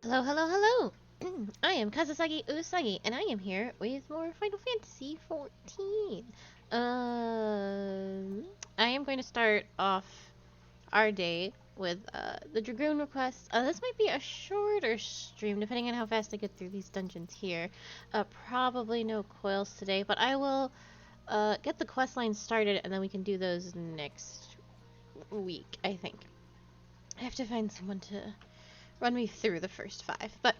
Hello, hello, hello! I am Kazusagi Usagi, and I am here with more Final Fantasy XIV. I am going to start off our day with the Dragoon request. This might be a shorter stream, depending on how fast I get through these dungeons here. Probably no coils today, but I will get the quest line started, and then we can do those next week, I think. I have to find someone to run me through the first 5, but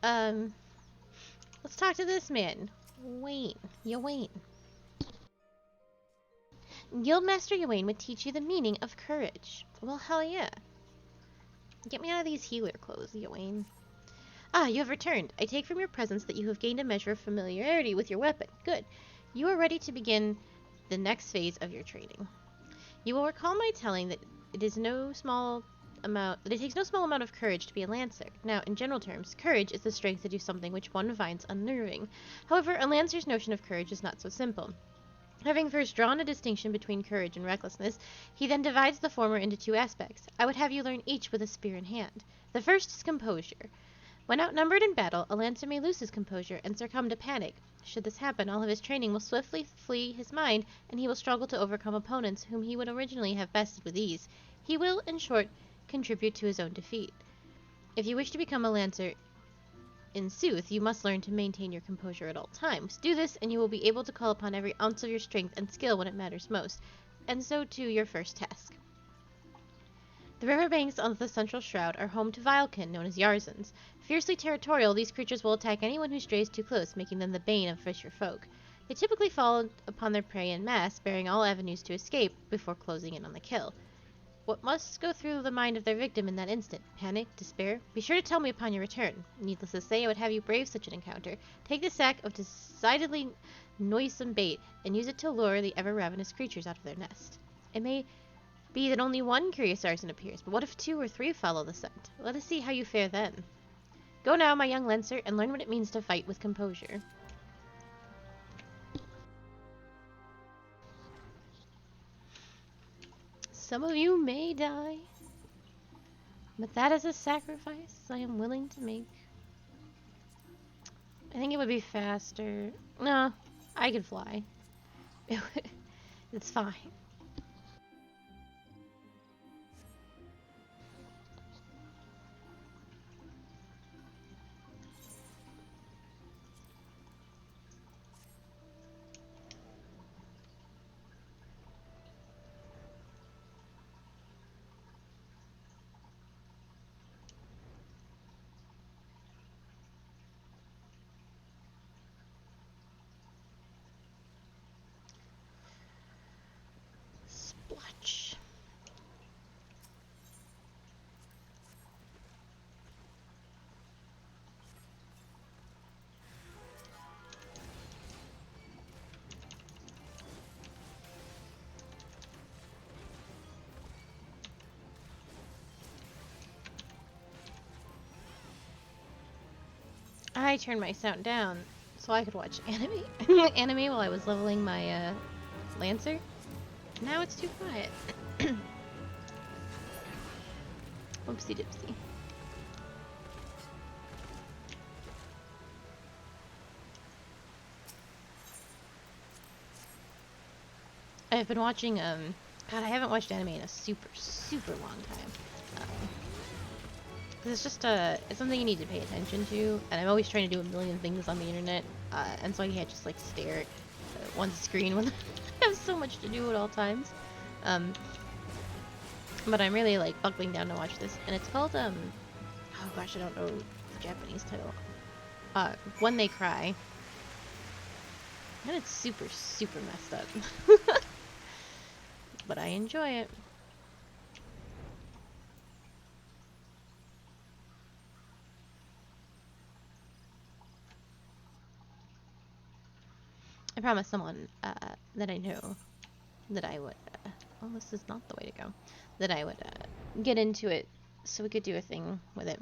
let's talk to this man. Wayne. Yawain. Guildmaster Yawain would teach you the meaning of courage. Well, hell yeah. Get me out of these healer clothes, Yawain. Ah, you have returned. I take from your presence that you have gained a measure of familiarity with your weapon. Good. You are ready to begin the next phase of your training. You will recall my telling that it takes no small amount of courage to be a lancer. Now, in general terms, courage is the strength to do something which one finds unnerving. However, a lancer's notion of courage is not so simple. Having first drawn a distinction between courage and recklessness, he then divides the former into 2 aspects. I would have you learn each with a spear in hand. The first is composure. When outnumbered in battle, a lancer may lose his composure and succumb to panic. Should this happen, all of his training will swiftly flee his mind, and he will struggle to overcome opponents whom he would originally have bested with ease. He will, in short, contribute to his own defeat. If you wish to become a lancer, in sooth, you must learn to maintain your composure at all times. Do this, and you will be able to call upon every ounce of your strength and skill when it matters most. And so, too, your first task. The riverbanks of the Central Shroud are home to Vilekin, known as Yarzans. Fiercely territorial, these creatures will attack anyone who strays too close, making them the bane of fisher folk. They typically fall upon their prey en masse, sparing all avenues to escape before closing in on the kill. What must go through the mind of their victim in that instant? Panic? Despair? Be sure to tell me upon your return. Needless to say, I would have you brave such an encounter. Take the sack of decidedly noisome bait and use it to lure the ever-ravenous creatures out of their nest. It may be that only one curious arson appears, but what if 2 or 3 follow the scent? Let us see how you fare then. Go now, my young lancer, and learn what it means to fight with composure. Some of you may die, but that is a sacrifice I am willing to make. I think it would be faster. No, I could fly. It's fine. Splotch. I turned my sound down so I could watch anime while I was leveling my Lancer. Now it's too quiet. Oopsie dipsy. I've been watching, God, I haven't watched anime in a super long time. Because it's just, it's something you need to pay attention to, and I'm always trying to do a million things on the internet, and so I can't just, like, stare at one screen when I have so much to do at all times. But I'm really, like, buckling down to watch this, and it's called, oh gosh, I don't know the Japanese title. When They Cry. And it's super messed up. But I enjoy it. I promised someone that I know that I would, well, this is not the way to go, that I would get into it so we could do a thing with it.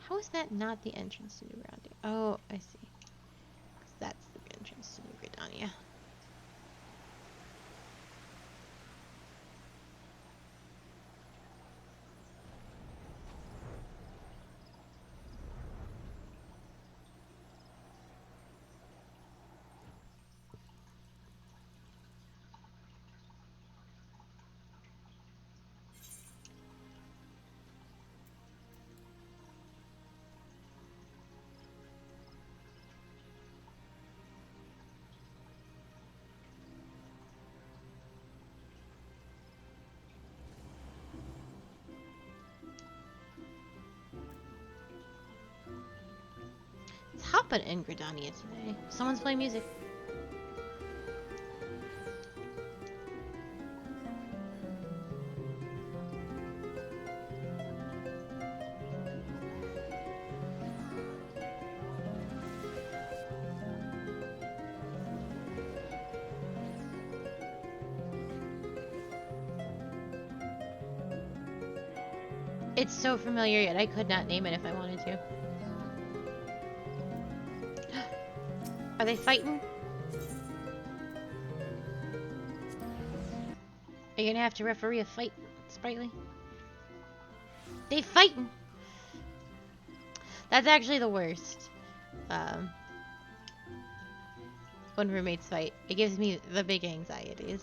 How is that not the entrance to New Grounding? Oh, I see. 'Cause that's the entrance to New Gridania. been in Gridania today. Someone's playing music. It's so familiar, yet I could not name it if I wanted to. Are they fighting? Are you gonna have to referee a fight, Sprightly? They fighting! That's actually the worst. When roommates fight. It gives me the big anxieties.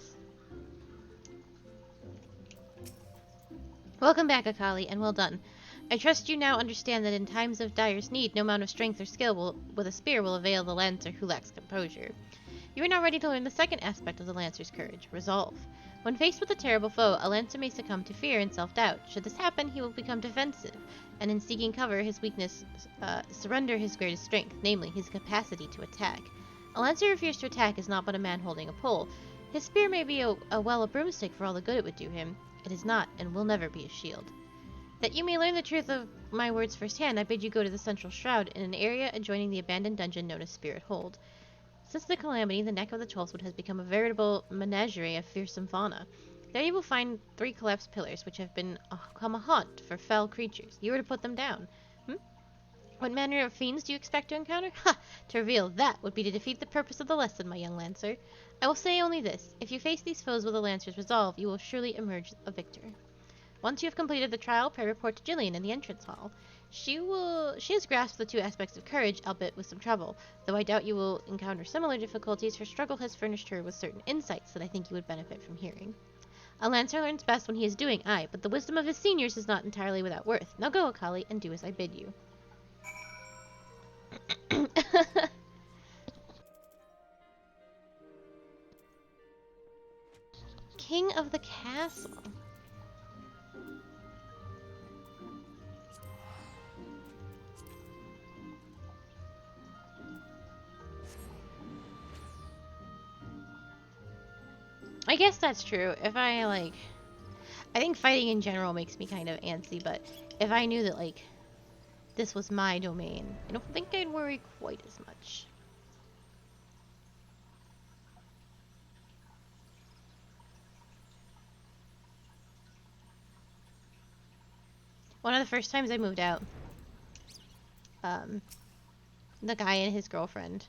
Welcome back, Akali, and well done. I trust you now understand that in times of direst need, no amount of strength or skill with a spear will avail the Lancer who lacks composure. You are now ready to learn the second aspect of the Lancer's courage, resolve. When faced with a terrible foe, a Lancer may succumb to fear and self-doubt. Should this happen, he will become defensive, and in seeking cover, his weakness surrender his greatest strength, namely his capacity to attack. A Lancer who fears to attack is not but a man holding a pole. His spear may be a broomstick for all the good it would do him. It is not, and will never be a shield. That you may learn the truth of my words firsthand, I bid you go to the Central Shroud, in an area adjoining the abandoned dungeon known as Spirit Hold. Since the calamity, the neck of the 12th Wood has become a veritable menagerie of fearsome fauna. There you will find 3 collapsed pillars, which have become a haunt for fell creatures. You are to put them down. What manner of fiends do you expect to encounter? Ha! To reveal that would be to defeat the purpose of the lesson, my young Lancer. I will say only this. If you face these foes with a Lancer's resolve, you will surely emerge a victor. Once you have completed the trial, pray report to Jillian in the entrance hall. She has grasped the 2 aspects of courage, albeit with some trouble. Though I doubt you will encounter similar difficulties, her struggle has furnished her with certain insights that I think you would benefit from hearing. A Lancer learns best when he is doing, aye, but the wisdom of his seniors is not entirely without worth. Now go, Akali, and do as I bid you. King of the Castle. I guess that's true. If I think fighting in general makes me kind of antsy, but if I knew that, this was my domain, I don't think I'd worry quite as much. One of the first times I moved out, the guy and his girlfriend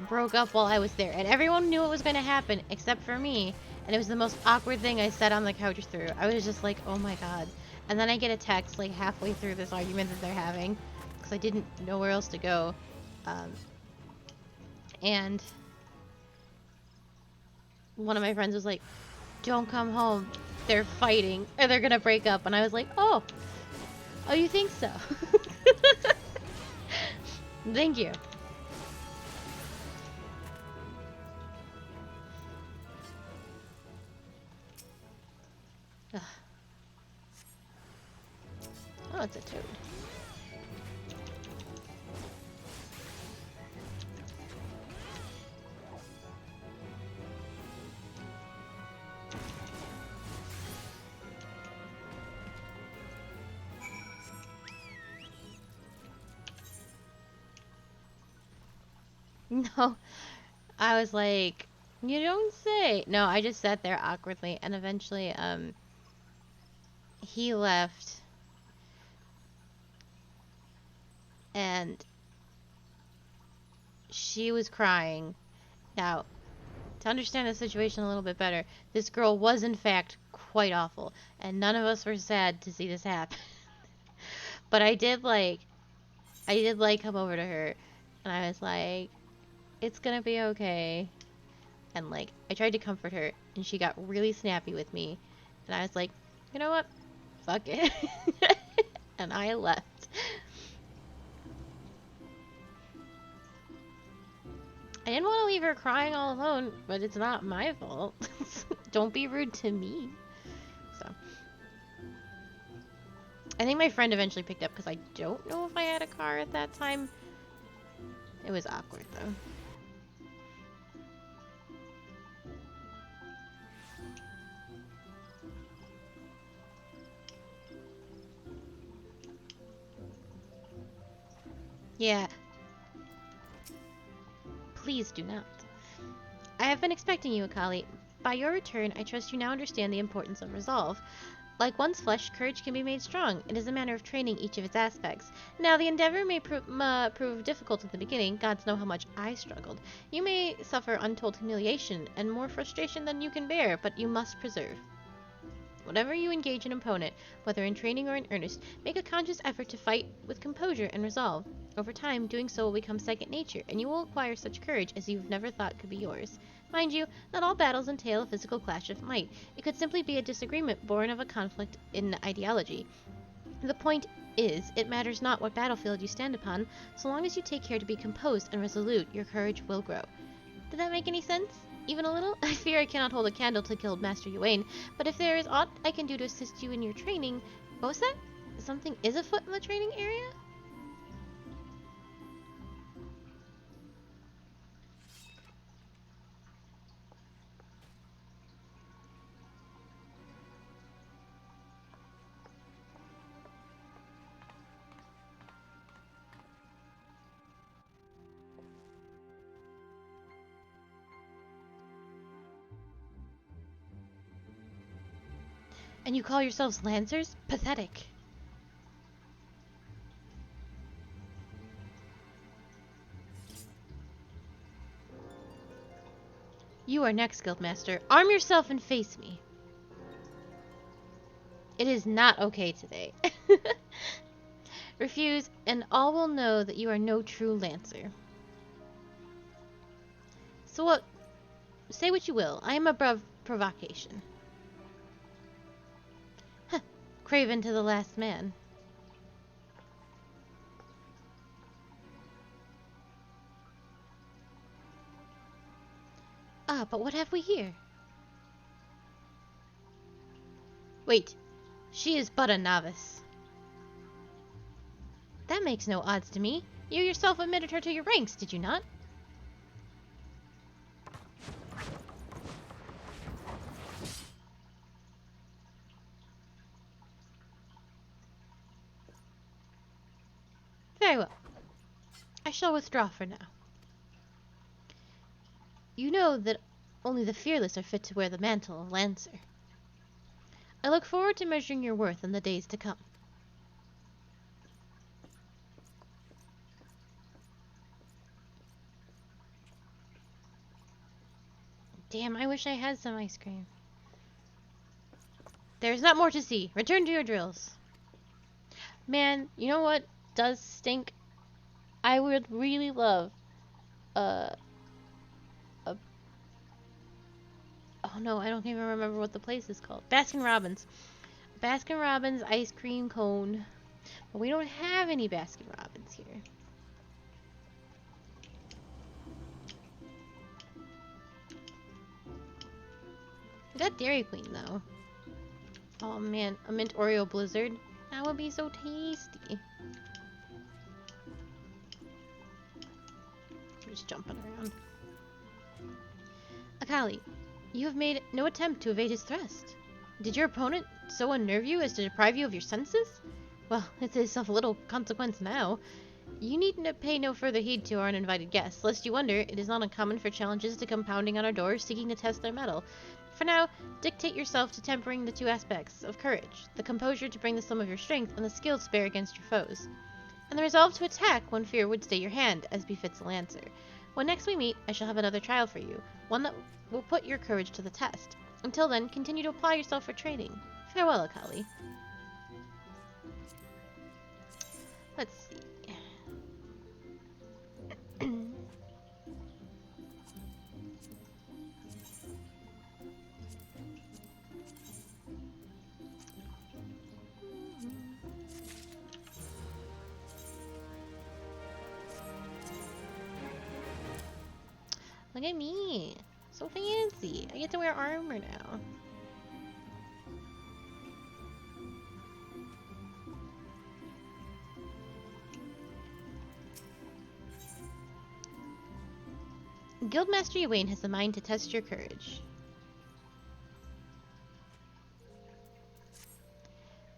broke up while I was there, and everyone knew it was going to happen except for me, and it was the most awkward thing I said on the couch through. I was just like, oh my god. And then I get a text halfway through this argument that they're having, because I didn't know where else to go, and one of my friends was like, don't come home, they're fighting, or they're gonna break up, and I was like, oh you think so? Thank you. Ugh. Oh, it's a toad. No, I was like, you don't say. No, I just sat there awkwardly, and eventually, he left, and she was crying. Now, to understand the situation a little bit better, this girl was in fact quite awful, and none of us were sad to see this happen. But I did come over to her, and I was like, it's gonna be okay. And I tried to comfort her, and she got really snappy with me, and I was like, you know what? Fuck it. And I left. I didn't want to leave her crying all alone, but it's not my fault. Don't be rude to me. So, I think my friend eventually picked up, because I don't know if I had a car at that time. It was awkward, though. Yeah. Please do not. I have been expecting you, Akali. By your return, I trust you now understand the importance of resolve. Like one's flesh, courage can be made strong. It is a matter of training each of its aspects. Now, the endeavor may prove difficult at the beginning. Gods know how much I struggled. You may suffer untold humiliation and more frustration than you can bear, but you must persevere. Whenever you engage an opponent, whether in training or in earnest, make a conscious effort to fight with composure and resolve. Over time, doing so will become second nature, and you will acquire such courage as you've never thought could be yours. Mind you, not all battles entail a physical clash of might. It could simply be a disagreement born of a conflict in ideology. The point is, it matters not what battlefield you stand upon, so long as you take care to be composed and resolute, your courage will grow. Did that make any sense? Even a little? I fear I cannot hold a candle to Guild Master Ywain, but if there is aught I can do to assist you in your training... What was that? Something is afoot in the training area? And you call yourselves Lancers? Pathetic. You are next, Guildmaster. Arm yourself and face me. It is not okay today. Refuse, and all will know that you are no true Lancer. So what? Say what you will. I am above provocation. Huh. Craven to the last man. Ah, but what have we here? Wait. She is but a novice. That makes no odds to me. You yourself admitted her to your ranks, did you not? Very well. I shall withdraw for now. You know that only the fearless are fit to wear the mantle of Lancer. I look forward to measuring your worth in the days to come. Damn, I wish I had some ice cream. There's not more to see. Return to your drills. Man, you know what does stink? I would really love oh no, I don't even remember what the place is called. Baskin Robbins. Baskin Robbins ice cream cone. But we don't have any Baskin Robbins here. We got Dairy Queen though. Oh man, a mint Oreo blizzard. That would be so tasty. I'm just jumping around. Akali, you have made no attempt to evade his thrust. Did your opponent so unnerve you as to deprive you of your senses? Well, it is of little consequence now. You need to pay no further heed to our uninvited guests, lest you wonder it is not uncommon for challenges to come pounding on our doors seeking to test their mettle. For now, dictate yourself to tempering the two aspects of courage, the composure to bring the sum of your strength, and the skill to spare against your foes. And the resolve to attack when fear would stay your hand, as befits a Lancer. When next we meet, I shall have another trial for you, one that will put your courage to the test. Until then, continue to apply yourself for training. Farewell, Akali. Let's see. Look at me. So fancy. I get to wear armor now. Guildmaster Ywain has the mind to test your courage.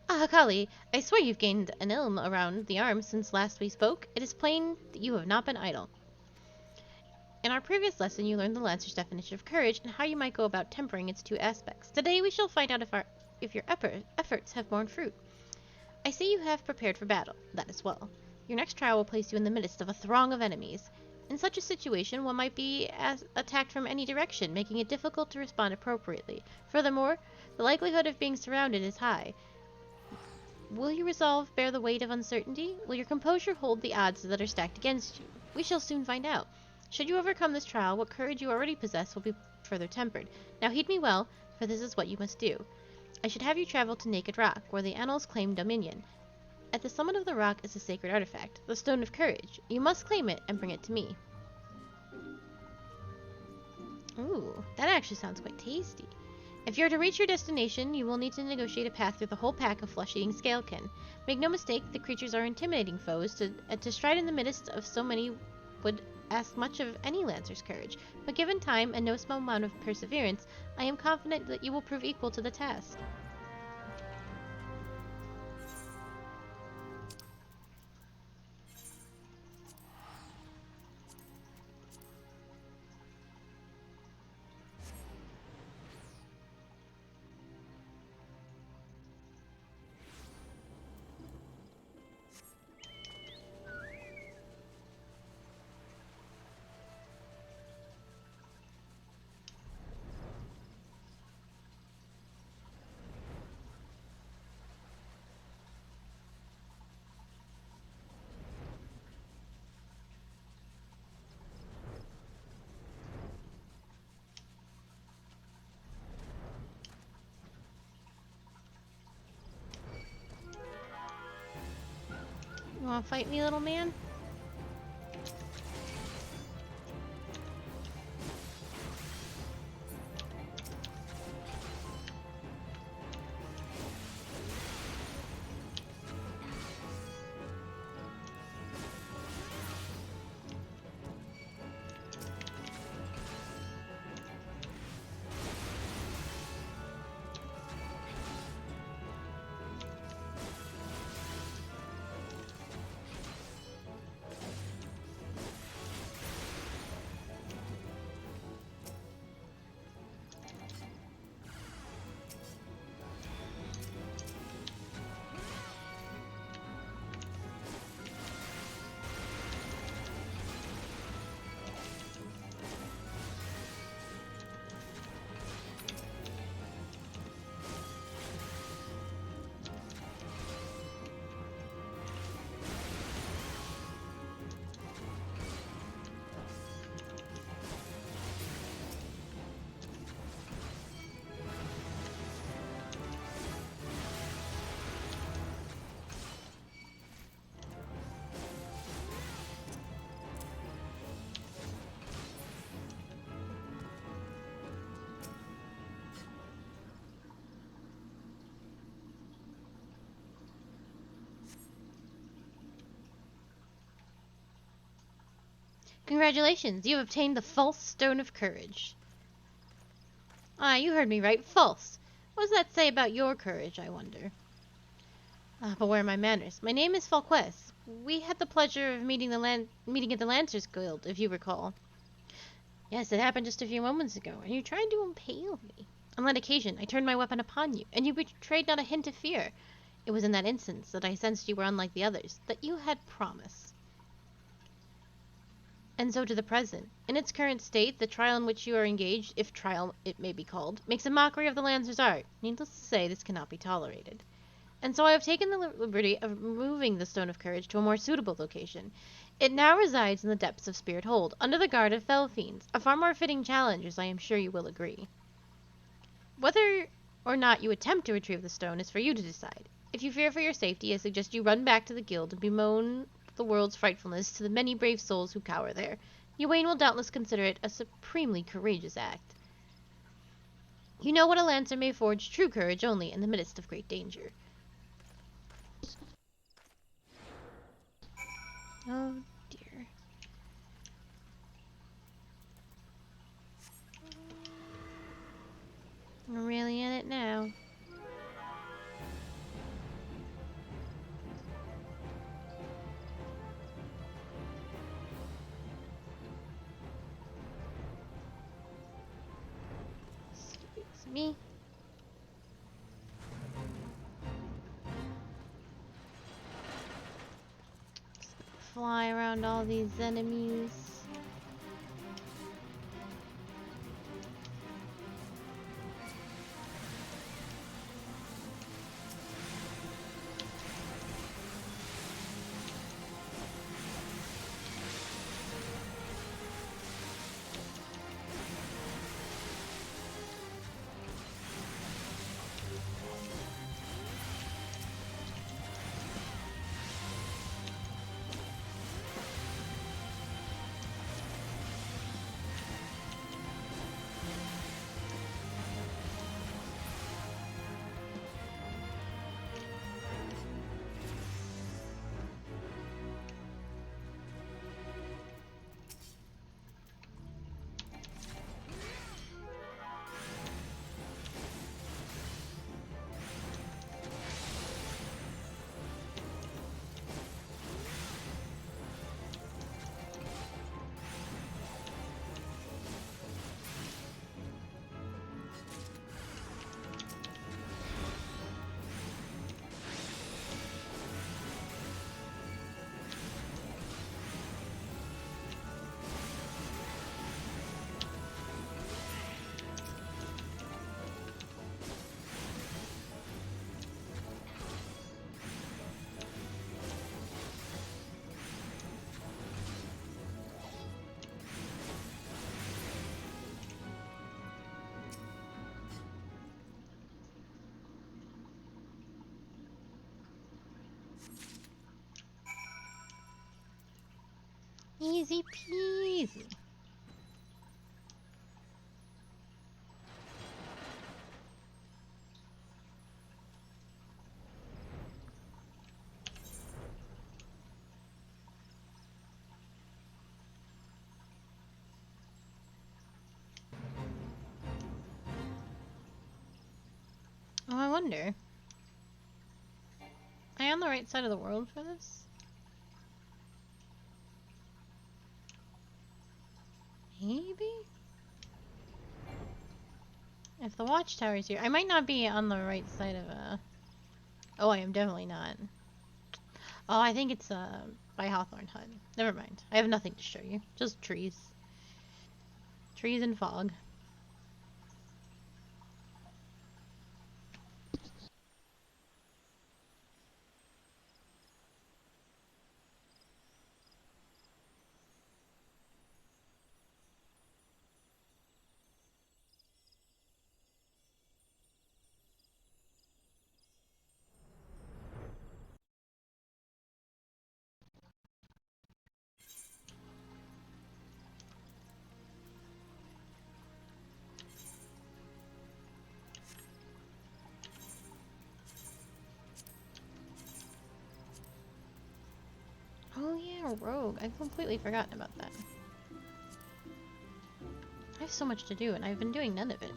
Ah, Kali, I swear you've gained an ilm around the arm since last we spoke. It is plain that you have not been idle. In our previous lesson, you learned the Lancer's definition of courage and how you might go about tempering its two aspects. Today, we shall find out if your efforts have borne fruit. I see you have prepared for battle. That is well. Your next trial will place you in the midst of a throng of enemies. In such a situation, one might be attacked from any direction, making it difficult to respond appropriately. Furthermore, the likelihood of being surrounded is high. Will your resolve bear the weight of uncertainty? Will your composure hold the odds that are stacked against you? We shall soon find out. Should you overcome this trial, what courage you already possess will be further tempered. Now heed me well, for this is what you must do. I should have you travel to Naked Rock, where the Annals claim dominion. At the summit of the rock is a sacred artifact, the Stone of Courage. You must claim it and bring it to me. Ooh, that actually sounds quite tasty. If you are to reach your destination, you will need to negotiate a path through the whole pack of flesh-eating scalekin. Make no mistake, the creatures are intimidating foes. To stride in the midst of so many would ask much of any Lancer's courage, but given time and no small amount of perseverance, I am confident that you will prove equal to the task. You wanna fight me, little man? Congratulations, you have obtained the false Stone of Courage. Ah, you heard me right, false. What does that say about your courage, I wonder? Ah, but where are my manners? My name is Falquez. We had the pleasure of meeting at the Lancers Guild, if you recall. Yes, it happened just a few moments ago, and you tried to impale me. On that occasion, I turned my weapon upon you, and you betrayed not a hint of fear. It was in that instance that I sensed you were unlike the others, that you had promise. And so to the present. In its current state, the trial in which you are engaged, if trial it may be called, makes a mockery of the Lancer's art. Needless to say, this cannot be tolerated. And so I have taken the liberty of moving the Stone of Courage to a more suitable location. It now resides in the depths of Spirit Hold, under the guard of fell fiends, a far more fitting challenge, as I am sure you will agree. Whether or not you attempt to retrieve the stone is for you to decide. If you fear for your safety, I suggest you run back to the guild and bemoan the world's frightfulness to the many brave souls who cower there. Ywain will doubtless consider it a supremely courageous act. You know what a lancer may forge true courage only in the midst of great danger. Oh dear. Me? Fly around all these enemies. Easy peasy. Oh, I wonder. Am I on the right side of the world for this? Maybe? If the watchtower's here, I might not be on the right side of Oh, I am definitely not. Oh, I think it's by Hawthorne Hut. Never mind. I have nothing to show you. Just trees. Trees and fog. Oh yeah, rogue. I've completely forgotten about that. I have so much to do and I've been doing none of it.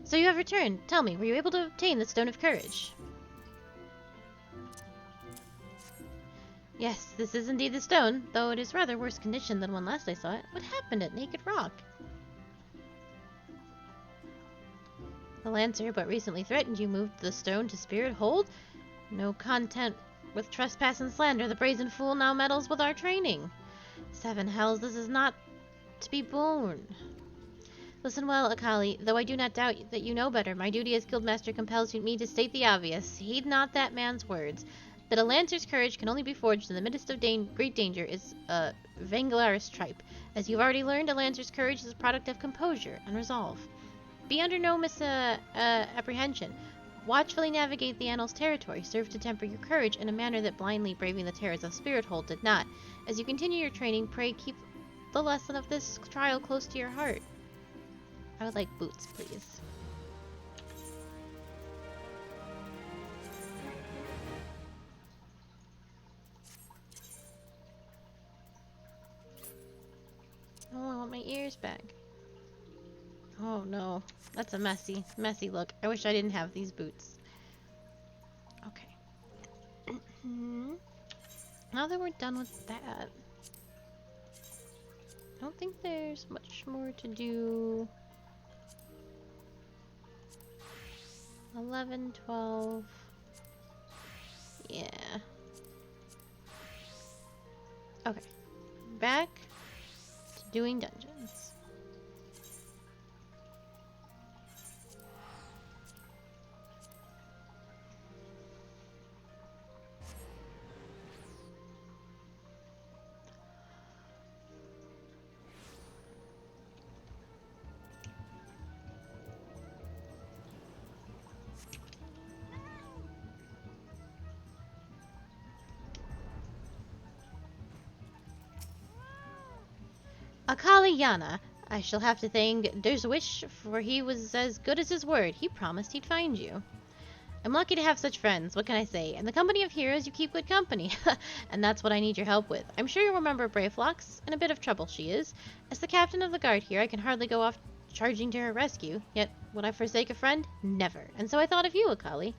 So you have returned. Tell me, were you able to obtain the Stone of Courage? Yes, this is indeed the stone, though it is rather worse condition than when last I saw it. What happened at Naked Rock? The Lancer but recently threatened you moved the stone to Spirit Hold? No content with trespass and slander, the brazen fool now meddles with our training. Seven hells, this is not to be borne. Listen well, Akali, though I do not doubt that you know better, my duty as Guildmaster compels me to state the obvious. Heed not that man's words. That a Lancer's courage can only be forged in the midst of great danger is a Vangelaris tripe. As you've already learned, a Lancer's courage is a product of composure and resolve. Be under no misapprehension. Watchfully navigate the Annals territory. Serve to temper your courage in a manner that blindly braving the terrors of Spirit Hold did not. As you continue your training, pray keep the lesson of this trial close to your heart. I would like boots, please. ears back. Oh no, that's a messy look. I wish I didn't have these boots. Okay. Now that we're done with that, I don't think there's much more to do. 11, 12. Yeah. Okay. Back to doing dungeons. Akali Yana, I shall have to thank Wish, for he was as good as his word. He promised he'd find you. I'm lucky to have such friends, what can I say? In the company of heroes, you keep good company. And that's what I need your help with. I'm sure you'll remember Brayflox. In a bit of trouble she is. As the captain of the guard here, I can hardly go off charging to her rescue. Yet, would I forsake a friend? Never. And so I thought of you, Akali.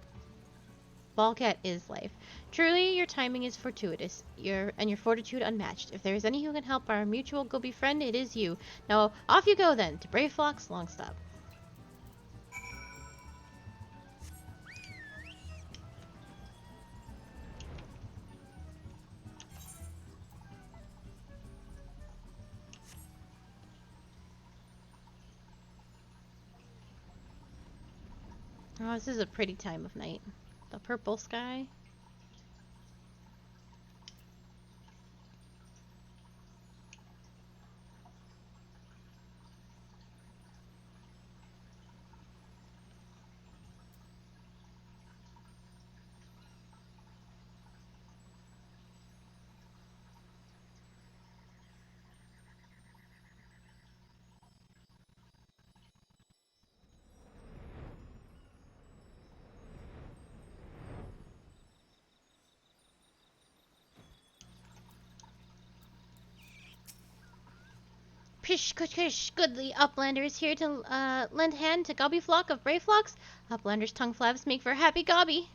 Ballcat is life. Truly, your timing is fortuitous, your fortitude unmatched. If there is any who can help our mutual go-be friend, it is you. Now, off you go then, to Brayflox, Longstop. Oh, this is a pretty time of night. The purple sky. Pish, cush, cush, goodly Uplander is here to lend hand to Gobby Flock of Brayflox. Uplander's tongue flaps make for a happy Gobby.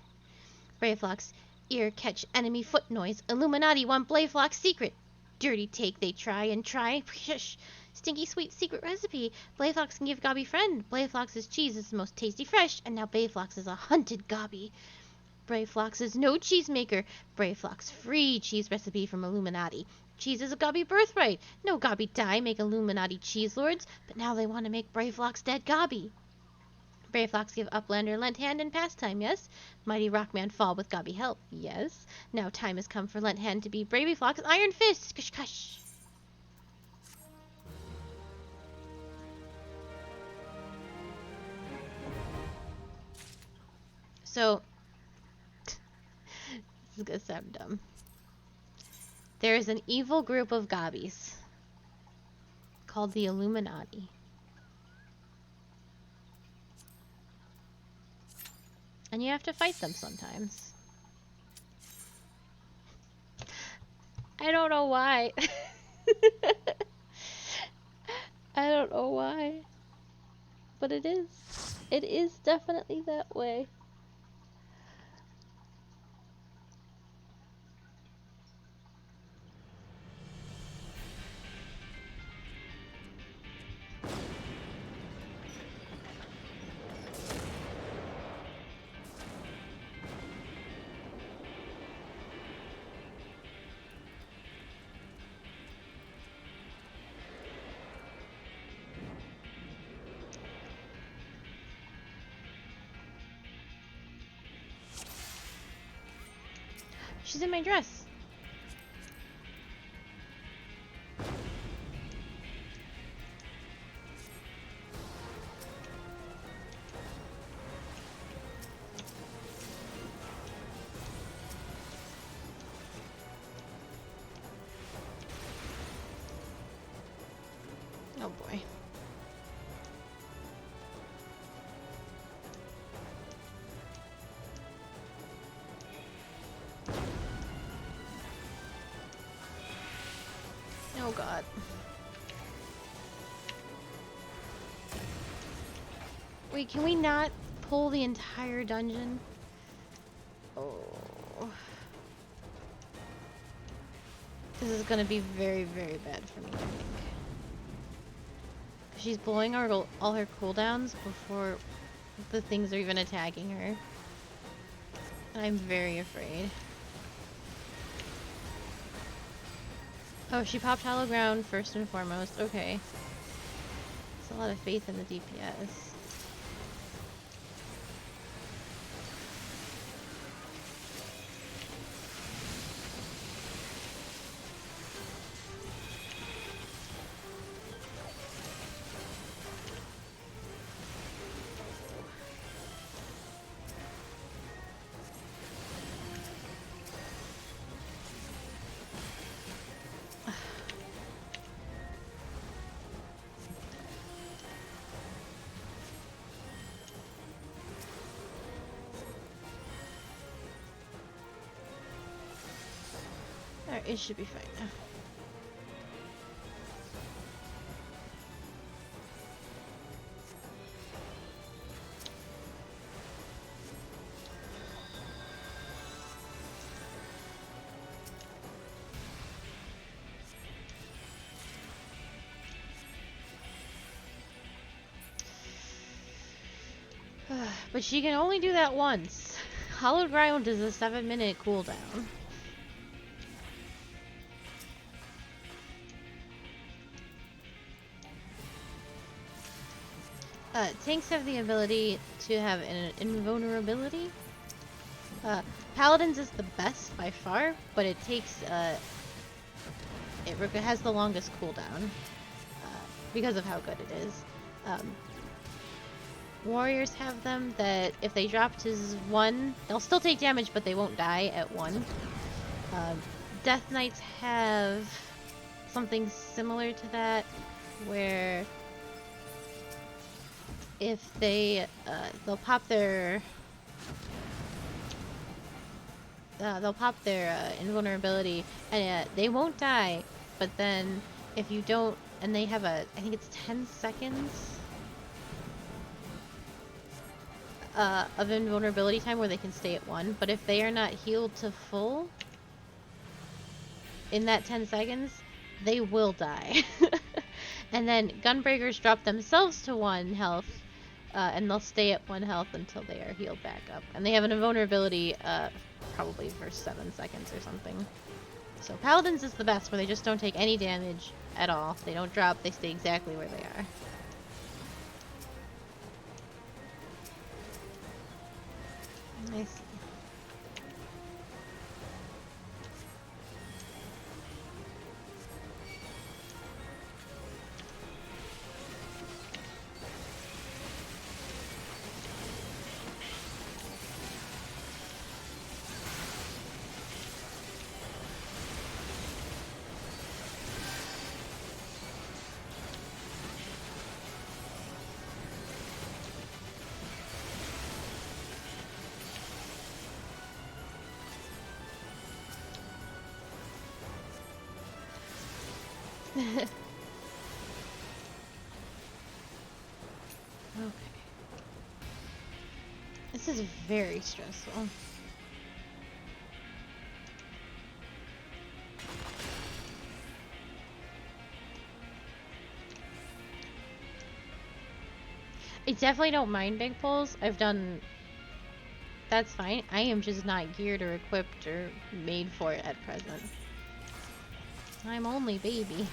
Brayflox, ear catch enemy foot noise. Illuminati want Brayflox secret. Dirty take they try and try. Pish, stinky sweet secret recipe. Brayflox can give Gobby friend. Brayflox's cheese is the most tasty fresh, and now Brayflox is a hunted Gobby. Brayflox is no cheesemaker. Brayflox free cheese recipe from Illuminati. Cheese is a Gobby birthright. No Gobby die make Illuminati cheese lords, but now they want to make Brayflox dead Gobby. Brayflox give Uplander lent hand in pastime, yes? Mighty Rockman fall with Gobby help, yes? Now time has come for lent hand to be Brayflox's iron fist. Kush kush. So, this is gonna sound dumb. There is an evil group of Gobbies called the Illuminati. And you have to fight them sometimes. I don't know why. I don't know why. But it is. It is definitely that way. She's in my dress. Oh boy. Oh god. Wait, can we not pull the entire dungeon? Oh. This is gonna be very, very bad for me, I think. She's blowing all her cooldowns before the things are even attacking her. And I'm very afraid. Oh, she popped Hollow Ground first and foremost. Okay. It's a lot of faith in the DPS. Alright, it should be fine now. But she can only do that once. Hallowed Ground is a 7-minute cooldown. Tanks have the ability to have an invulnerability. Paladins is the best by far, but it takes, it has the longest cooldown, because of how good it is. Warriors have them that if they drop to 1, they'll still take damage, but they won't die at 1. Death Knights have something similar to that, where if they, they'll pop their invulnerability, and they won't die, but then if you don't, and they have I think it's 10 seconds of invulnerability time where they can stay at 1, but if they are not healed to full in that 10 seconds, they will die. And then Gunbreakers drop themselves to 1 health, and they'll stay at 1 health until they are healed back up. And they have an invulnerability probably for 7 seconds or something. So Paladins is the best, where they just don't take any damage at all. They don't drop, they stay exactly where they are. I see. Okay. This is very stressful. I definitely don't mind big pulls. I've done... That's fine. I am just not geared or equipped or made for it at present. I'm only baby.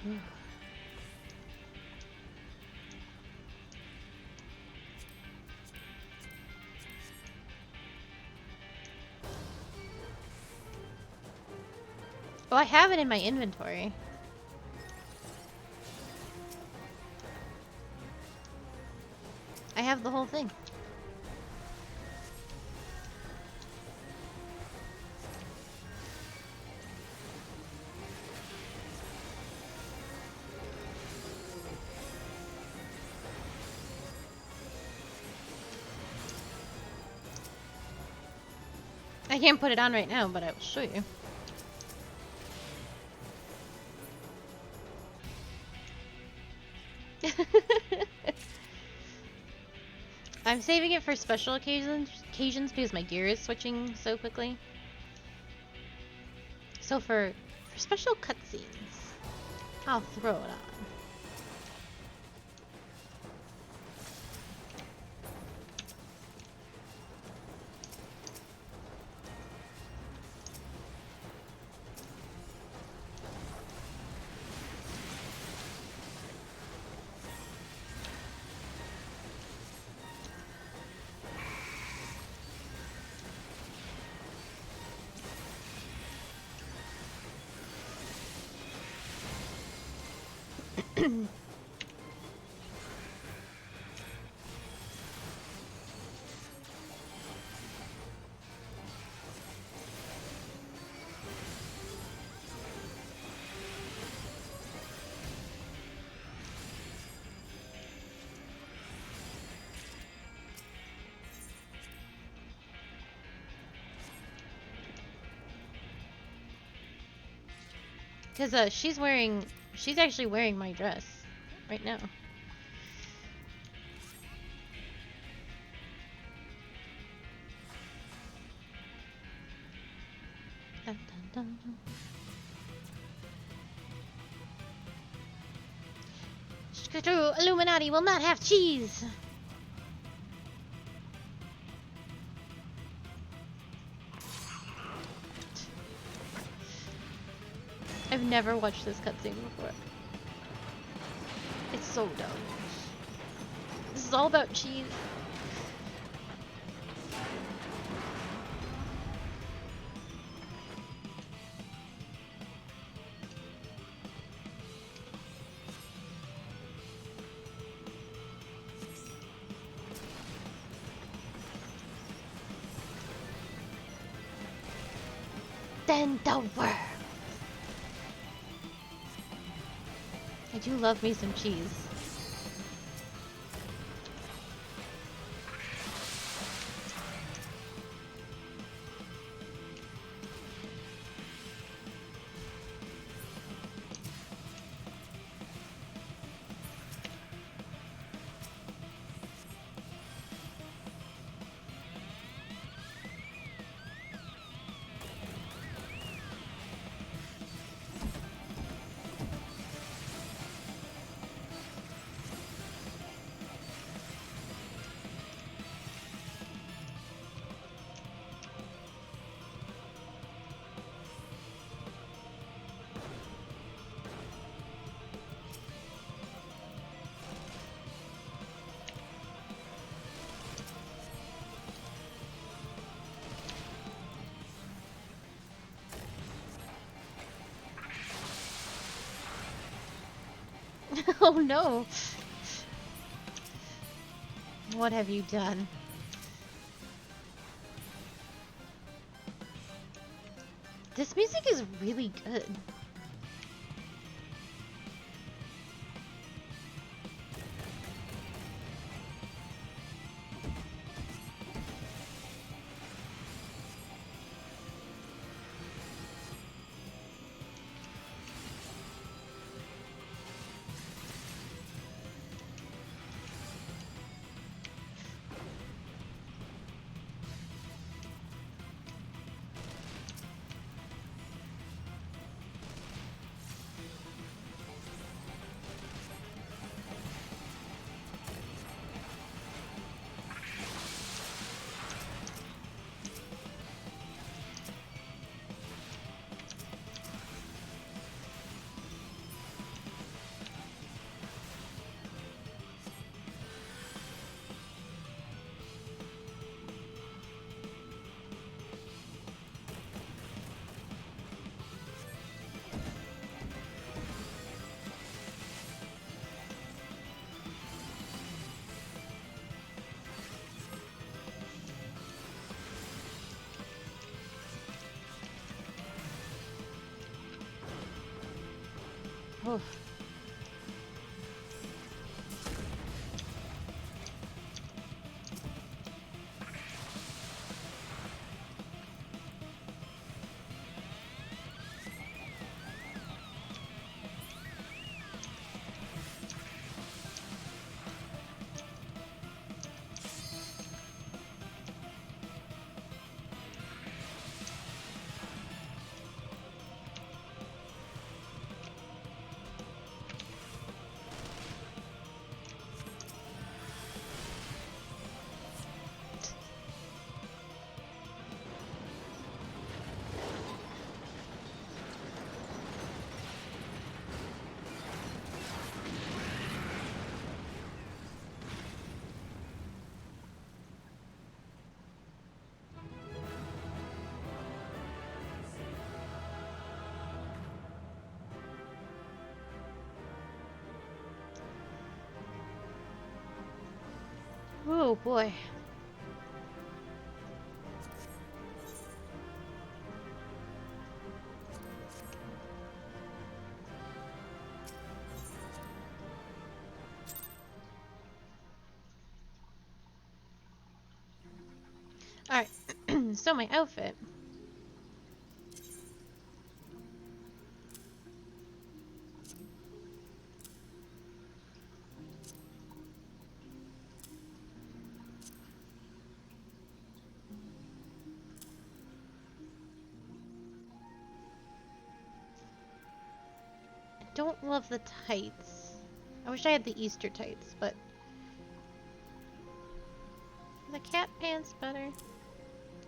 Mm. Oh, I have it in my inventory. I have the whole thing. I can't put it on right now, but I will show you. I'm saving it for special occasions because my gear is switching so quickly. So for special cutscenes, I'll throw it on. Because she's actually wearing my dress right now. Dun, dun, dun. Screw Illuminati will not have cheese! I've never watched this cutscene before. It's so dumb. This is all about cheese. Then the world. I do love me some cheese. Oh no! What have you done? This music is really good. Oh. Oh boy. Alright, so my outfit. I don't love the tights. I wish I had the Easter tights, but... the cat pants better?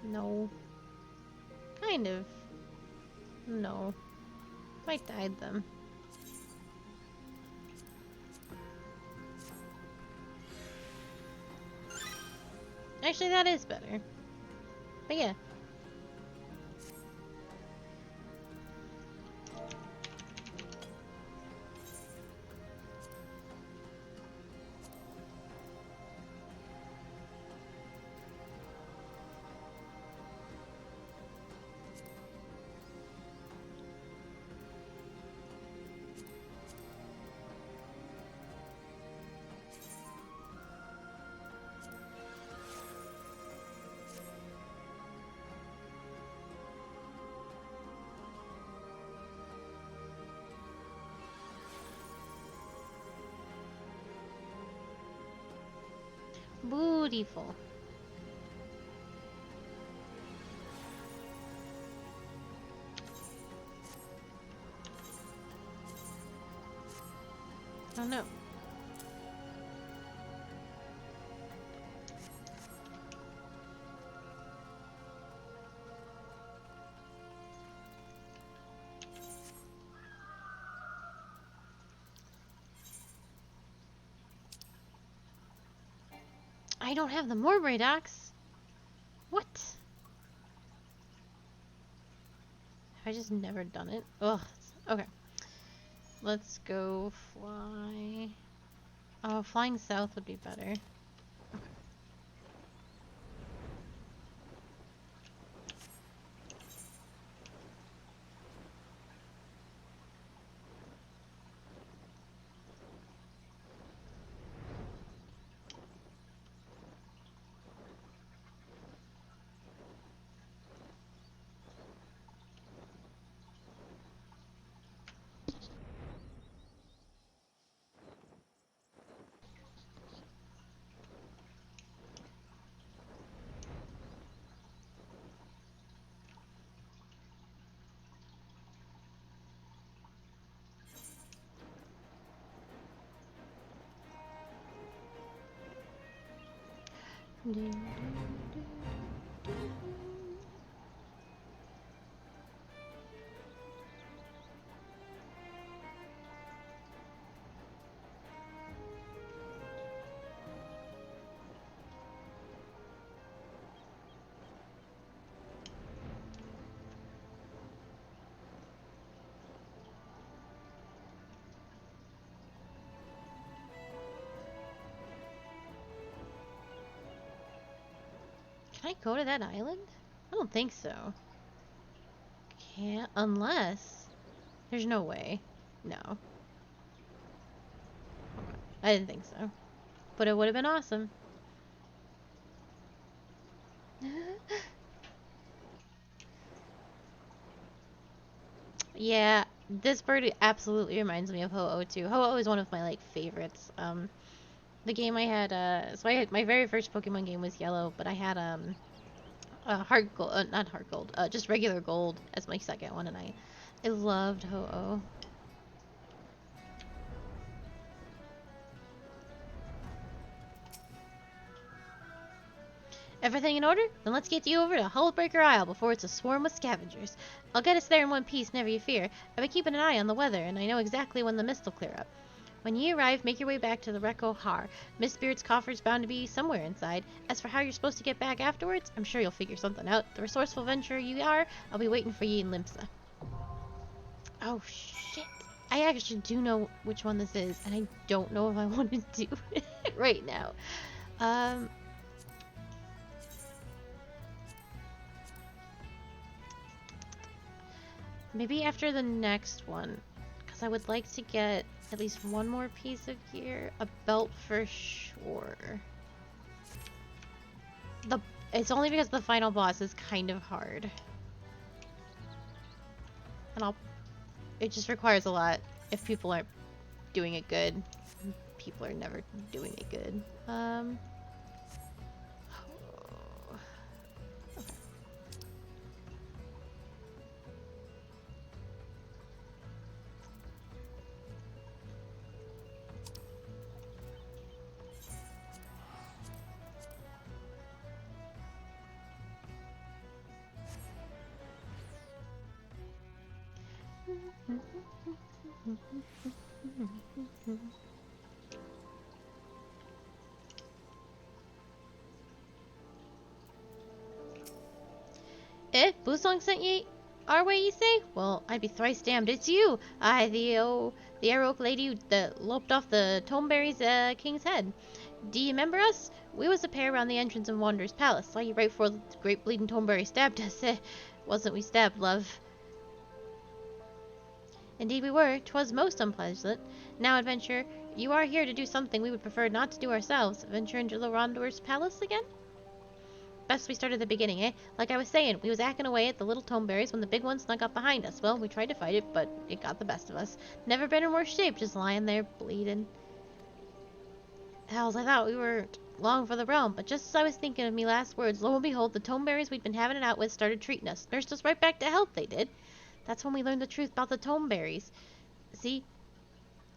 No. Kind of. No. I dyed them. Actually, that is better. But yeah. Beautiful. Oh no. I don't have the Morbury docks. What? Have I just never done it? Ugh. Okay. Let's go fly. Oh, flying south would be better. Can I go to that island? I don't think so. Can't, unless... There's no way. No. I didn't think so. But it would have been awesome. Yeah, this bird absolutely reminds me of Ho-Oh too. Ho-Oh is one of my like favorites. The game I had, so I had my very first Pokemon game was Yellow, but I had Heart Gold, not Heart Gold, just regular Gold as my second one, and I loved Ho-Oh. Everything in order? Then let's get you over to Hullbreaker Isle before it's a swarm with scavengers. I'll get us there in one piece, never you fear. I've been keeping an eye on the weather, and I know exactly when the mist will clear up. When you arrive, make your way back to the Rekko Har. Miss Spirit's coffer's bound to be somewhere inside. As for how you're supposed to get back afterwards, I'm sure you'll figure something out. The resourceful venturer you are, I'll be waiting for you in Limsa. Oh, shit. I actually do know which one this is, and I don't know if I want to do it right now. Maybe after the next one, because I would like to get at least one more piece of gear. A belt for sure. It's only because the final boss is kind of hard. And it just requires a lot. If people aren't doing it good, people are never doing it good. Busong sent ye our way, ye say? Well, I'd be thrice damned. It's you! I, the Aroke lady that loped off the Tomeberry's king's head. Do you remember us? We was a pair around the entrance of Wanderer's Palace. Saw you right before the great bleeding Tomeberry stabbed us. Wasn't we stabbed, love? Indeed we were. 'Twas most unpleasant. Now, adventurer, you are here to do something we would prefer not to do ourselves. Venture into the Wanderer's Palace again? Best we start at the beginning, eh? Like I was saying, we was acting away at the little Tomeberries when the big one snuck up behind us. Well, we tried to fight it, but it got the best of us. Never been in worse shape, just lying there, bleeding. Hells, I thought we were long for the realm, but just as I was thinking of me last words, lo and behold, the Tomeberries we'd been having it out with started treating us. Nursed us right back to health, they did. That's when we learned the truth about the Tomeberries. See,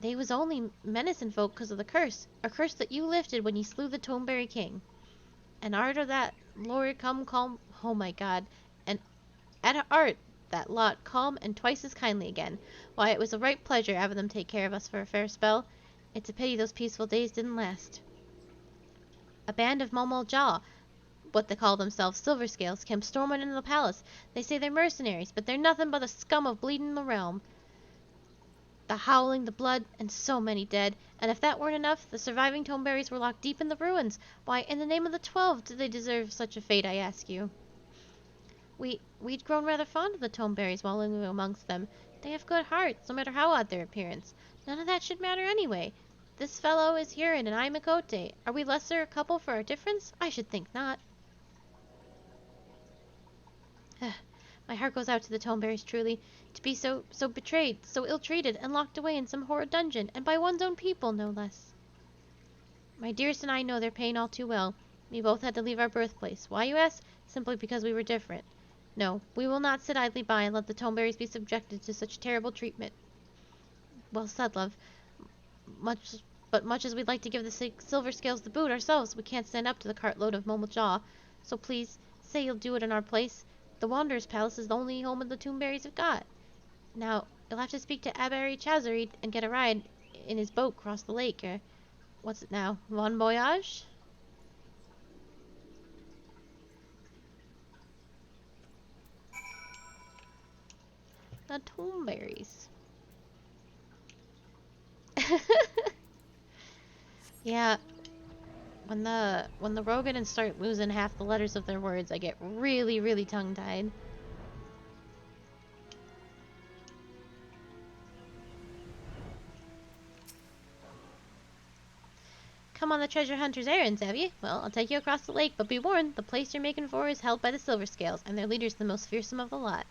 they was only menacing folk because of the curse. A curse that you lifted when you slew the Tomeberry king. And arter that Lord come calm, oh my god, and at art that lot calm and twice as kindly again. Why, it was a right pleasure having them take care of us for a fair spell. It's a pity those peaceful days didn't last. A band of Momol Jaw, what they call themselves, Silverscales, came storming into the palace. They say they're mercenaries, but they're nothing but the scum of bleeding the realm. The howling, the blood, and so many dead. And if that weren't enough, the surviving Tomeberries were locked deep in the ruins. Why, in the name of the 12, did they deserve such a fate, I ask you? We'd grown rather fond of the Tomeberries while living amongst them. They have good hearts, no matter how odd their appearance. None of that should matter anyway. This fellow is Huron, and I'm Mikote. Are we lesser a couple for our difference? I should think not. My heart goes out to the Tomeberries, truly. To be so betrayed, so ill-treated, and locked away in some horrid dungeon, and by one's own people, no less. My dearest and I know their pain all too well. We both had to leave our birthplace. Why, you ask? Simply because we were different. No, we will not sit idly by and let the Tomeberries be subjected to such terrible treatment. Well said, love. But much as we'd like to give the Silverscales the boot ourselves, we can't stand up to the cartload of Momol. So please, say you'll do it in our place. The Wanderer's Palace is the only home the Tomeberries have got. Now, you'll have to speak to Abari Chazarid and get a ride in his boat across the lake. What's it now? Bon voyage? The Tomeberries. Yeah, when the Roganins start losing half the letters of their words, I get really, really tongue-tied. come on the treasure hunter's errands, have you? Well, I'll take you across the lake, but be warned, the place you're making for is held by the Silver Scales, and their leader's the most fearsome of the lot.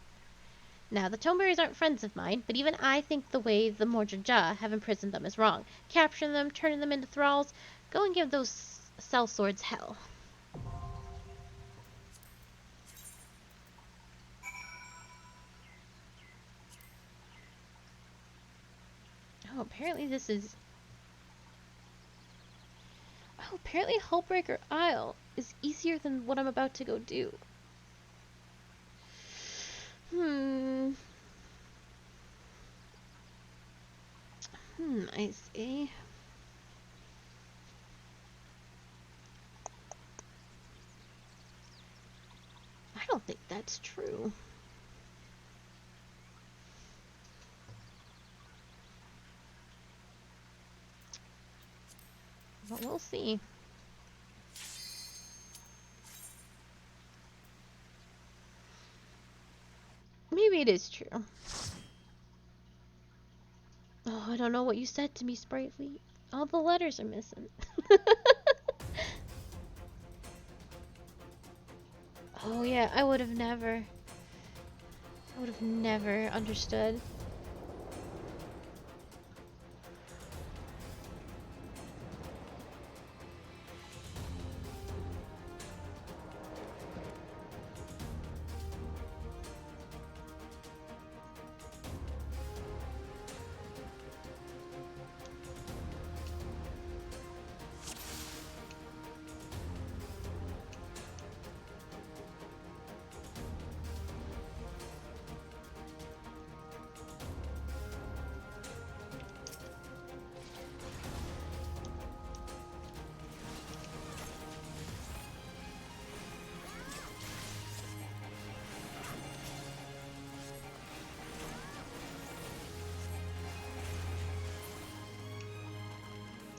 Now, the Toneberries aren't friends of mine, but even I think the way the Morjaja have imprisoned them is wrong. Capturing them, turning them into thralls, go and give those sellswords hell. Oh, apparently this is... Oh, apparently Hullbreaker Isle is easier than what I'm about to go do. I see. I don't think that's true. But we'll see. Maybe it is true. Oh, I don't know what you said to me, Sprightly. All the letters are missing. Oh yeah, I would have never understood.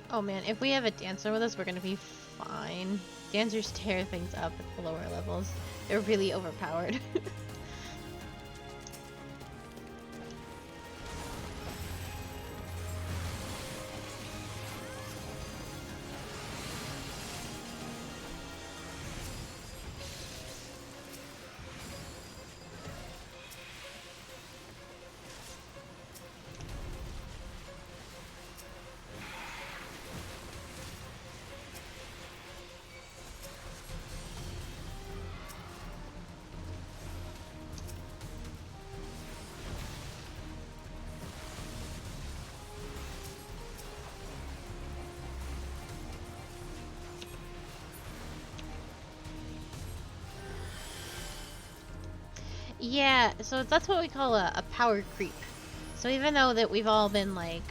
Oh man, if we have a dancer with us, we're gonna be fine. Dancers tear things up at the lower levels. They're really overpowered. Yeah, so that's what we call a power creep. So even though that we've all been like,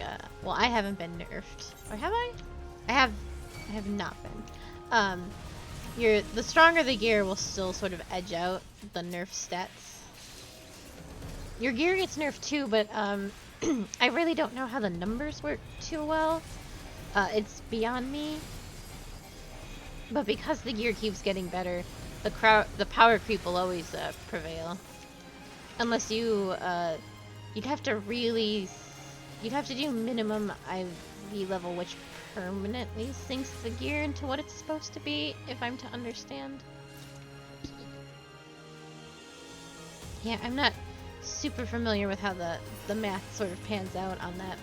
well, I haven't been nerfed, or have I? I have not been. The stronger the gear will still sort of edge out the nerf stats. Your gear gets nerfed too, but I really don't know how the numbers work too well. It's beyond me. But because the gear keeps getting better, the power creep will always prevail. Unless you'd have to do minimum IV level, which permanently sinks the gear into what it's supposed to be, if I'm to understand. Yeah, I'm not super familiar with how the math sort of pans out on that.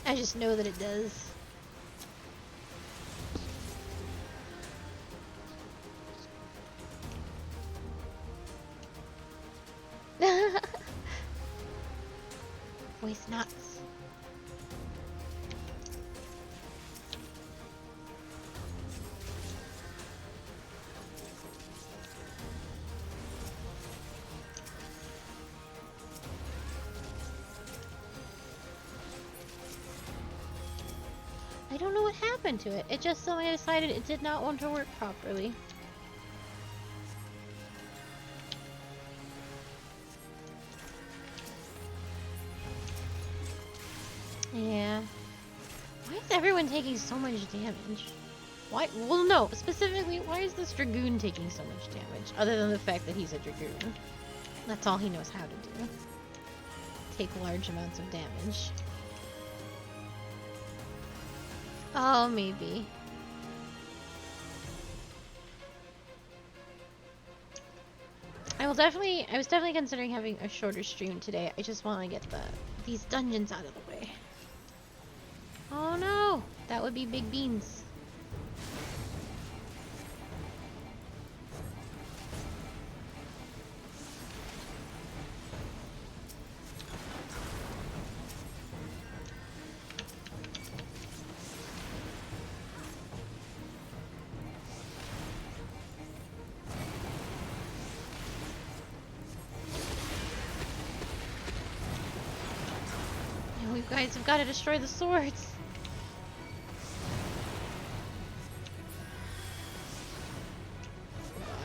I just know that it does. Voice nuts. I don't know what happened to it. It just suddenly decided it did not want to work properly. Yeah. Why is everyone taking so much damage? Why? Well, no. Specifically, why is this Dragoon taking so much damage? Other than the fact that he's a Dragoon. That's all he knows how to do. Take large amounts of damage. Oh, maybe. I was definitely considering having a shorter stream today. I just want to get these dungeons out of the way. Oh no! That would be big beans. You guys have got to destroy the swords.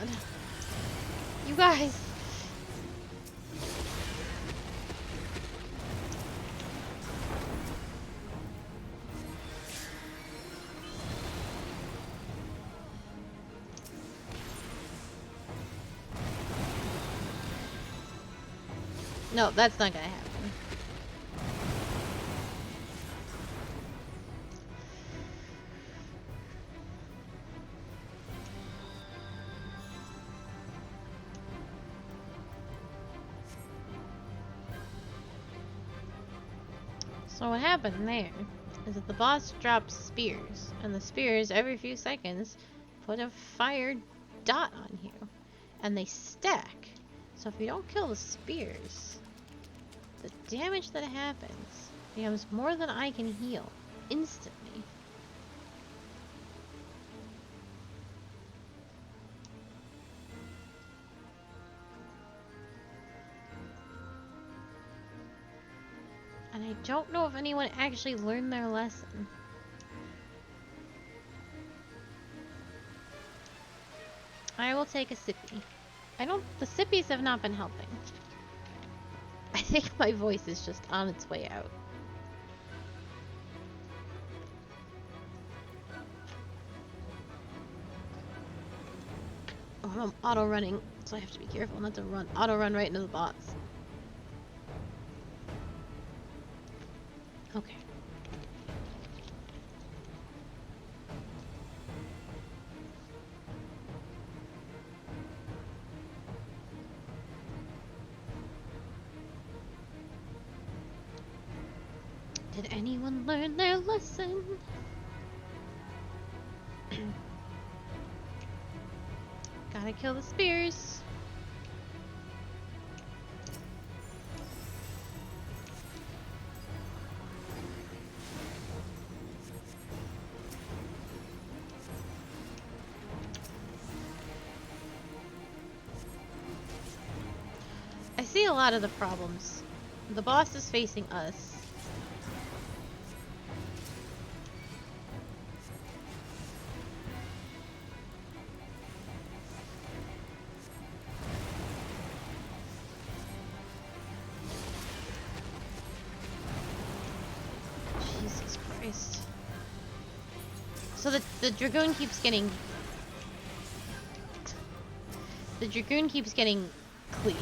God. You guys. No, that's not gonna happen. So what happened there is that the boss drops spears, and the spears every few seconds put a fire dot on you, and they stack. So if you don't kill the spears, the damage that happens becomes more than I can heal instantly. And I don't know if anyone actually learned their lesson. I will take a sippy. The sippies have not been helping. I think my voice is just on its way out. Oh, I'm auto running, so I have to be careful not to auto run right into the bots. Okay. Did anyone learn their lesson? Gotta kill the spears. I see a lot of the problems. The boss is facing us. Jesus Christ. So the Dragoon keeps getting... The Dragoon keeps getting cleaved.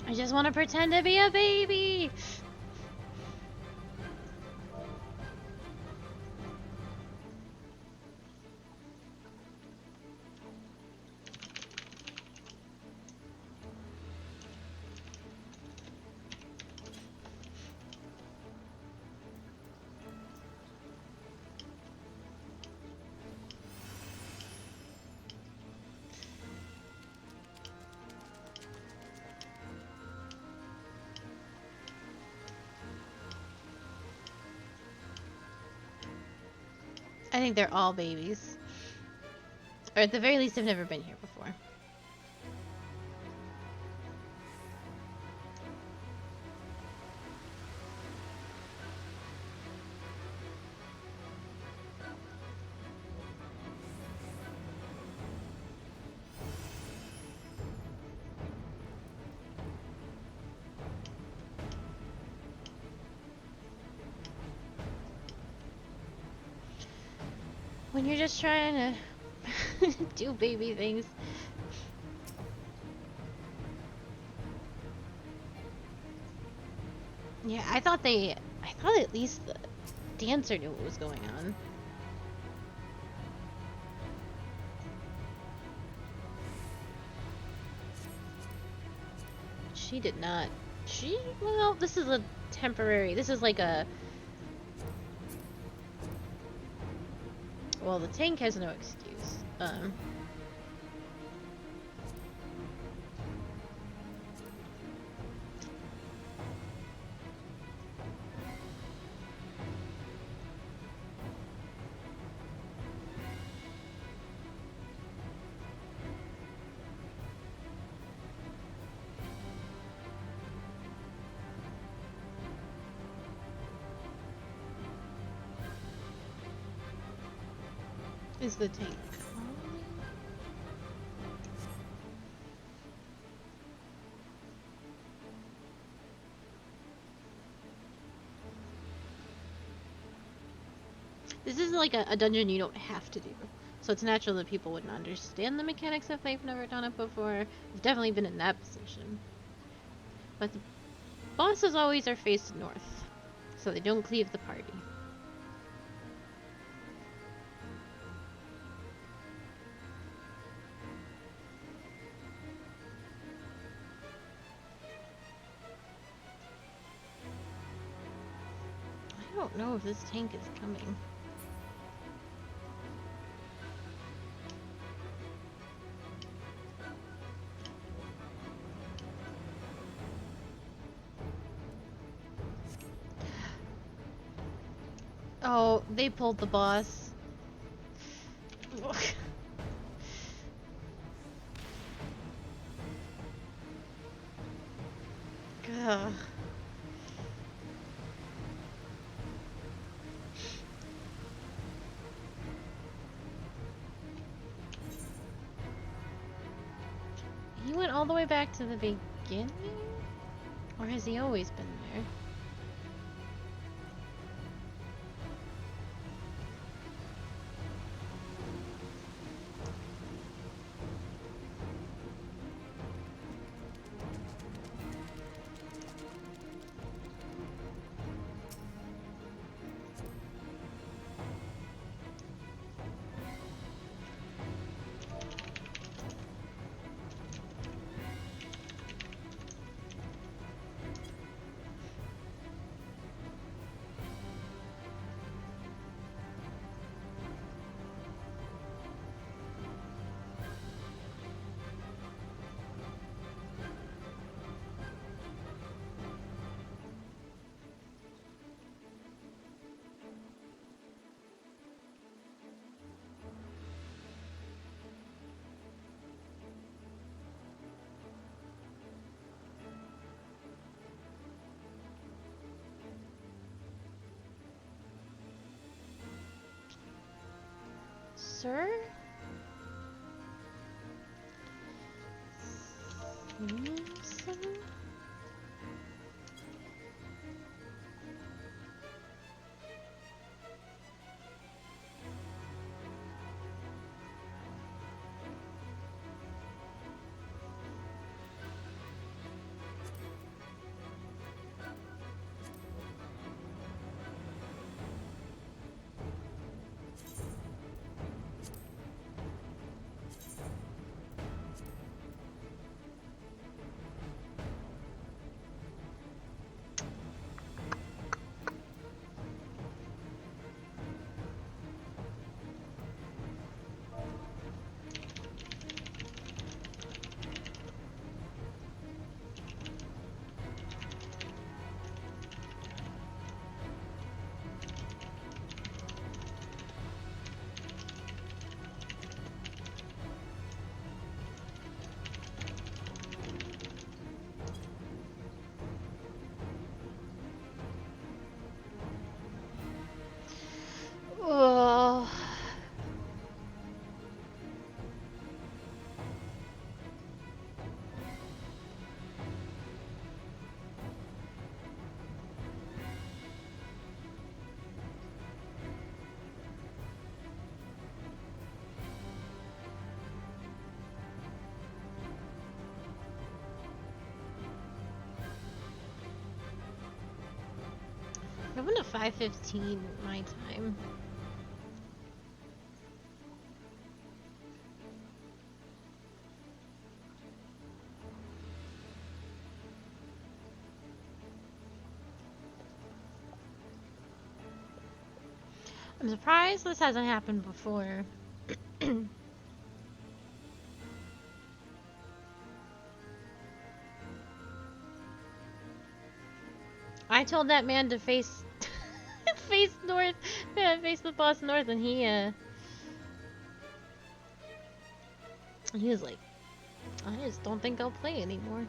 I just want to pretend to be a baby. I think they're all babies. Or at the very least, I've never been here before. When you're just trying to do baby things. Yeah, I thought at least the dancer knew what was going on. She did not. Well, this is a temporary, this is like a... Well, the tank has no excuse. Is the tank calling? This is like a dungeon you don't have to do. So it's natural that people wouldn't understand the mechanics if they've never done it before. I've definitely been in that position. But the bosses always are faced north, so they don't cleave the party. I don't know if this tank is coming. Oh, they pulled the boss. Ugh. He went all the way back to the beginning? Or has he always been there? Sir? Simpson? I went to 5:15 my time. I'm surprised this hasn't happened before. I told that man to face face north, face the boss north, and he was like, I just don't think I'll play anymore.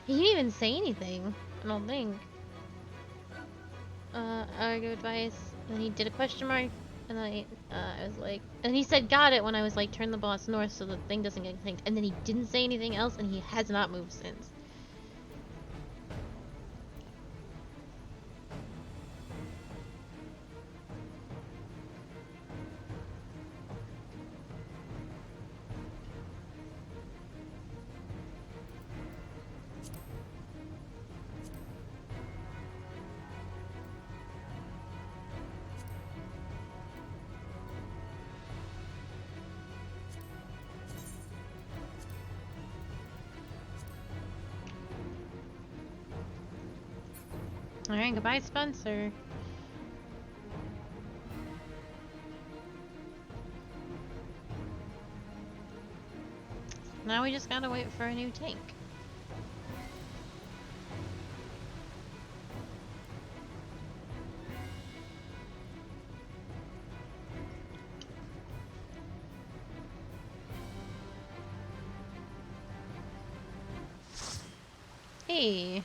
He didn't even say anything, I don't think. I give advice, and he did a question mark, and I was like, and he said got it when I was like, turn the boss north so the thing doesn't get extinct, and then he didn't say anything else, and he has not moved since. Alright, goodbye, Spencer. Now we just gotta wait for a new tank. Hey.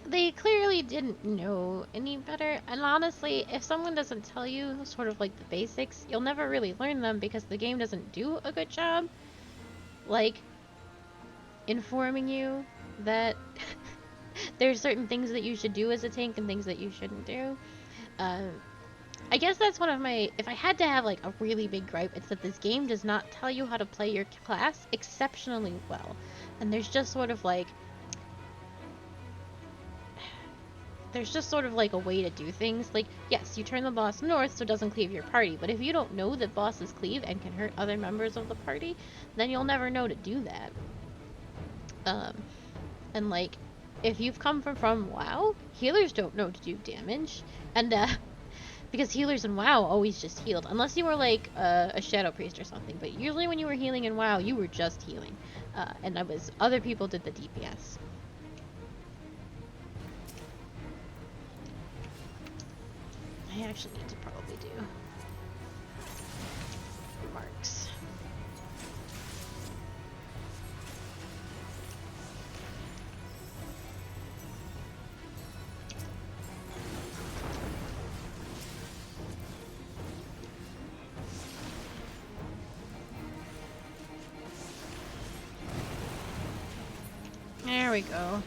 They clearly didn't know any better, and honestly, if someone doesn't tell you sort of like the basics, you'll never really learn them because the game doesn't do a good job, like, informing you that there's certain things that you should do as a tank and things that you shouldn't do. I guess that's one of my, if I had to have like a really big gripe, it's that this game does not tell you how to play your class exceptionally well. And there's just sort of like a way to do things. Like, yes, you turn the boss north so it doesn't cleave your party, but if you don't know that bosses cleave and can hurt other members of the party, then you'll never know to do that. And like, if you've come from WoW, healers don't know to do damage, and because healers in WoW always just healed, unless you were like a Shadow Priest or something, but usually when you were healing in WoW, you were just healing, and other people did the DPS. I actually need to probably do marks. There we go.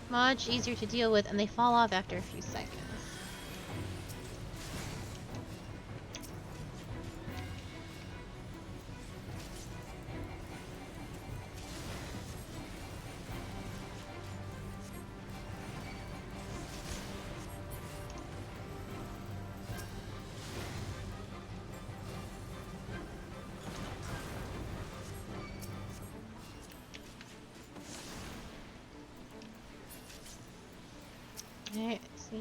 Much easier to deal with, and they fall off after a few seconds. Alright, see?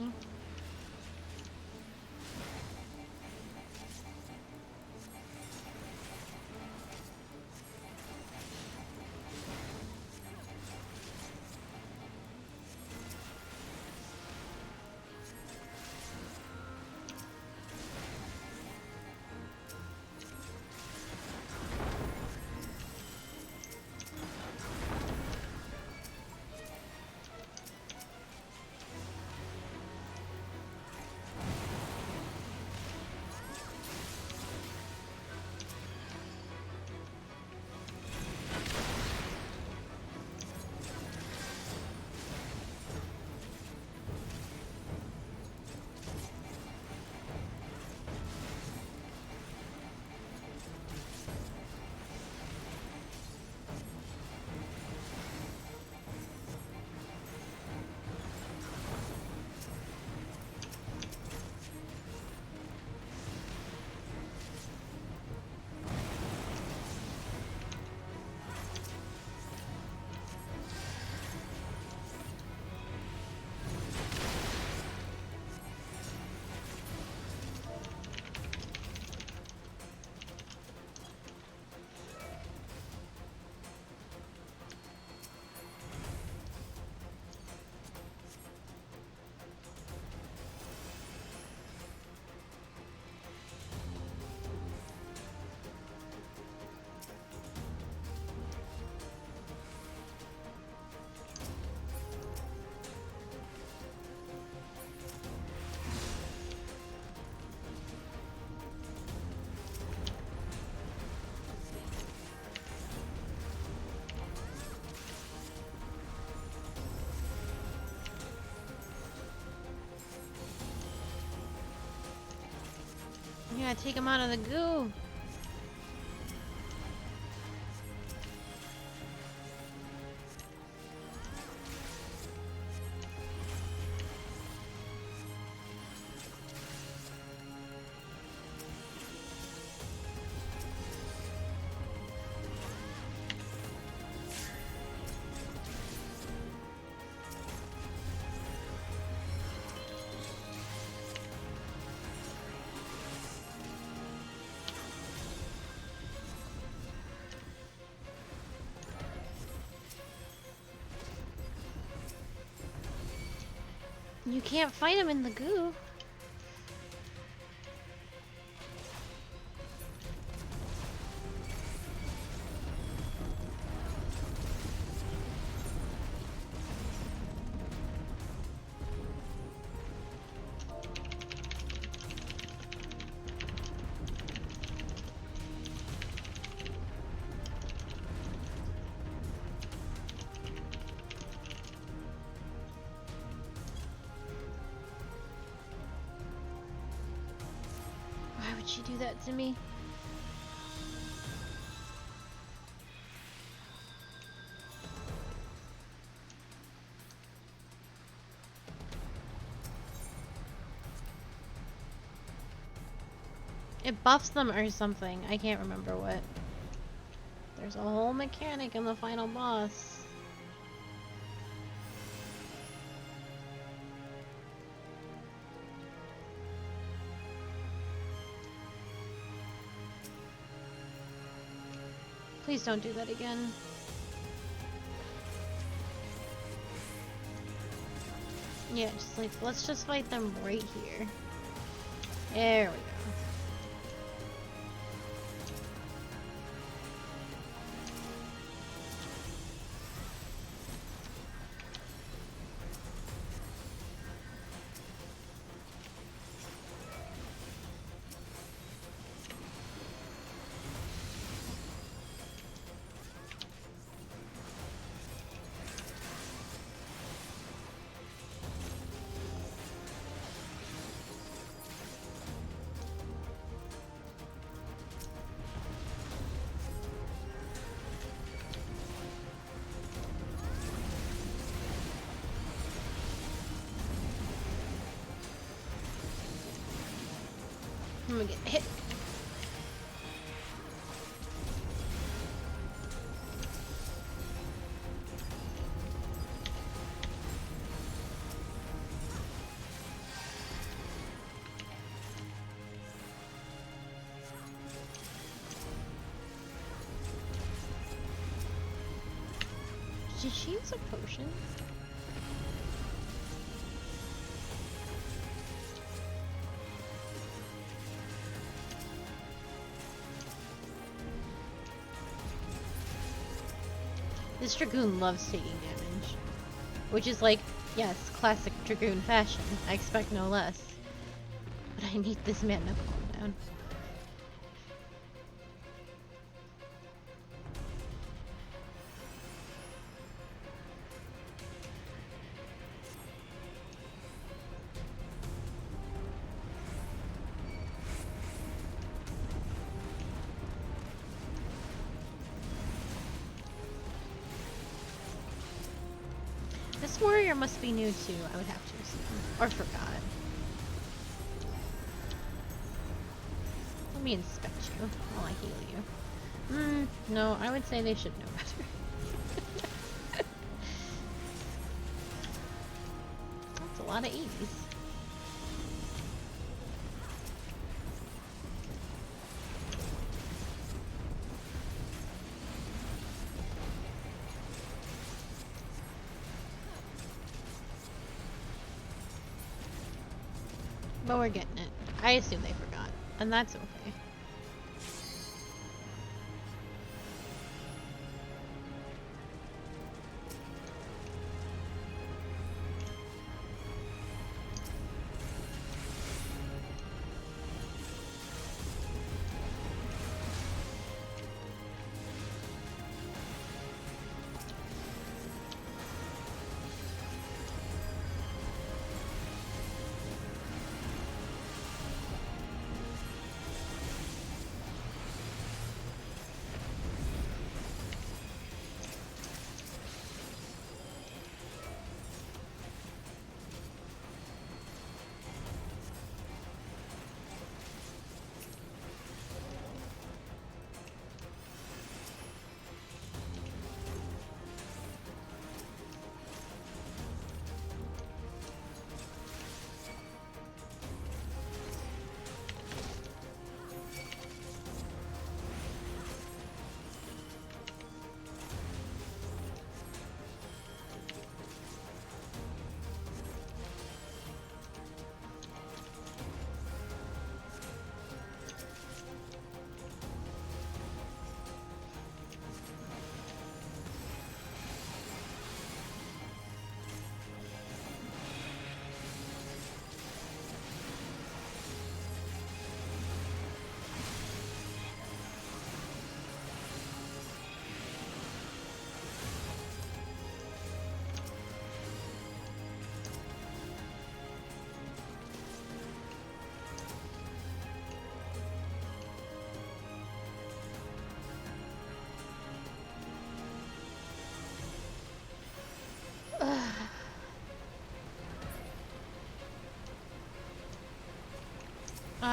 Yeah, take him out of the goo. You can't fight him in the goo. Why would she do that to me? It buffs them or something. I can't remember what. There's a whole mechanic in the final boss. Please don't do that again. Yeah, just like, let's just fight them right here. There we go. I'm gonna get hit. Did she use a potion? This Dragoon loves taking damage. Which is like, yes, classic Dragoon fashion. I expect no less. But I need this man to calm down. This warrior must be new too, I would have to assume. Or forgot. Let me inspect you while I heal you. No, I would say they should know better. That's a lot of ease. But we're getting it. I assume they forgot. And that's okay.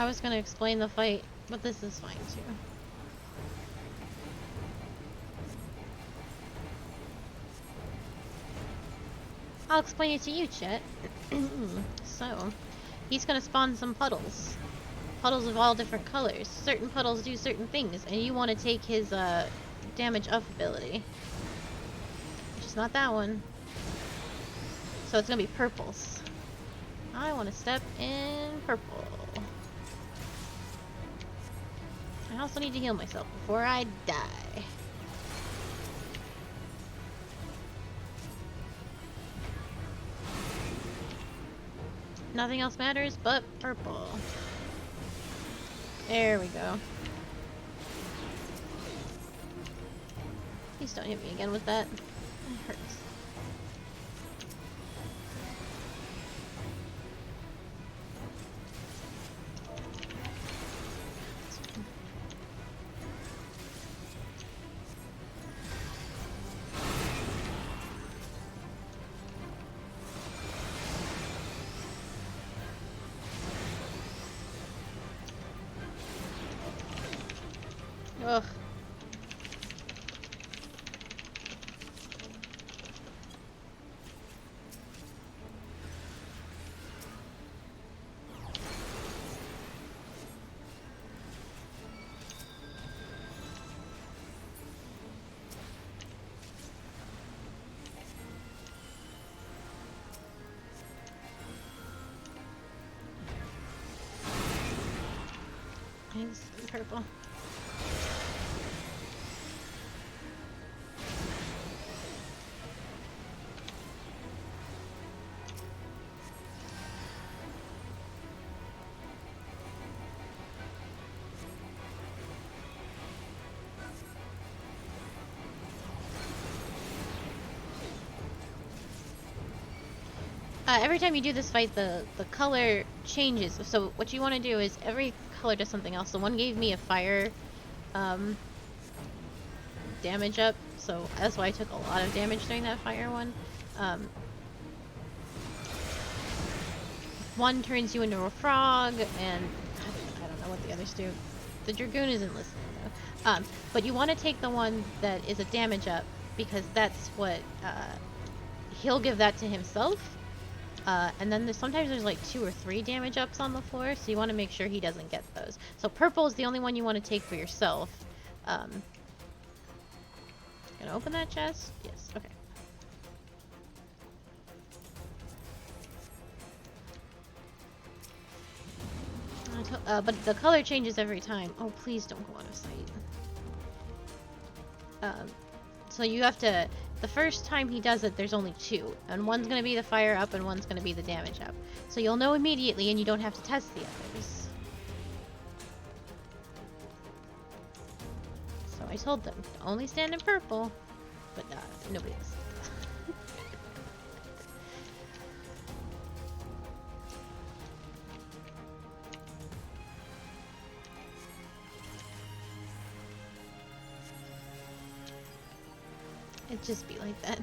I was gonna explain the fight, but this is fine too. I'll explain it to you, Chet. So, he's gonna spawn some puddles. Puddles of all different colors. Certain puddles do certain things, and you want to take his damage up ability. Which is not that one. So it's gonna be purples. I want to step in purple. I also need to heal myself before I die. Nothing else matters but purple. There we go. Please don't hit me again with that. It hurts. Ugh. Thanks, purple. Every time you do this fight, the color changes. So what you want to do is every color does something else. So one gave me a fire damage up, so that's why I took a lot of damage during that fire one. One turns you into a frog, and I don't know what the others do. The Dragoon isn't listening though. But you want to take the one that is a damage up, because that's what he'll give that to himself. And then sometimes there's like 2 or 3 damage ups on the floor, so you want to make sure he doesn't get those. So purple is the only one you want to take for yourself. Gonna open that chest? Yes, okay. But the color changes every time. Oh, please don't go out of sight. So you have to... The first time he does it, there's only 2. And one's going to be the fire up and one's going to be the damage up. So you'll know immediately and you don't have to test the others. So I told them, only stand in purple. But nobody else. It'd just be like that.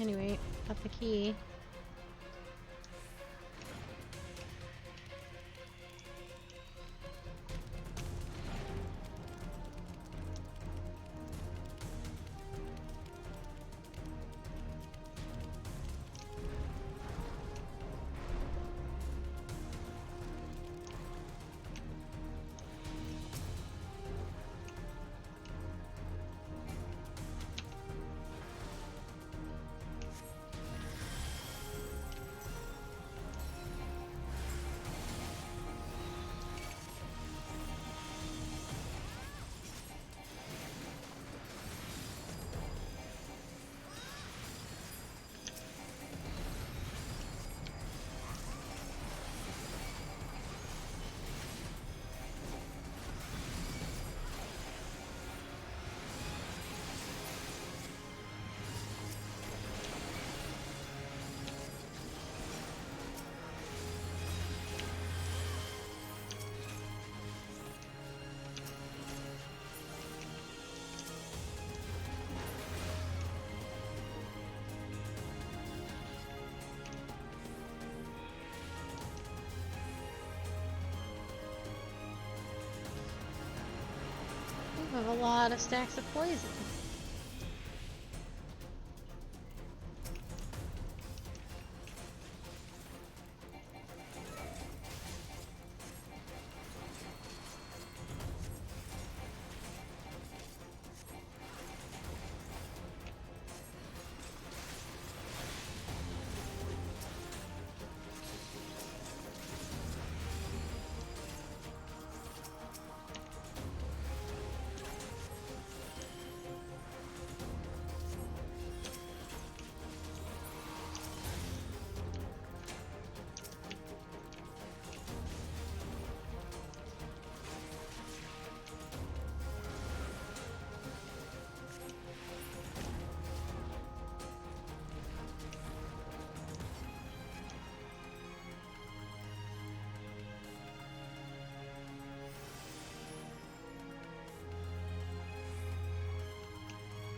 Anyway, got the key. I have a lot of stacks of poison.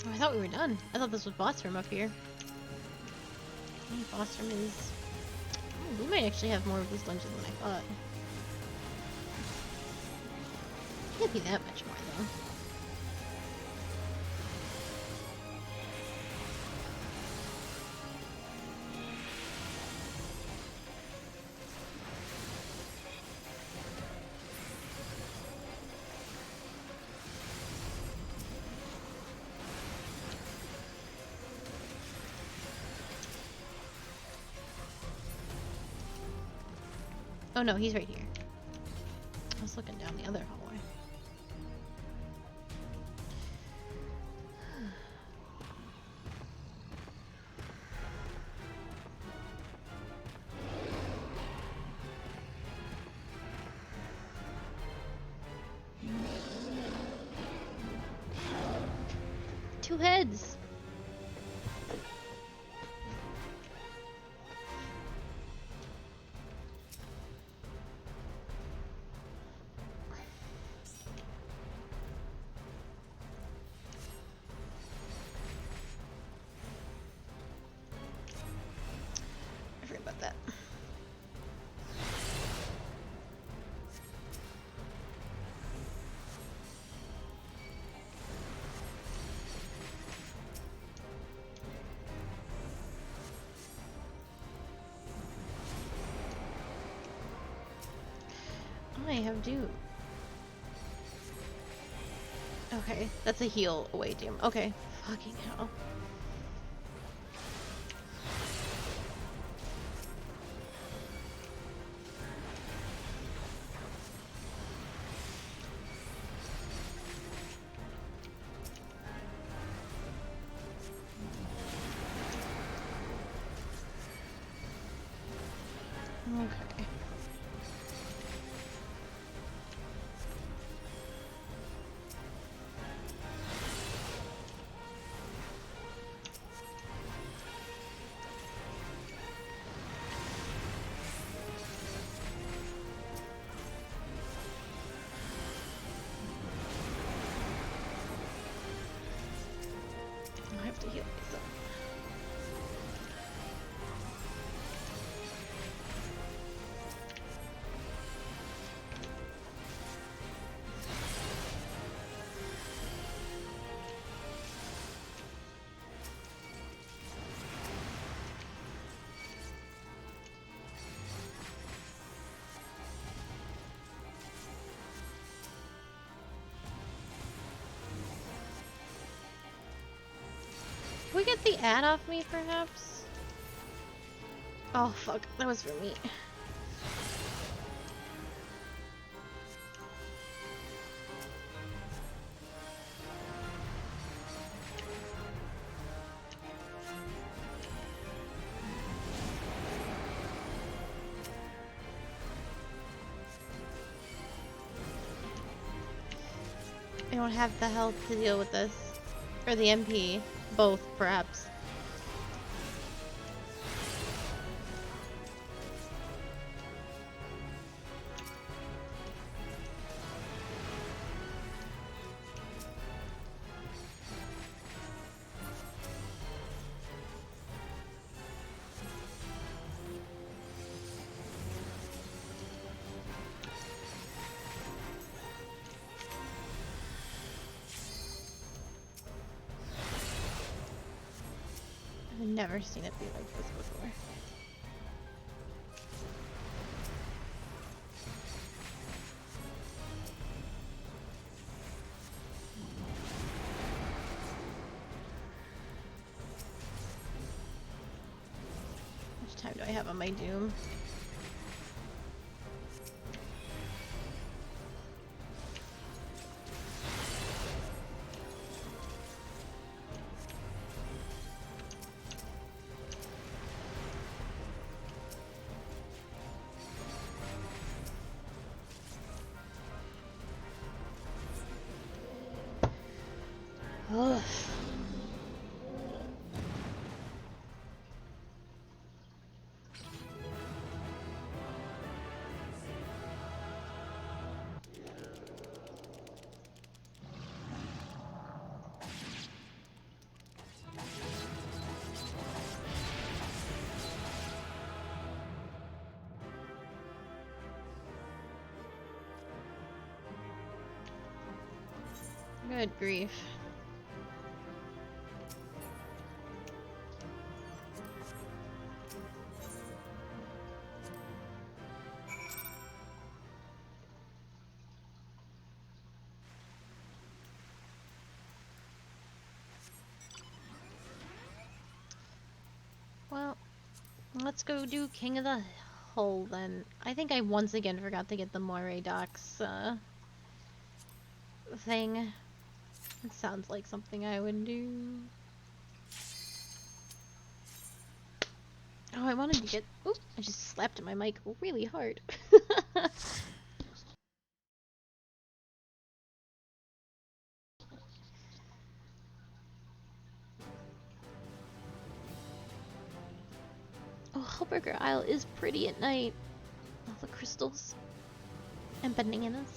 Oh, I thought we were done. I thought this was boss room up here. Boss room is... Oh, we might actually have more of this dungeon than I thought. Can't be that much more, though. Oh no, he's right here. I was looking down the other hallway. Two heads! That. I have due. Okay, that's a heal away, damn. Okay, fucking hell. Okay. I have to heal myself. Can we get the ad off me, perhaps? Oh, fuck. That was for me. I don't have the health to deal with this. Or the MP. Both, perhaps. I've never seen it be like this before. How much time do I have on my doom? Ugh. Good grief. Well, let's go do King of the Hull then. I think I once again forgot to get the Moray Docks thing. It sounds like something I would do. Oh, I wanted to get... Oop! I just slapped my mic really hard. Oh, Hellburger Isle is pretty at night. All the crystals and bananas.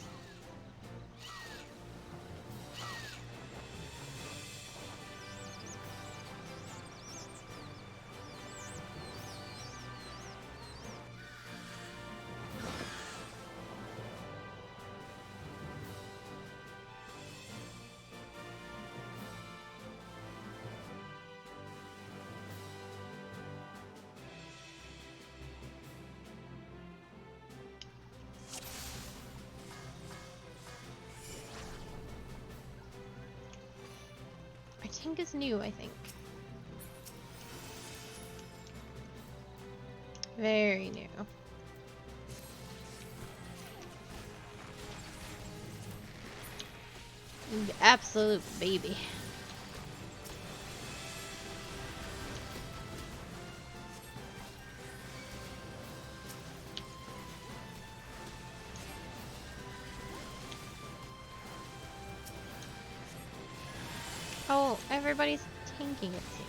Tank is new, I think. Very new. Absolute baby. Oh, everybody's tanking, it seems.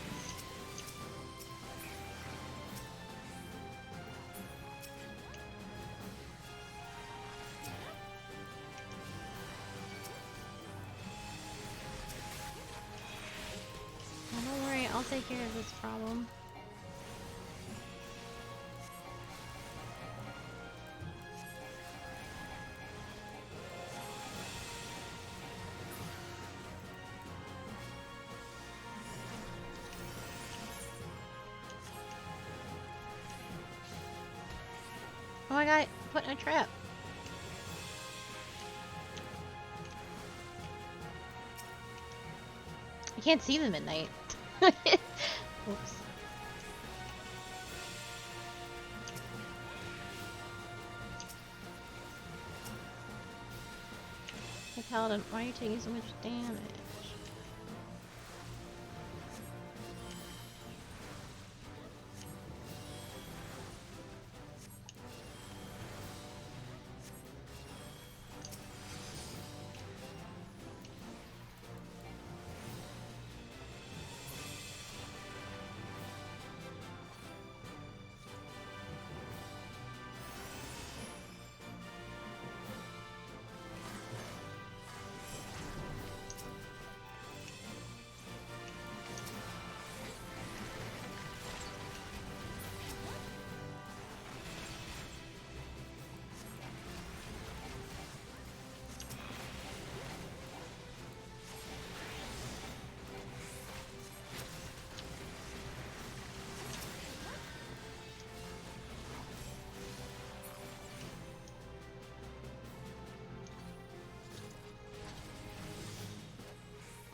Oh, don't worry, I'll take care of this problem. Oh, I got put in a trap. I can't see them at night. Oops. Hey Paladin, why are you taking so much damage?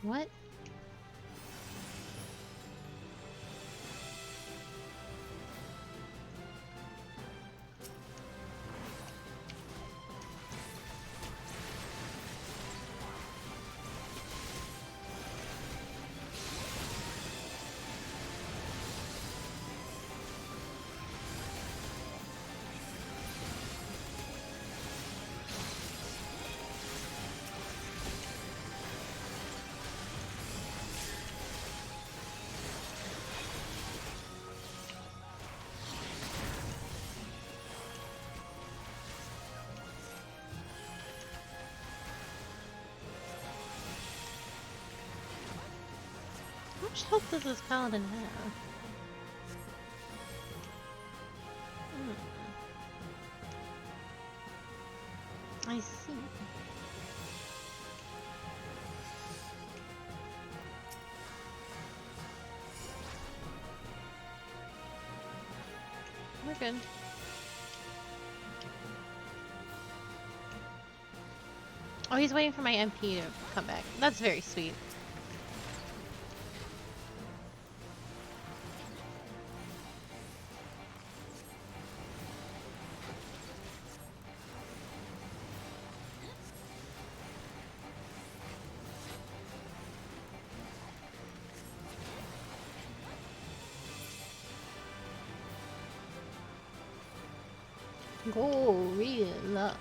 What? How much health does this paladin have? I see. We're good. Oh, he's waiting for my MP to come back. That's very sweet. Gorillas.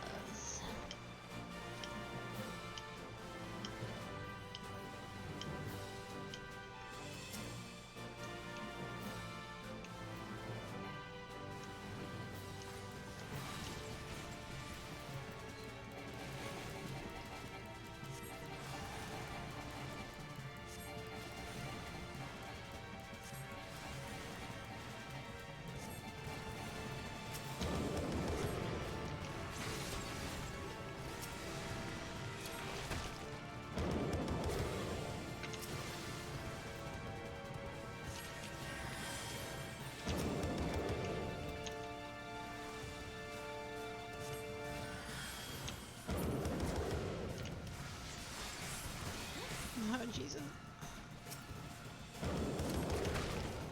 Oh, Jesus.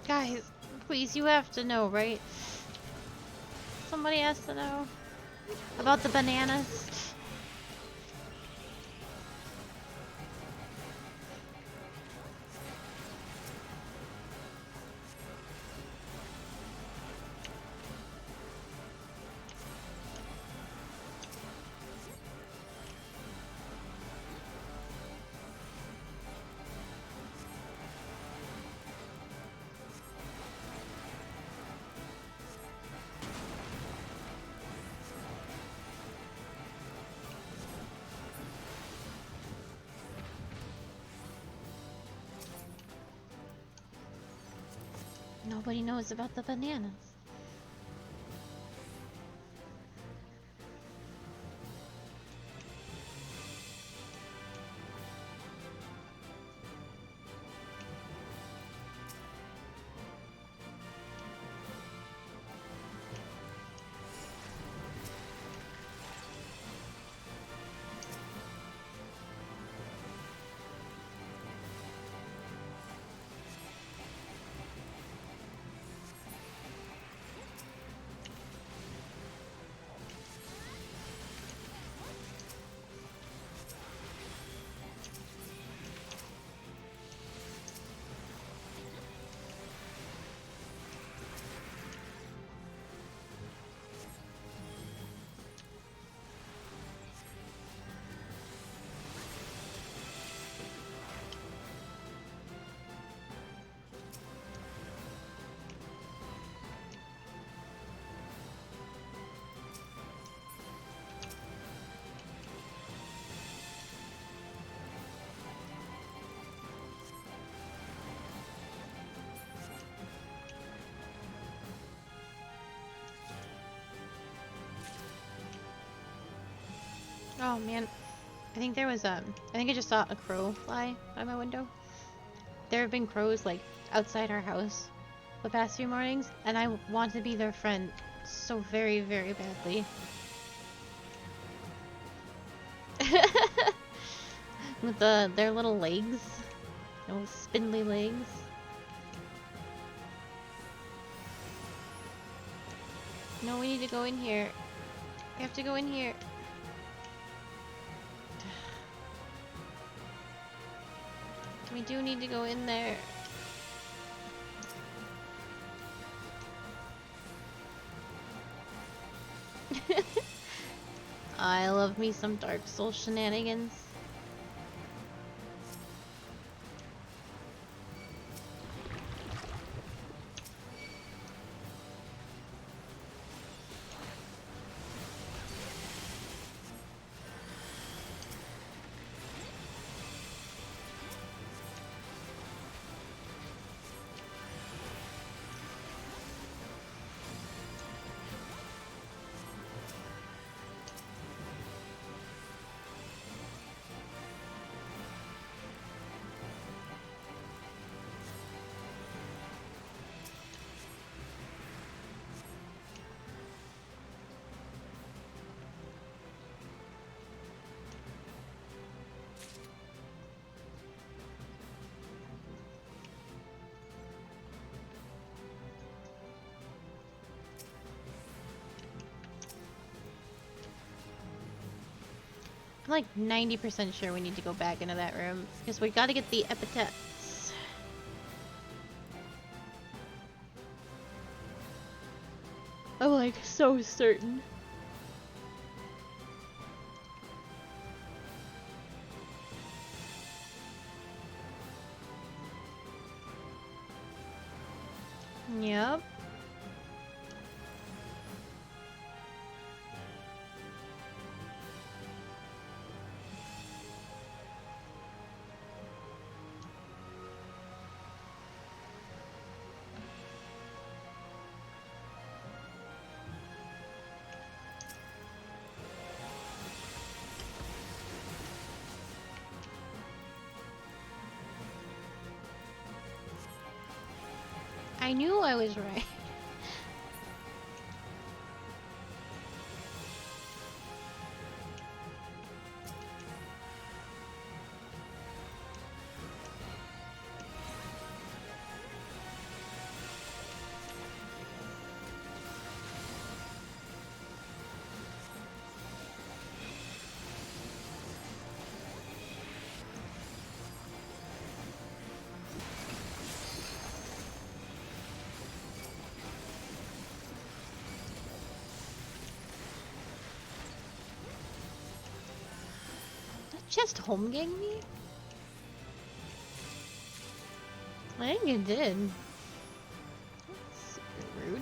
Guys, please, you have to know, right? Somebody has to know about the bananas. Nobody knows about the bananas. Oh man, I think there was I think I just saw a crow fly by my window. There have been crows like outside our house the past few mornings, and I want to be their friend so very, very badly. With their little legs. Their little spindly legs. No, we need to go in here. We have to go in here. We do need to go in there. I love me some Dark Souls shenanigans. I'm like 90% sure we need to go back into that room because we gotta get the epithets. I'm like so certain. Yep. I knew I was right. Just home gang me? I think it did. That's super rude.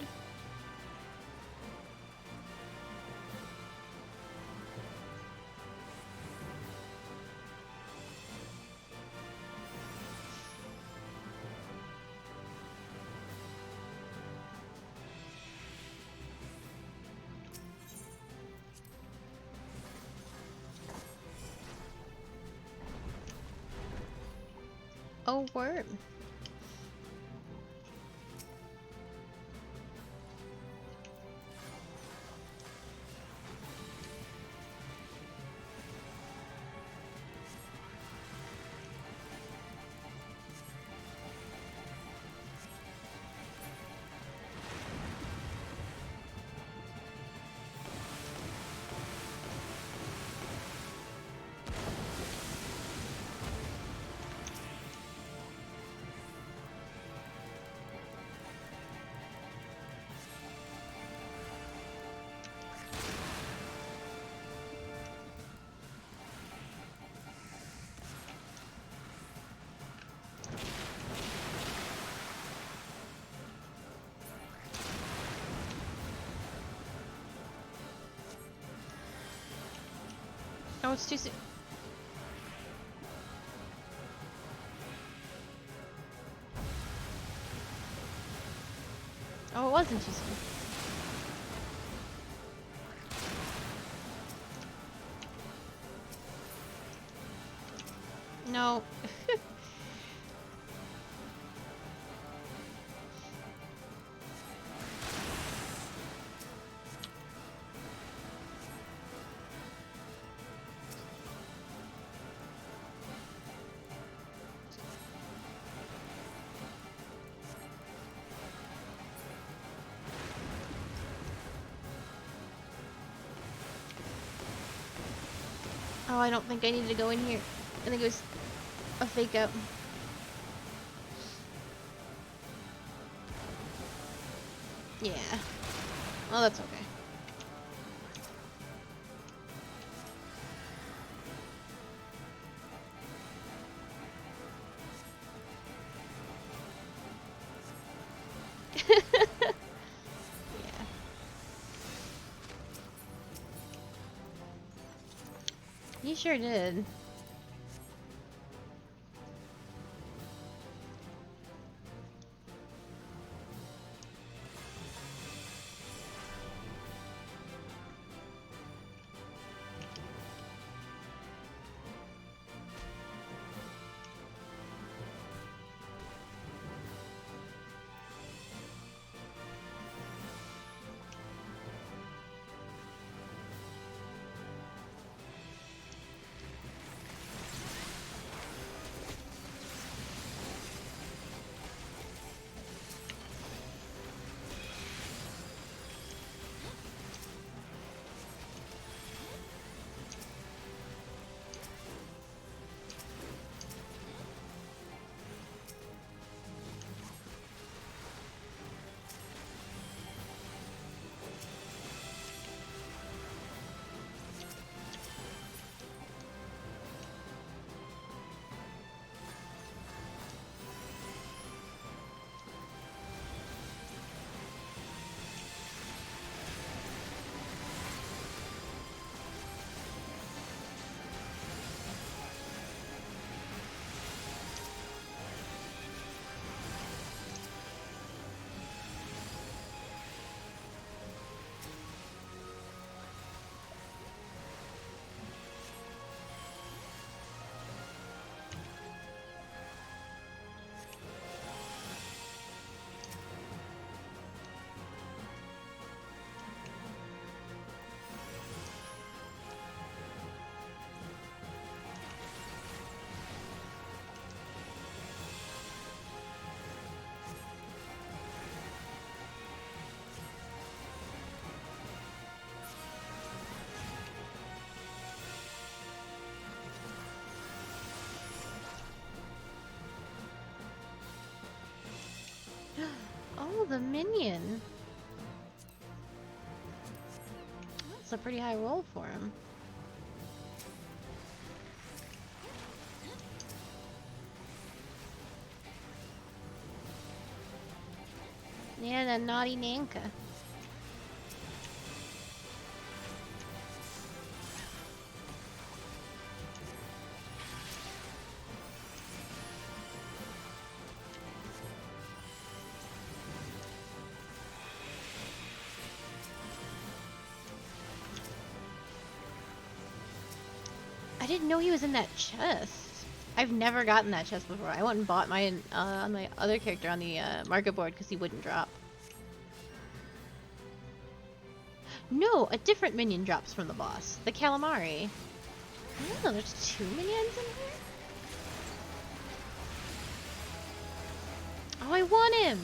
Oh, worm. Oh, it's too soon. Oh, it wasn't too soon. No. Oh, I don't think I needed to go in here. I think it was a fake out. Yeah. Oh, that's okay. Yeah. You sure did. Oh, the minion. That's a pretty high roll for him. Yeah, that naughty Nanka. I didn't know he was in that chest. I've never gotten that chest before. I went and bought mine on my other character on the market board because he wouldn't drop. No, a different minion drops from the boss. The calamari. Oh, there's 2 minions in here? Oh, I want him!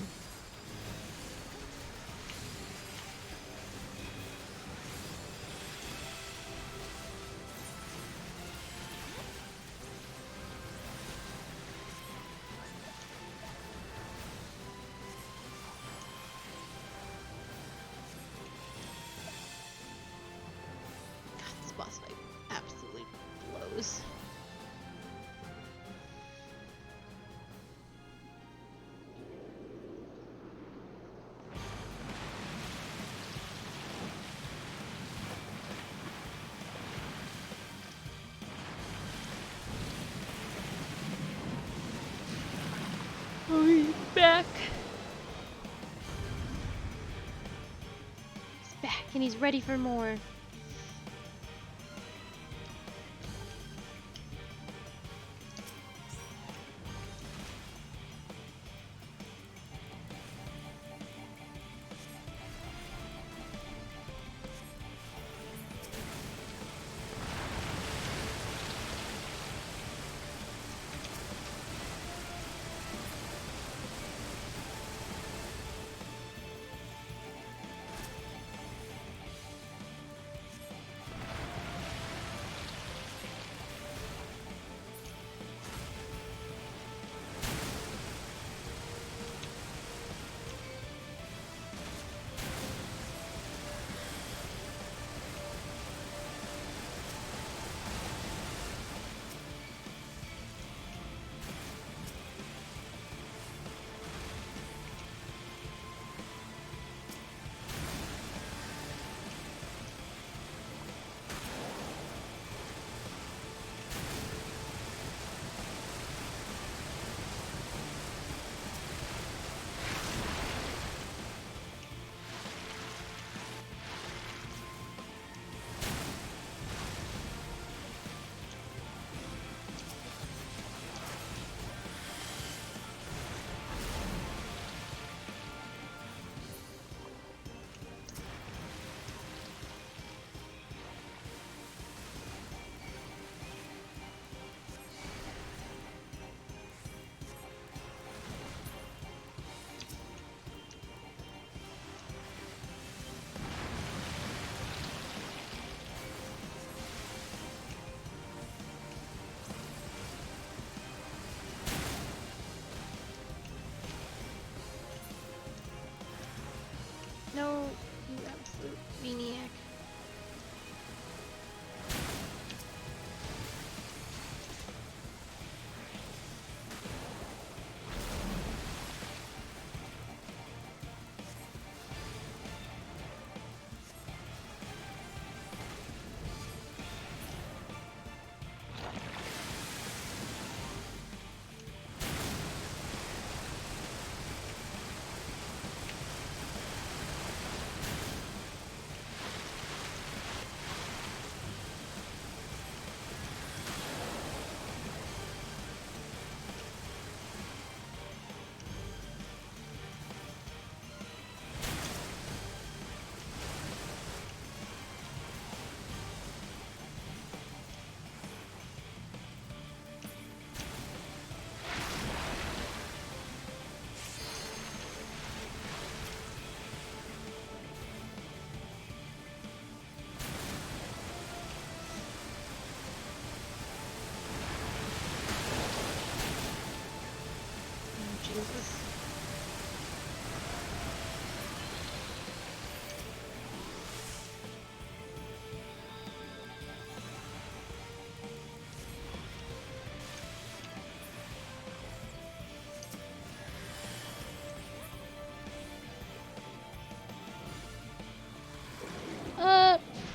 God, this boss fight absolutely blows. Oh, he's back. He's back and he's ready for more.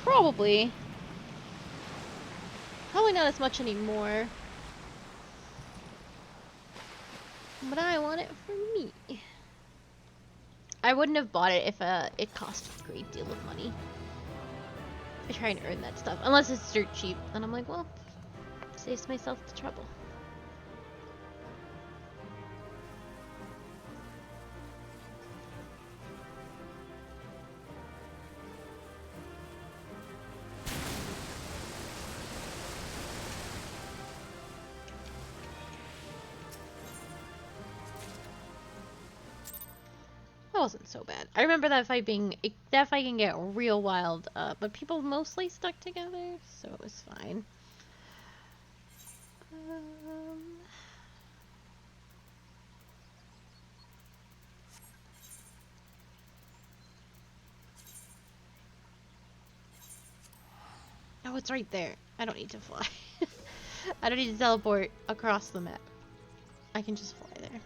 Probably. Probably not as much anymore. But I want it for me. I wouldn't have bought it if it cost a great deal of money. I try and earn that stuff. Unless it's dirt cheap. Then I'm like, well, saves myself the trouble. That wasn't so bad. I remember that fight can get real wild, but people mostly stuck together, so it was fine. Oh, it's right there. I don't need to fly. I don't need to teleport across the map. I can just fly there.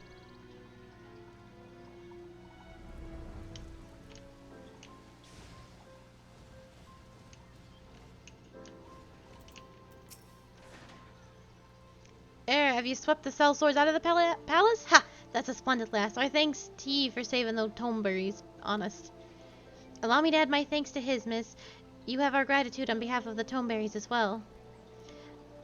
Have you swept the cell swords out of the palace? Ha! That's a splendid lass. Our thanks to ye for saving those tomeberries, honest. Allow me to add my thanks to his, miss. You have our gratitude on behalf of the tomeberries as well.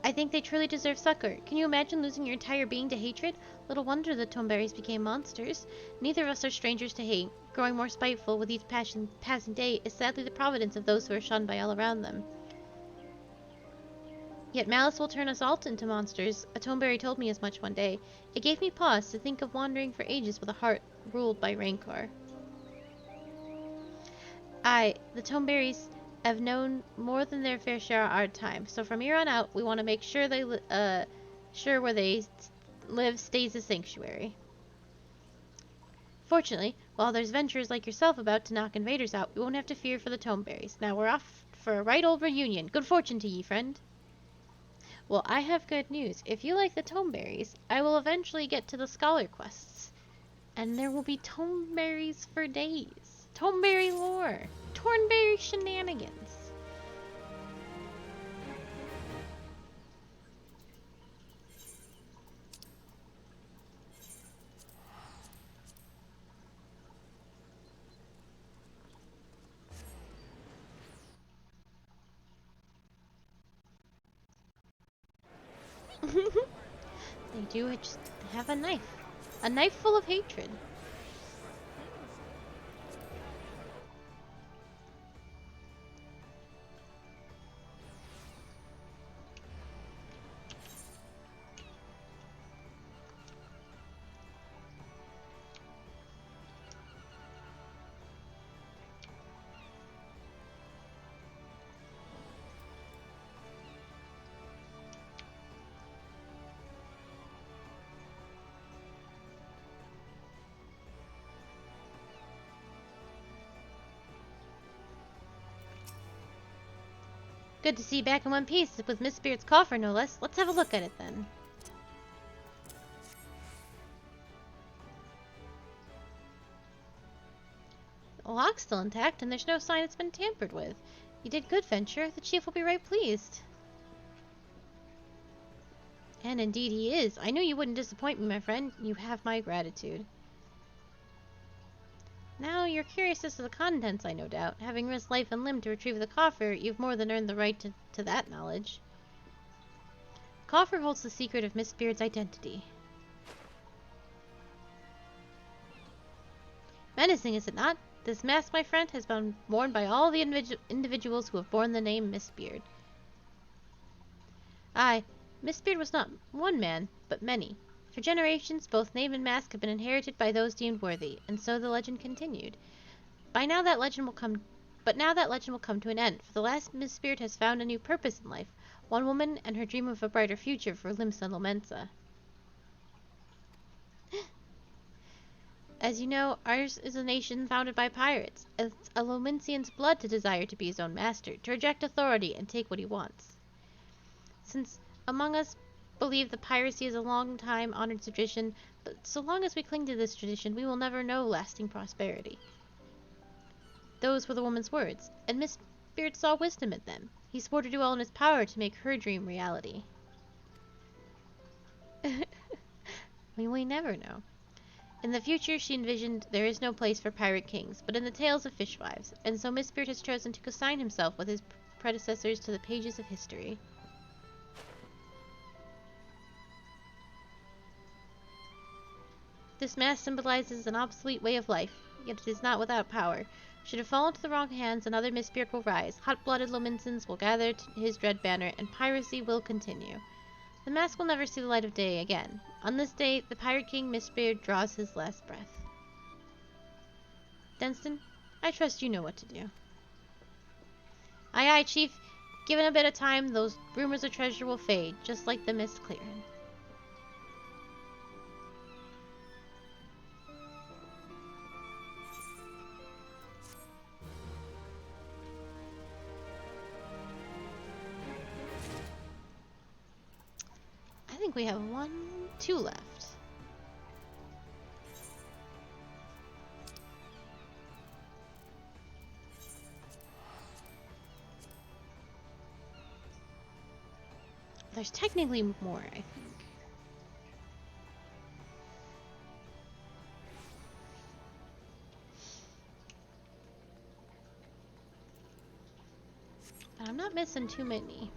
I think they truly deserve succor. Can you imagine losing your entire being to hatred? Little wonder the tomeberries became monsters. Neither of us are strangers to hate. Growing more spiteful with each passing day is sadly the providence of those who are shunned by all around them. Yet malice will turn us all into monsters. A tomeberry told me as much one day. It gave me pause to think of wandering for ages with a heart ruled by rancor. Aye, the tomeberries have known more than their fair share of our time, so from here on out, we want to make sure sure where they live stays a sanctuary. Fortunately, while there's venturers like yourself about to knock invaders out, we won't have to fear for the tomeberries. Now we're off for a right old reunion. Good fortune to ye, friend. Well, I have good news. If you like the tomeberries, I will eventually get to the scholar quests. And there will be tomeberries for days. Tomeberry lore. Tornberry shenanigans. They do just have a knife. A knife full of hatred. Good to see you back in one piece, with Miss Spirit's coffer, no less. Let's have a look at it, then. The lock's still intact, and there's no sign it's been tampered with. You did good, Venture. The chief will be right pleased. And indeed he is. I knew you wouldn't disappoint me, my friend. You have my gratitude. Now, you're curious as to the contents, I no doubt. Having risked life and limb to retrieve the coffer, you've more than earned the right to that knowledge. The coffer holds the secret of Miss Spirit's identity. Menacing, is it not? This mask, my friend, has been worn by all the individuals who have borne the name Miss Beard. Aye, Miss Beard was not one man, but many. For generations, both name and mask have been inherited by those deemed worthy, and so the legend continued. But now that legend will come to an end, for the last Miss Spirit has found a new purpose in life, one woman and her dream of a brighter future for Limsa Lomensa. As you know, ours is a nation founded by pirates. It's a Lomensian's blood to desire to be his own master, to reject authority and take what he wants. Since among us believe that piracy is a long time honored tradition, but so long as we cling to this tradition, we will never know lasting prosperity. Those were the woman's words, and Miss Beard saw wisdom in them. He swore to do all in his power to make her dream reality. We never know. In the future, she envisioned there is no place for pirate kings, but in the tales of fishwives, and so Miss Beard has chosen to consign himself with his predecessors to the pages of history. This mask symbolizes an obsolete way of life, yet it is not without power. Should it fall into the wrong hands, another Miss Beard will rise, hot-blooded Lomensons will gather to his dread banner, and piracy will continue. The mask will never see the light of day again. On this day, the Pirate King Miss Beard draws his last breath. Dunstan, I trust you know what to do. Aye, aye, Chief. Given a bit of time, those rumors of treasure will fade, just like the mist clearing. I think we have 2 left. There's technically more, I think. But I'm not missing too many.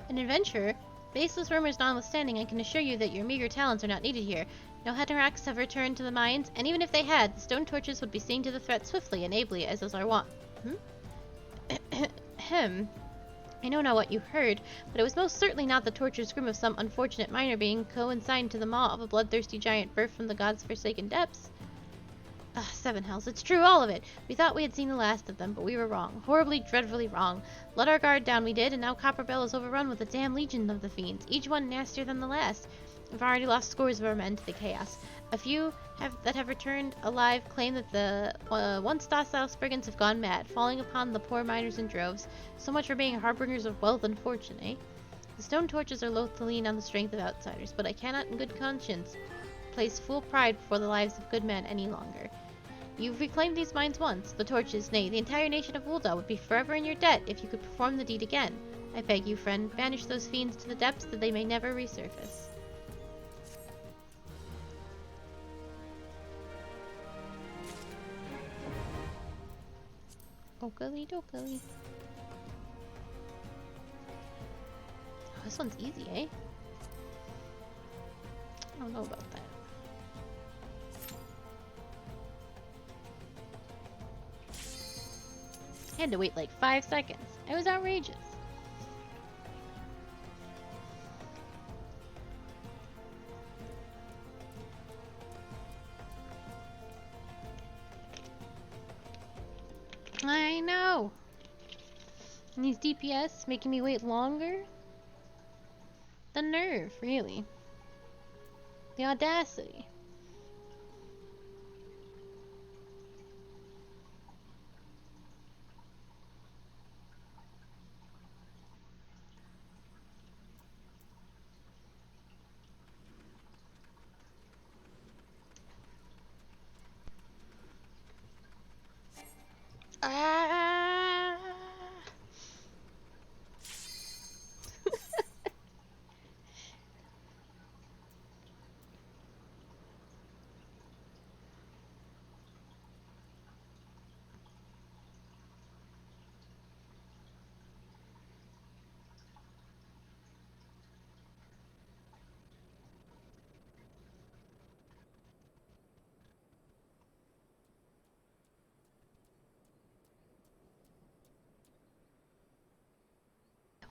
An adventurer, baseless rumors notwithstanding, I can assure you that your meager talents are not needed here. No Hanoraks have returned to the mines, and even if they had, the stone torches would be seeing to the threat swiftly and ably, as is our wont. Ahem. I know not what you heard, but it was most certainly not the tortured scream of some unfortunate miner being consigned to the maw of a bloodthirsty giant birth from the gods' forsaken depths. Ah, 7 hells, it's true, all of it. We thought we had seen the last of them, but we were wrong. Horribly, dreadfully wrong. Let our guard down, we did, and now Copperbell is overrun with a damn legion of the fiends, each one nastier than the last. We've already lost scores of our men to the chaos. A few that have returned alive claim that the once docile Spriggans have gone mad, falling upon the poor miners in droves. So much for being harbingers of wealth and fortune, eh? The stone torches are loath to lean on the strength of outsiders, but I cannot in good conscience place full pride before the lives of good men any longer. You've reclaimed these mines once. The torches, nay, the entire nation of Wulda would be forever in your debt if you could perform the deed again. I beg you, friend, banish those fiends to the depths that they may never resurface. Okily dokily. Oh, this one's easy, eh? I don't know about that. I had to wait like 5 seconds. It was outrageous. I know. And these DPS making me wait longer? The nerve, really. The audacity. Ah.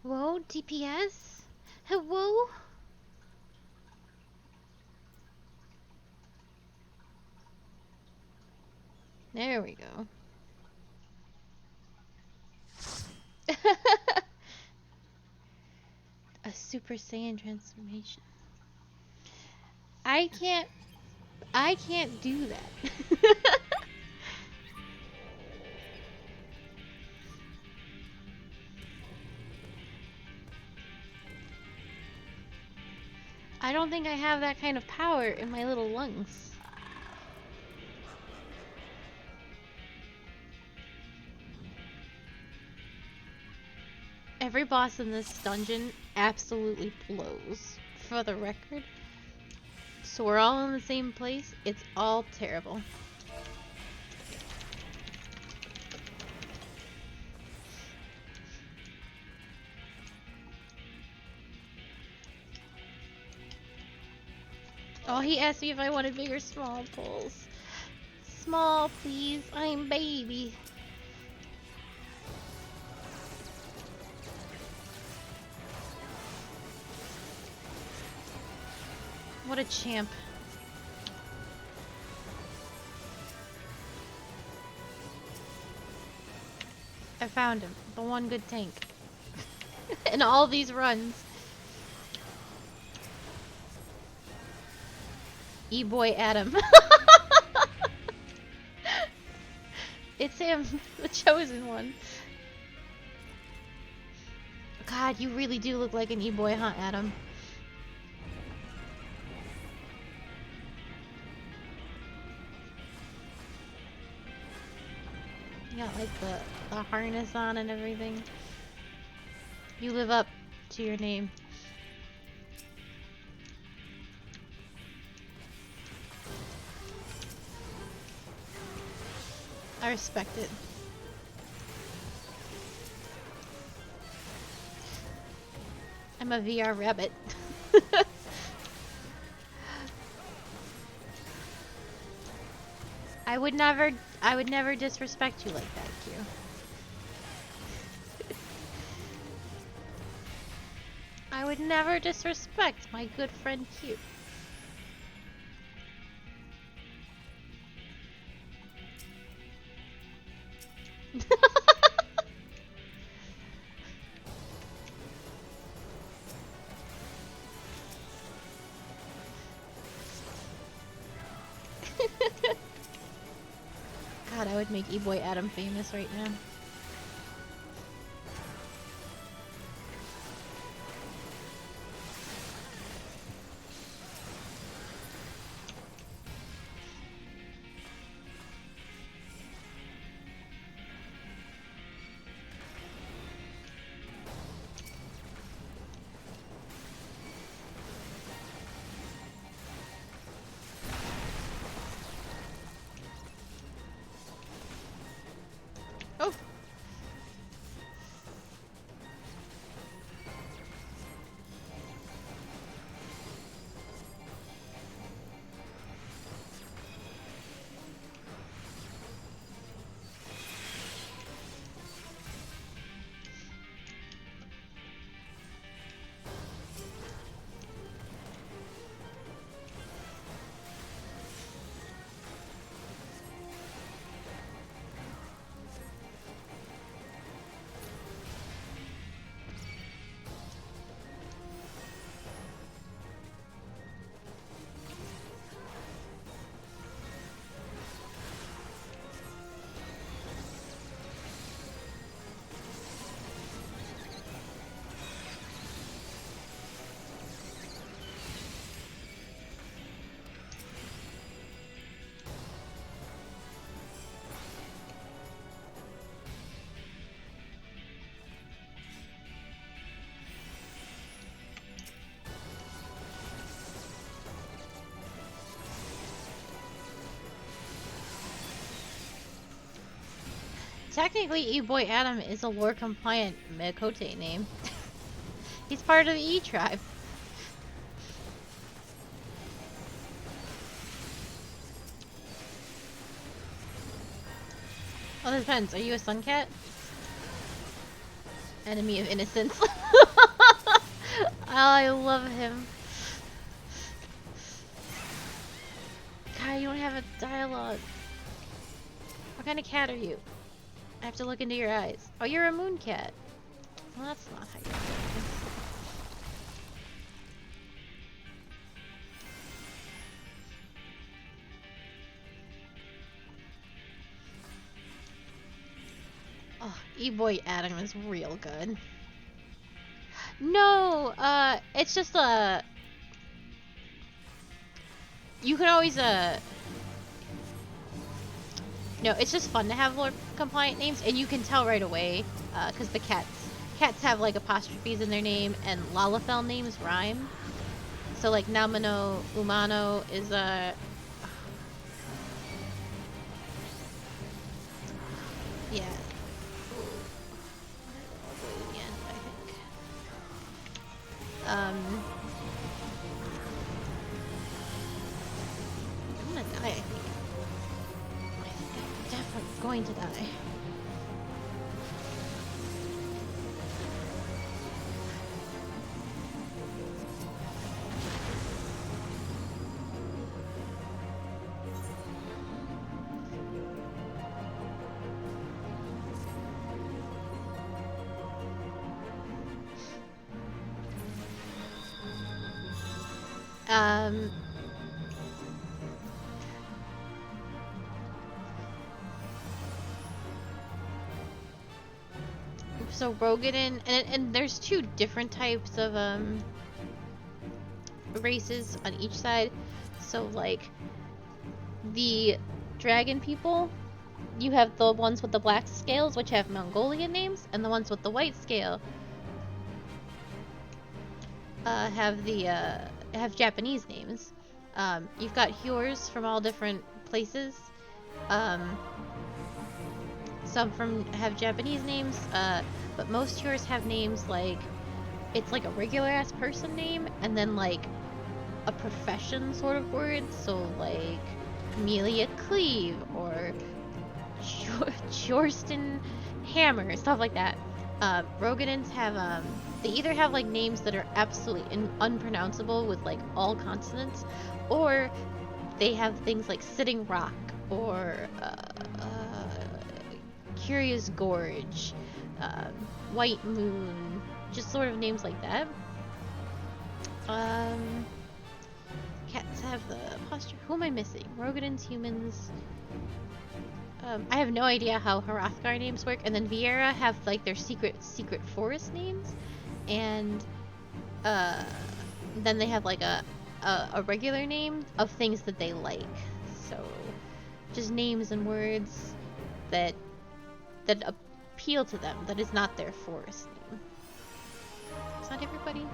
Whoa, DPS? Hello? There we go. A Super Saiyan transformation. I can't do that. I don't think I have that kind of power in my little lungs. Every boss in this dungeon absolutely blows, for the record. So we're all in the same place. It's all terrible. Oh, he asked me if I wanted big or small pulls. Small, please. I'm baby. What a champ. I found him. The one good tank. In all these runs. E-boy Adam. It's him. The chosen one. God, you really do look like an E-boy, huh, Adam? You got like the harness on and everything. You live up to your name. I respect it. I'm a VR rabbit. I would never disrespect you like that, Q. I would never disrespect my good friend Q. God, I would make E-boy Adam famous right now. Oh! Technically, E-boy Adam is a lore-compliant Mikote name. He's part of the E-tribe. Well, it depends. Are you a sun cat? Enemy of innocence. I love him. God, you don't have a dialogue. What kind of cat are you? I have to look into your eyes. Oh, you're a moon cat. Well, that's not how you're doing. Oh, E-Boy Adam is real good. No, it's just, you can always, no, it's just fun to have lore compliant names, and you can tell right away, because the cats have, like, apostrophes in their name, and Lalafell names rhyme. So, like, Namano Umano is, yeah. I'm gonna die, I think. I'm definitely going to die. So Rogadin, and there's two different types of races on each side. So like the dragon people, you have the ones with the black scales, which have Mongolian names, and the ones with the white scale have Japanese names. You've got Hyors from all different places. Some have Japanese names, but most Hyors have names like, it's like a regular ass person name, and then like a profession sort of word. So like Amelia Cleave or Jorston Hammer, stuff like that. Rogadins have they either have like names that are absolutely unpronounceable with like all consonants, or they have things like Sitting Rock or Curious Gorge, White Moon, just sort of names like that. Cats have the posture. Who am I missing? Rogadins, humans. I have no idea how Hrothgar names work, and then Viera have like their secret forest names, and then they have like a regular name of things that they like. So just names and words that appeal to them, that is not their forest name. It's not everybody.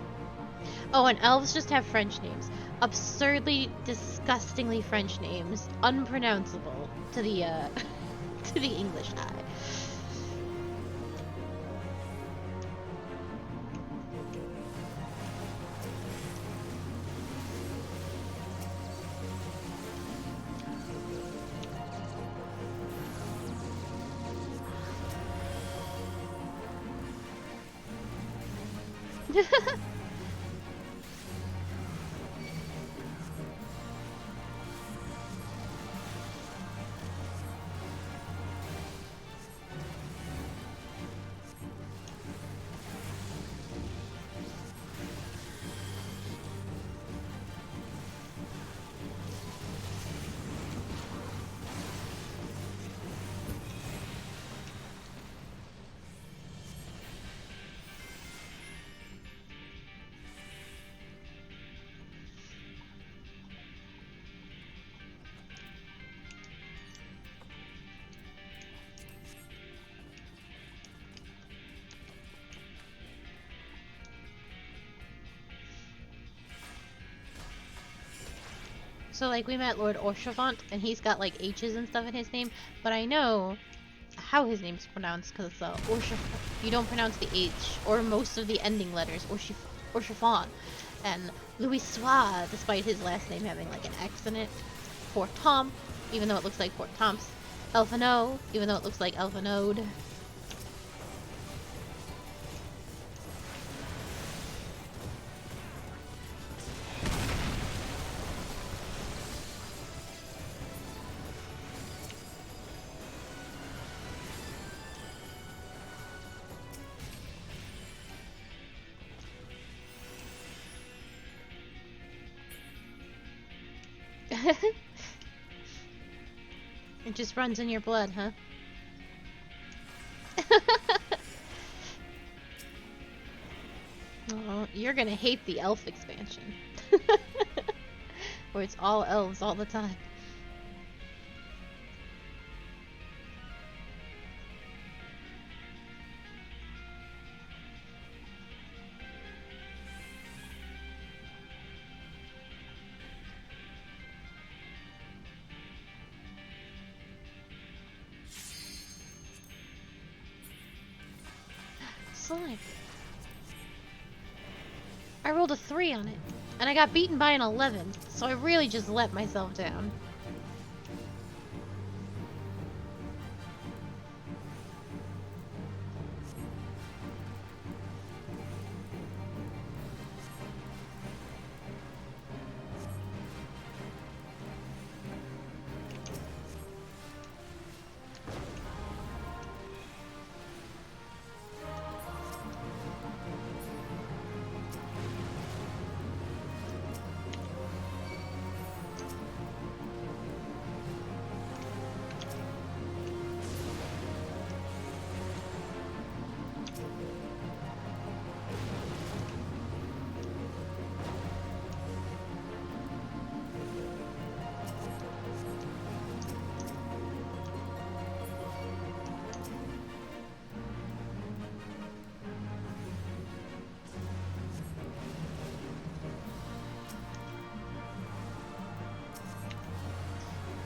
Oh, and elves just have French names. Absurdly, disgustingly French names, unpronounceable to the to the English eye. So, like, we met Lord Orchevant, and he's got, like, H's and stuff in his name, but I know how his name's pronounced, because you don't pronounce the H, or most of the ending letters, Orchevant. And Louis Sois, despite his last name having, like, an X in it. Fort Tom, even though it looks like Fort Tomps. Elfano, even though it looks like Elfanode. It just runs in your blood, huh? Oh, you're gonna hate the elf expansion. Where it's all elves all the time. Slime. I rolled a 3 on it, and I got beaten by an 11, so I really just let myself down.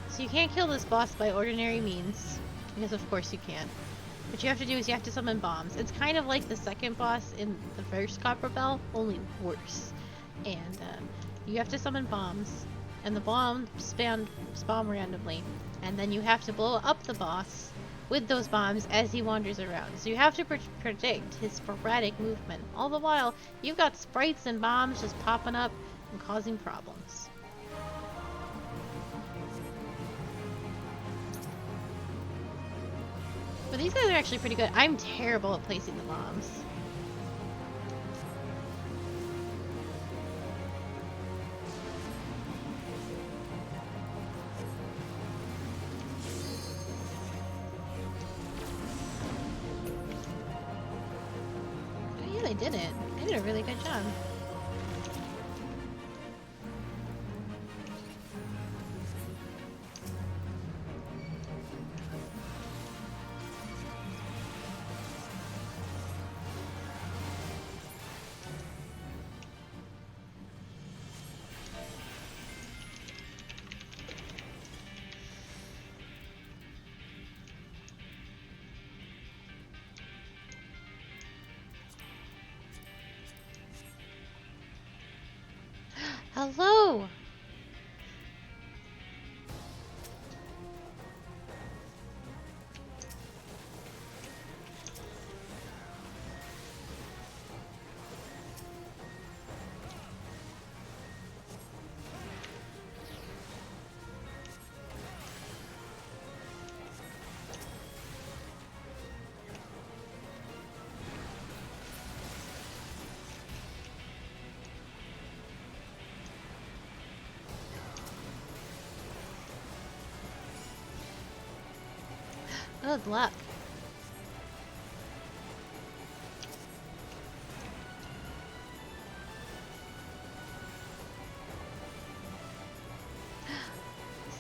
So you can't kill this boss by ordinary means, because of course you can't. What you have to do is you have to summon bombs. It's kind of like the second boss in the first Copper Bell, only worse. And you have to summon bombs, and the bombs spawn randomly, and then you have to blow up the boss with those bombs as he wanders around. So you have to predict his sporadic movement. All the while, you've got sprites and bombs just popping up and causing problems. But these guys are actually pretty good. I'm terrible at placing the bombs. Oh yeah, they did it. They did a really good job. Hello! Good luck.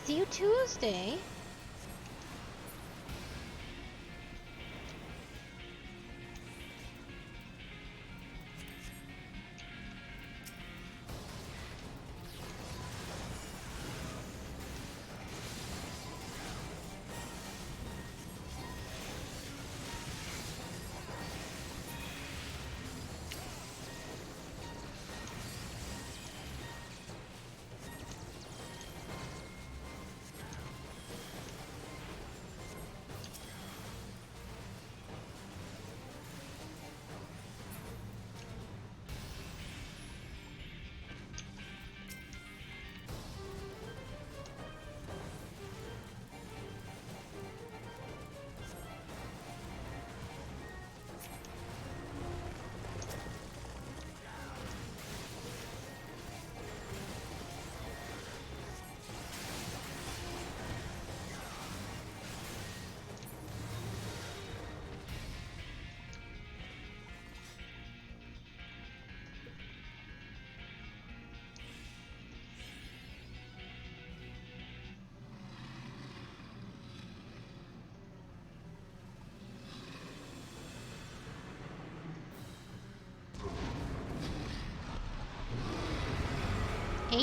See you Tuesday.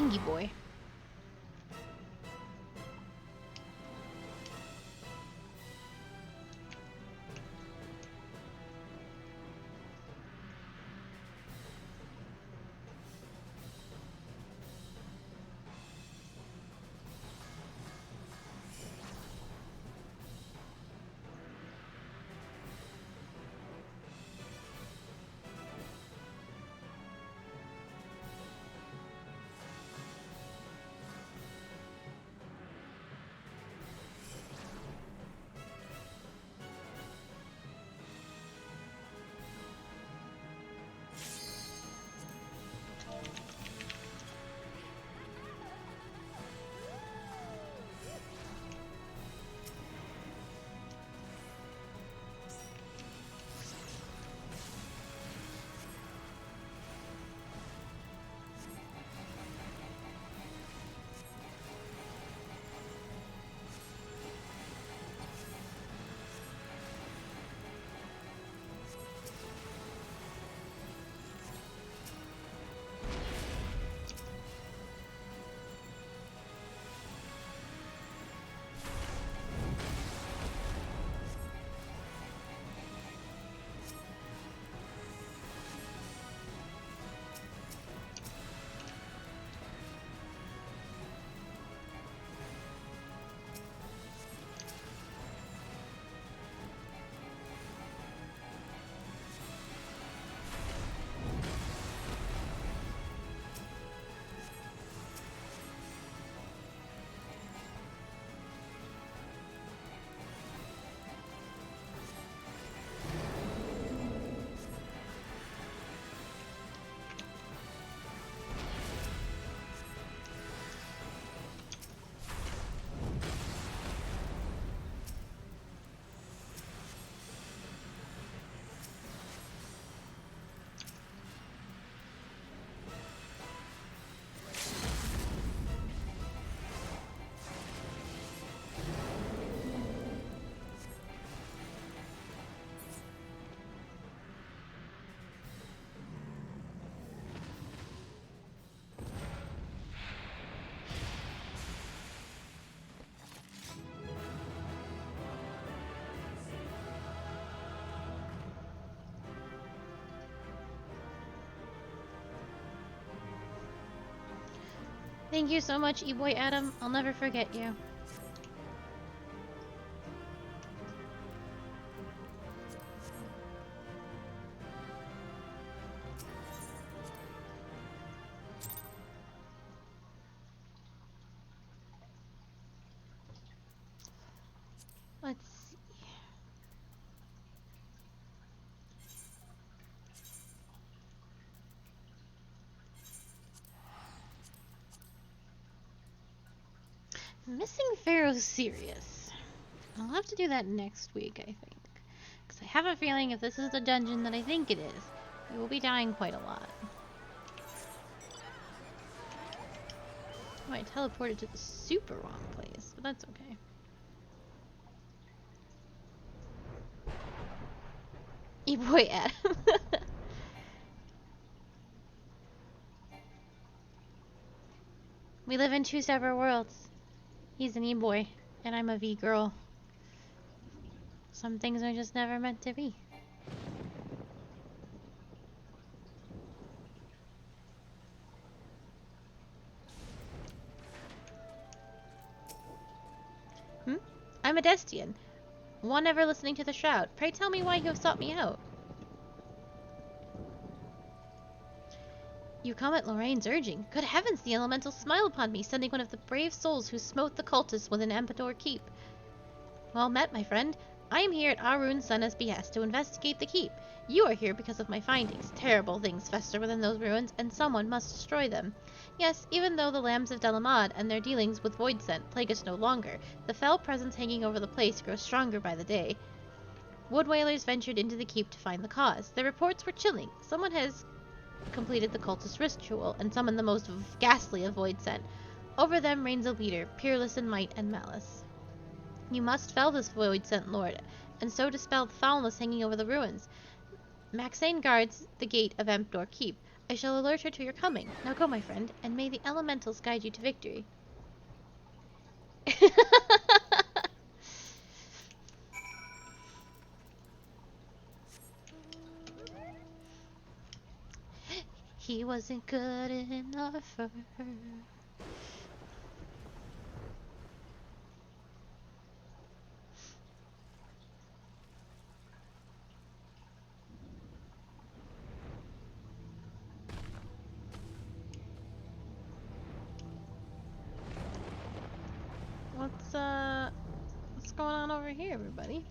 thingy boy. Thank you so much, E-Boy Adam. I'll never forget you. Let's see. Missing Pharaoh's serious. I'll have to do that next week, I think. Because I have a feeling if this is the dungeon that I think it is, we will be dying quite a lot. Oh, I teleported to the super wrong place, but that's okay. E-Boy Adam. We live in two separate worlds. He's an E-Boy, and I'm a V-Girl. Some things are just never meant to be. I'm a Destian, one ever listening to the Shroud. Pray tell me why you have sought me out. You come at Lorraine's urging. Good heavens, the elemental smiled upon me, sending one of the brave souls who smote the cultists within Ampador Keep. Well met, my friend. I am here at Arun Senna's behest to investigate the keep. You are here because of my findings. Terrible things fester within those ruins, and someone must destroy them. Yes, even though the Lambs of Delamad and their dealings with Void Scent plague us no longer, the fell presence hanging over the place grows stronger by the day. Wood Whalers ventured into the keep to find the cause. Their reports were chilling. Someone has completed the cultist ritual and summoned the most ghastly of Void Scent. Over them reigns a leader, peerless in might and malice. You must fell this Void Scent Lord, and so dispel the foulness hanging over the ruins. Maxane guards the gate of Ampador Keep. I shall alert her to your coming. Now go, my friend, and may the elementals guide you to victory. He wasn't good enough for her. What's going on over here, everybody?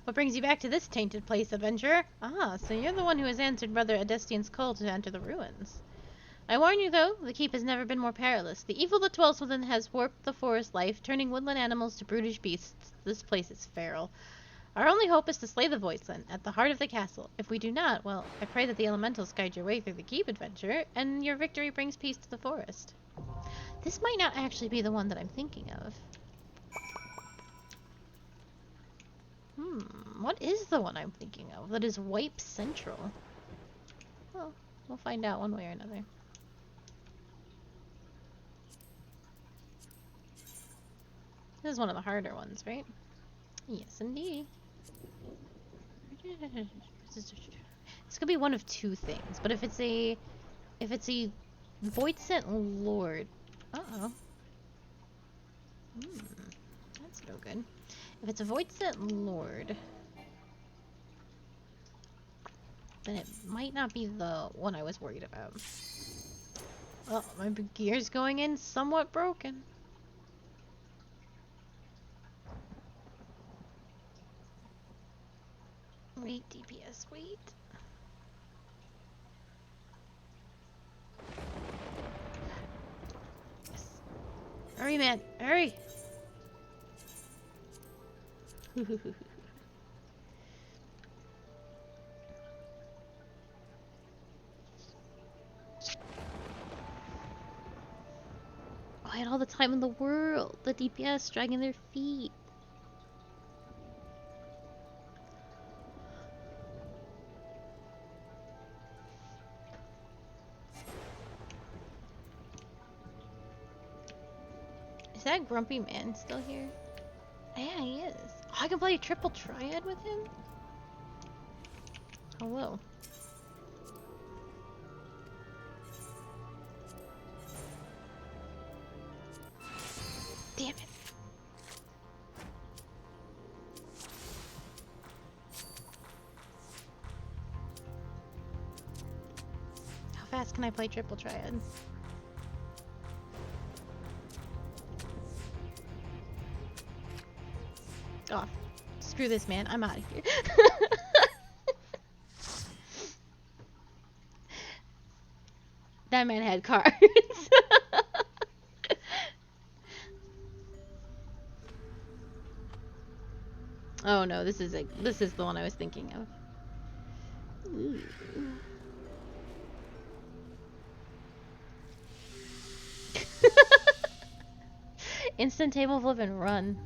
What brings you back to this tainted place, adventurer? Ah, so you're the one who has answered Brother Adestian's call to enter the ruins. I warn you, though, the keep has never been more perilous. The evil that dwells within has warped the forest life, turning woodland animals to brutish beasts. This place is feral. Our only hope is to slay the Voiceland at the heart of the castle. If we do not, well, I pray that the elementals guide your way through the keep, adventurer, and your victory brings peace to the forest. This might not actually be the one that I'm thinking of. What is the one I'm thinking of? That is Wipe Central. Well, we'll find out one way or another. This is one of the harder ones, right? Yes, indeed. This could be one of two things, but if it's a Void Sent Lord, that's no good. If it's a Void Sent Lord, then it might not be the one I was worried about. Oh, my gear's going in somewhat broken. Wait, DPS, wait. Yes. Hurry, man, hurry! I had all the time in the world. The DPS dragging their feet. Is that grumpy man still here? Yeah, he is. Oh, I can play a triple triad with him? Hello. Damn it. How fast can I play triple triad? Oh, screw this, man. I'm out of here. That man had cards. Oh no, this is the one I was thinking of. Ooh. Instant table flip and run.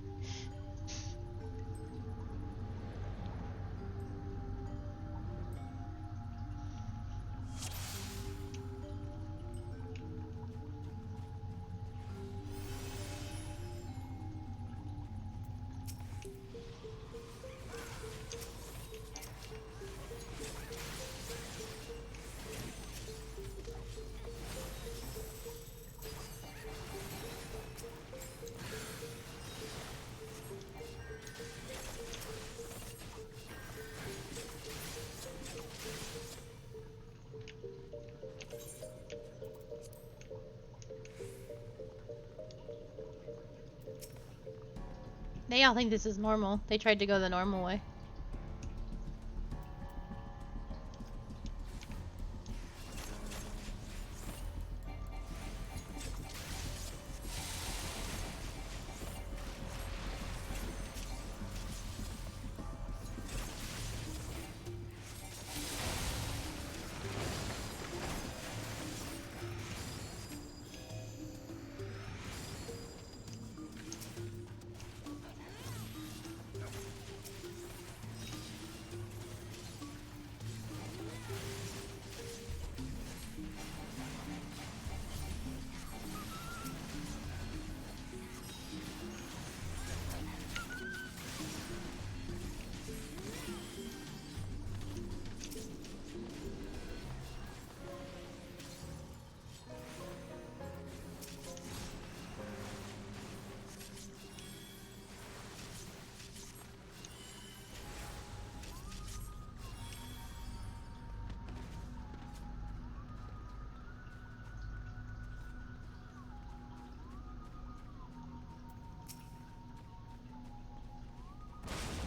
They all think this is normal. They tried to go the normal way.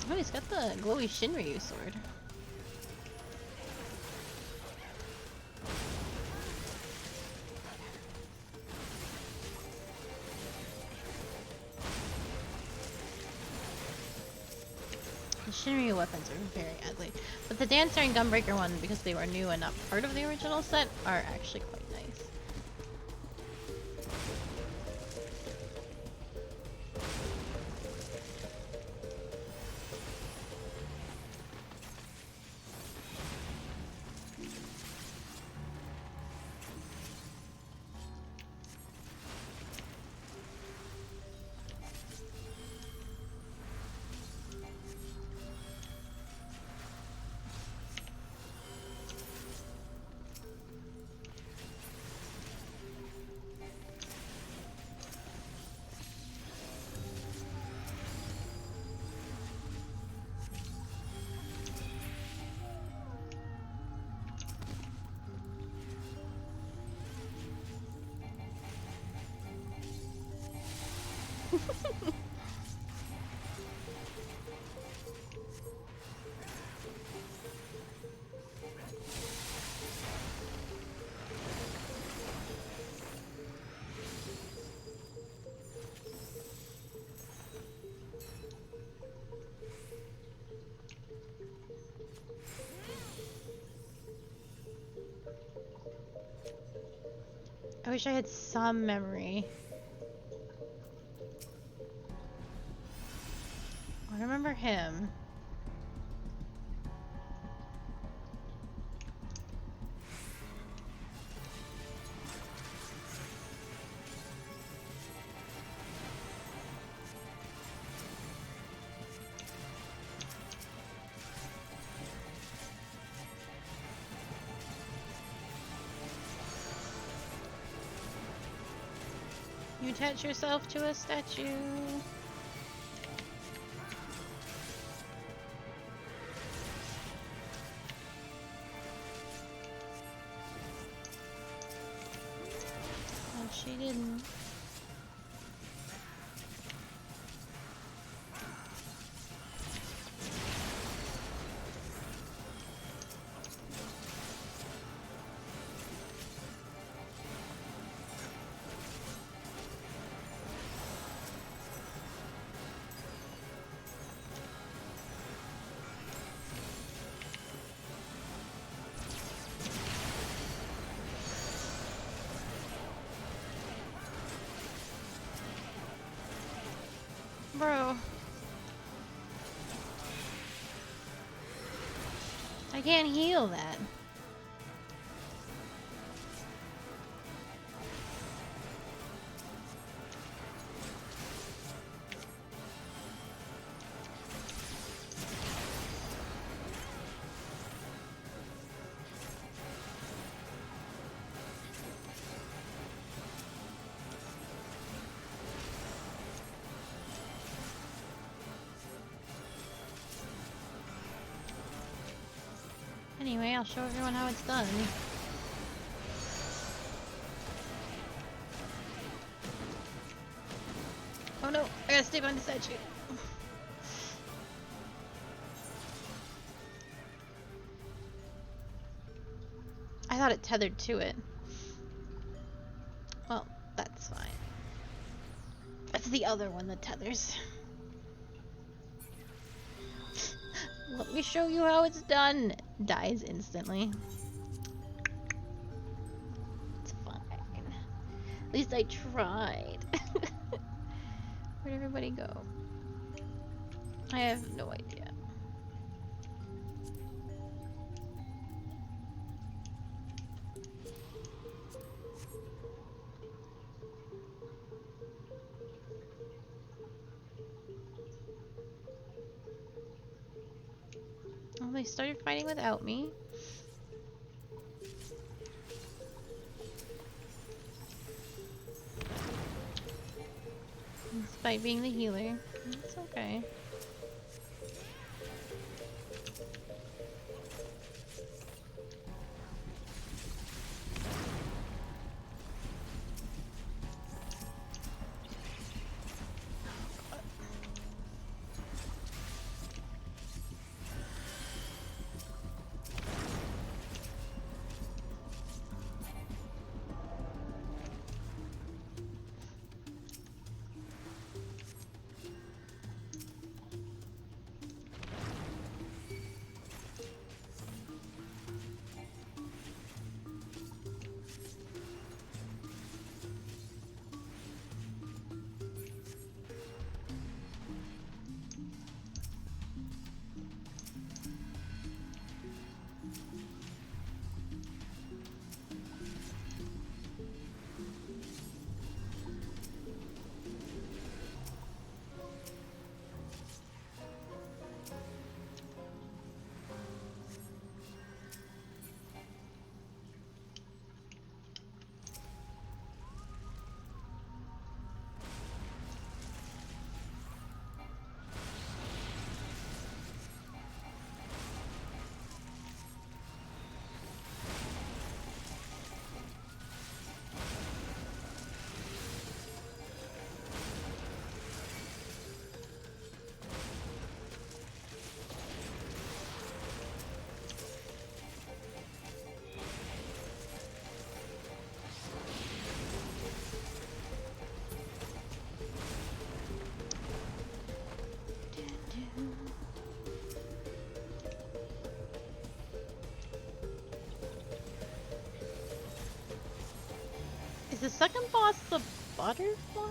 Oh, he's got the glowy Shinryu sword. The Shinryu weapons are very ugly. But the Dancer and Gunbreaker one, because they were new and not part of the original set, are actually quite nice. I wish I had some memory. I remember him. You attach yourself to a statue. Oh, she didn't. Bro. I can't heal that. Anyway, I'll show everyone how it's done. Oh no, I gotta stay behind the statue. I thought it tethered to it. Well, that's fine. It's the other one that tethers. Let me show you how it's done. Dies instantly. It's fine. At least I tried. Where'd everybody go? I have no idea. Well, they started fighting without me. Despite being the healer. It's okay. the second boss the butterfly?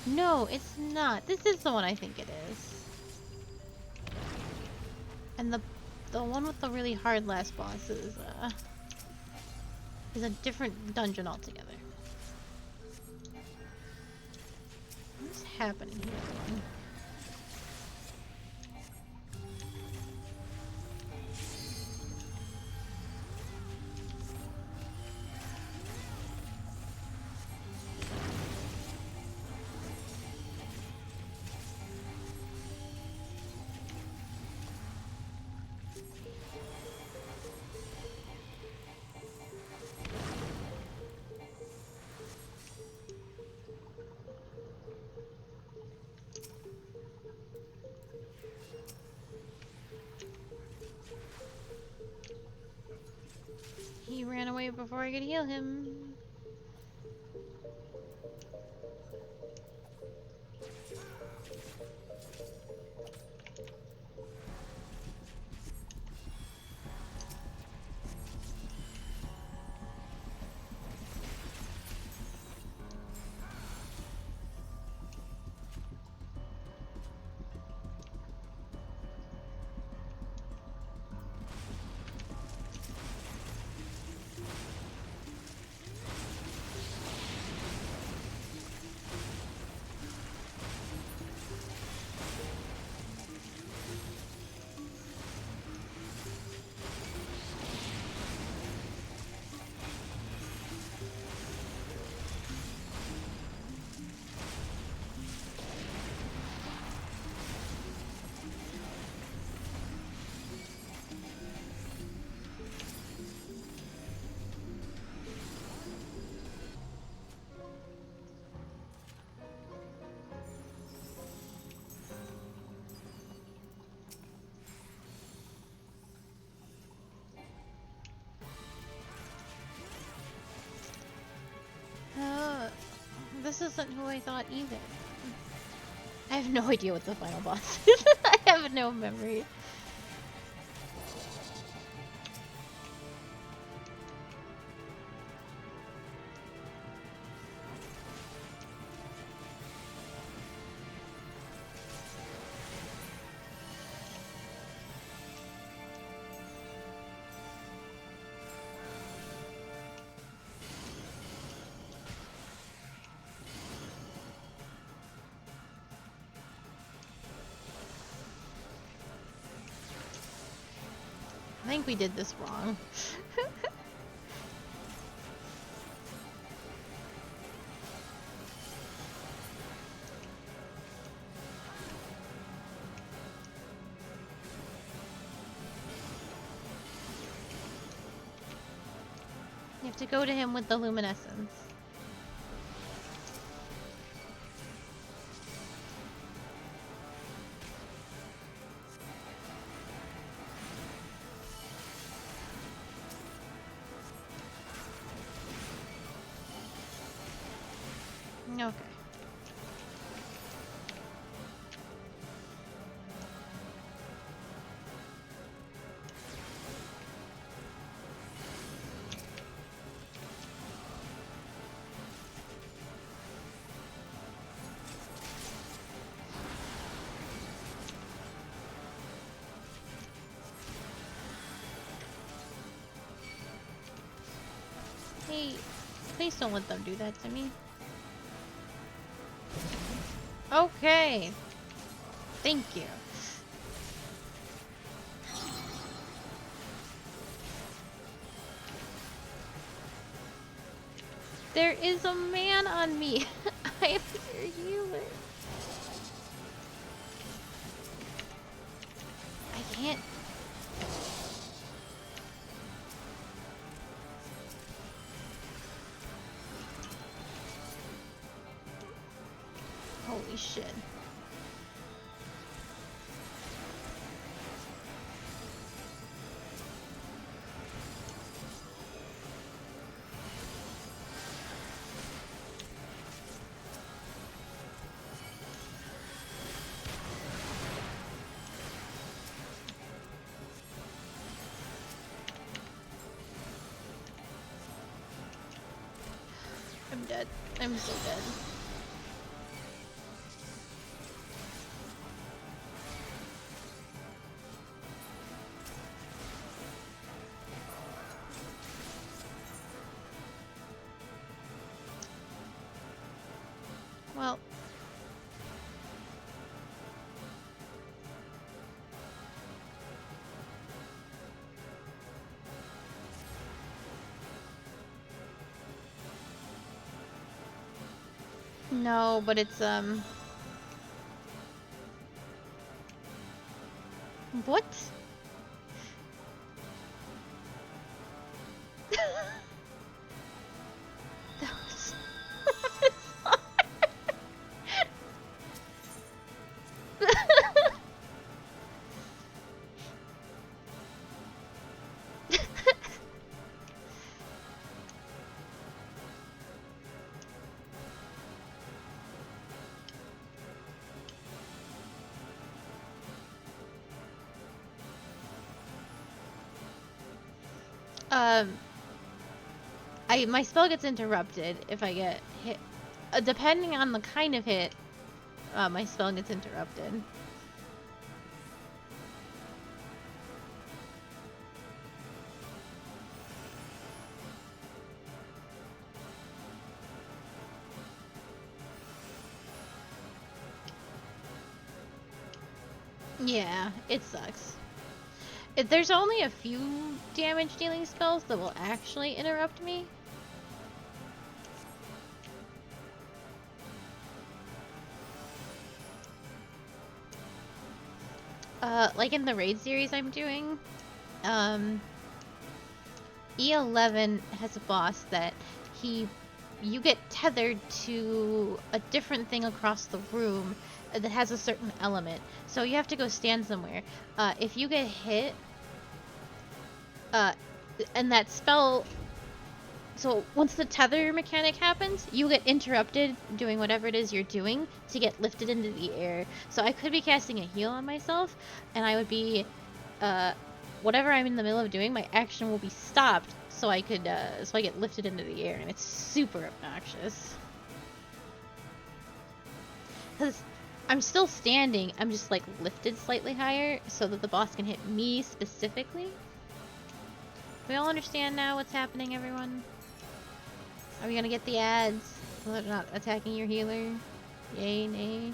No, it's not. This is the one I think it is. And the one with the really hard last boss is a different dungeon altogether. What's happening here? He ran away before I could heal him. This isn't who I thought either. I have no idea what the final boss is. I have no memory. I think we did this wrong. You have to go to him with the luminescence. Okay. Hey, please don't let them do that to me. Okay. Thank you. There is a man on me. I am your healer. I can't. Holy shit. dead. I'm so dead. Well. No, but it's, What? That was... my spell gets interrupted if I get hit. Depending on the kind of hit, my spell gets interrupted. Yeah, it sucks. There's only a few damage dealing spells that will actually interrupt me. Like in the raid series I'm doing, E11 has a boss that you get tethered to a different thing across the room that has a certain element. So you have to go stand somewhere. If you get hit, and that spell... So once the tether mechanic happens, you get interrupted doing whatever it is you're doing to get lifted into the air. So I could be casting a heal on myself, and I would be... whatever I'm in the middle of doing, my action will be stopped, so I could, so I get lifted into the air, and it's super obnoxious. Because I'm still standing, I'm just, like, lifted slightly higher, so that the boss can hit me specifically. Do we all understand now what's happening, everyone? Are we gonna get the ads so they're not attacking your healer? Yay, nay?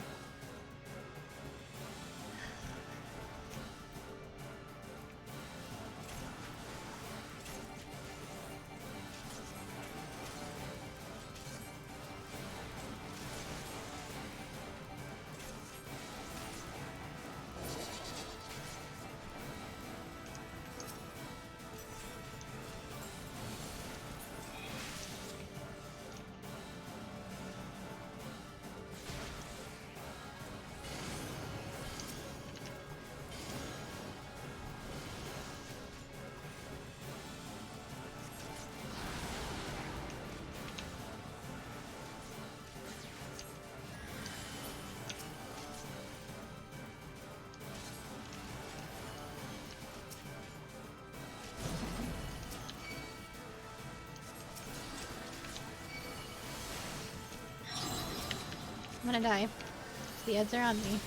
I'm gonna die. The ads are on me.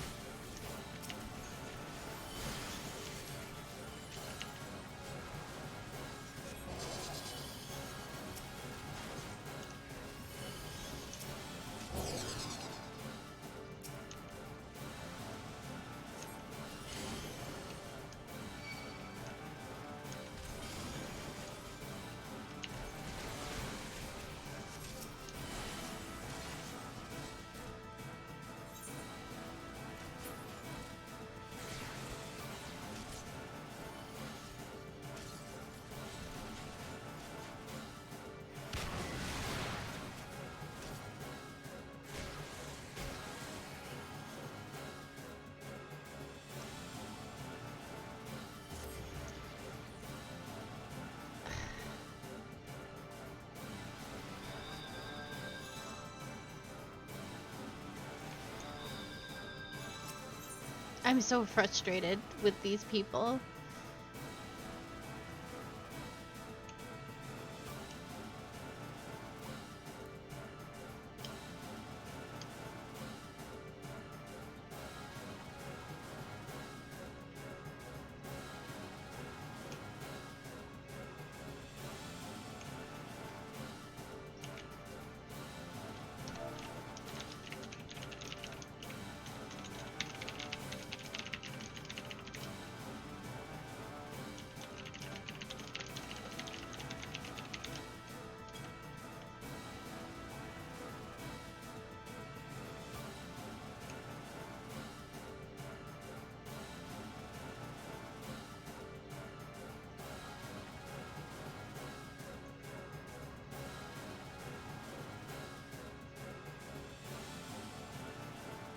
I'm so frustrated with these people.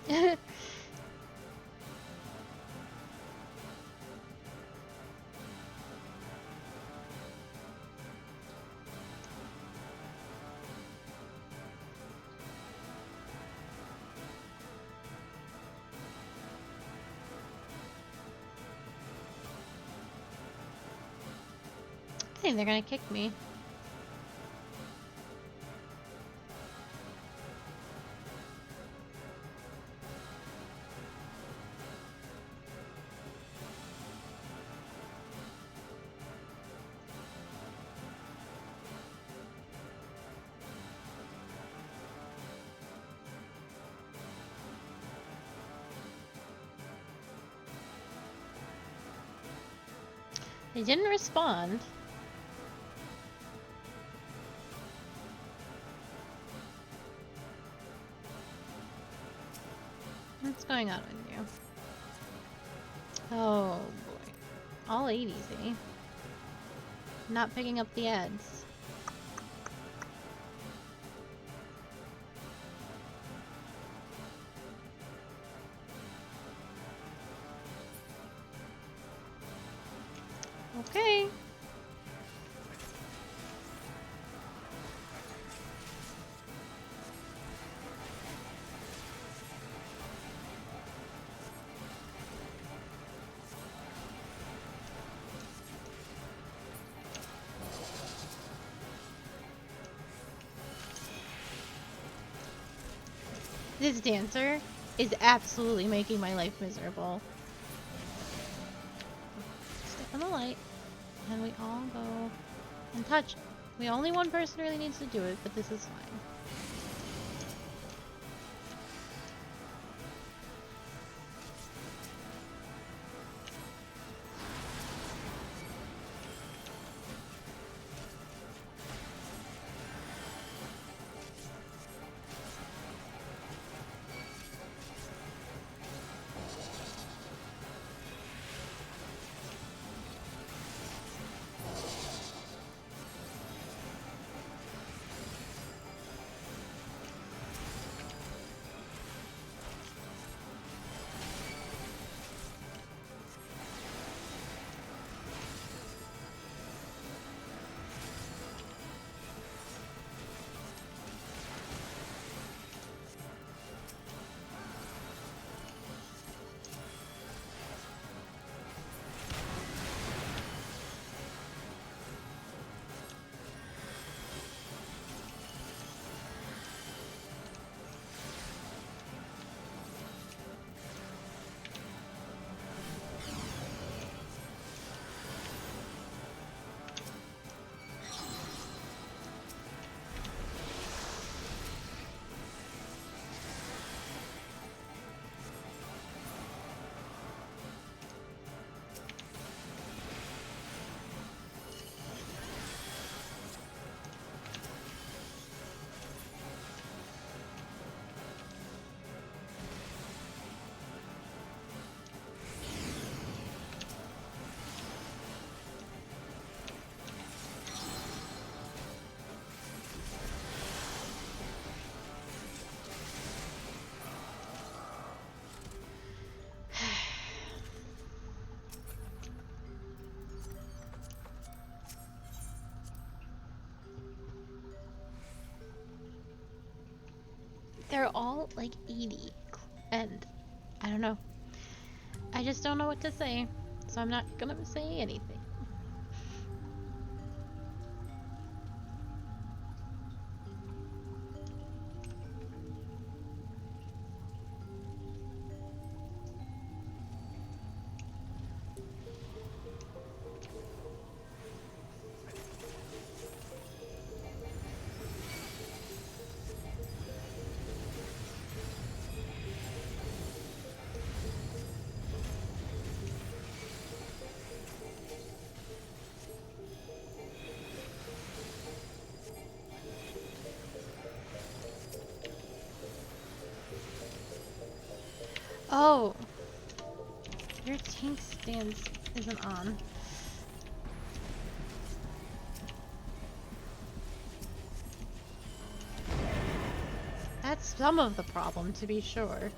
I think they're gonna kick me. They didn't respond. What's going on with you? Oh boy. All 80s, eh? Not picking up the ads. Okay. This dancer is absolutely making my life miserable. Step in the light, and we all go and touch. Only one person really needs to do it, but this is fine. They're all like 80, and I don't know. I just don't know what to say, so I'm not gonna say anything. Oh, your tank stance isn't on. That's some of the problem, to be sure.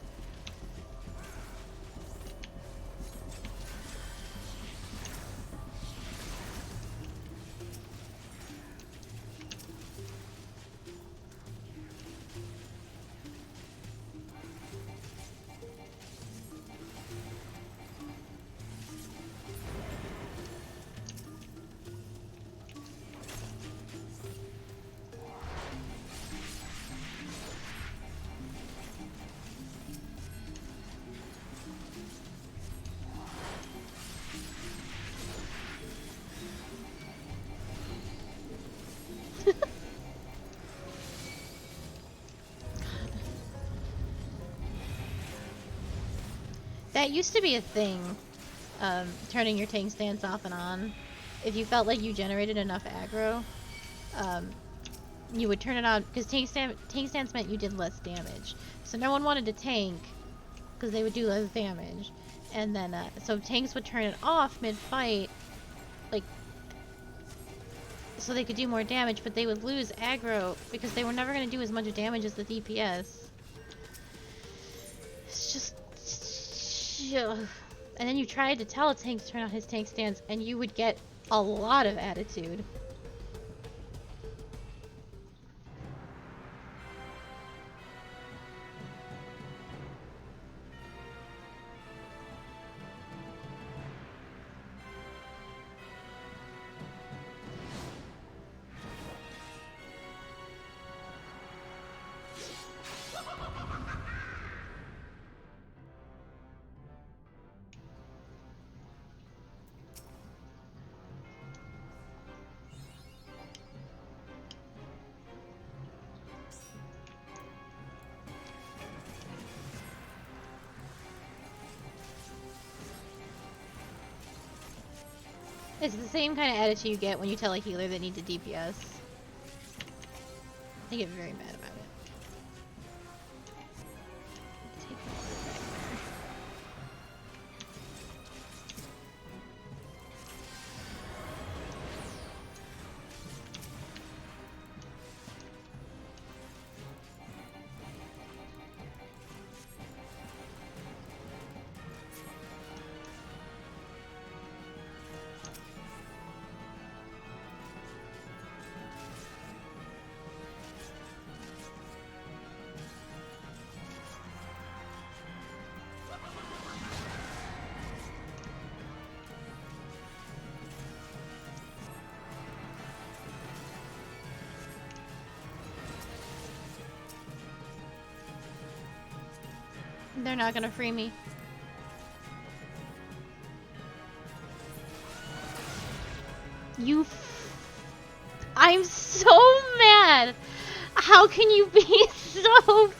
That used to be a thing, turning your tank stance off and on. If you felt like you generated enough aggro, you would turn it on, because tank stance meant you did less damage. So no one wanted to tank, because they would do less damage. And then, so tanks would turn it off mid-fight, like, so they could do more damage, but they would lose aggro, because they were never going to do as much damage as the DPS. It's just... Ugh. And then you tried to tell a tank to turn on his tank stance, and you would get a lot of attitude. It's the same kind of attitude you get when you tell a healer they need to DPS. They get very mad about it. Take it back there. They're not gonna free me. I'm so mad! How can you be so...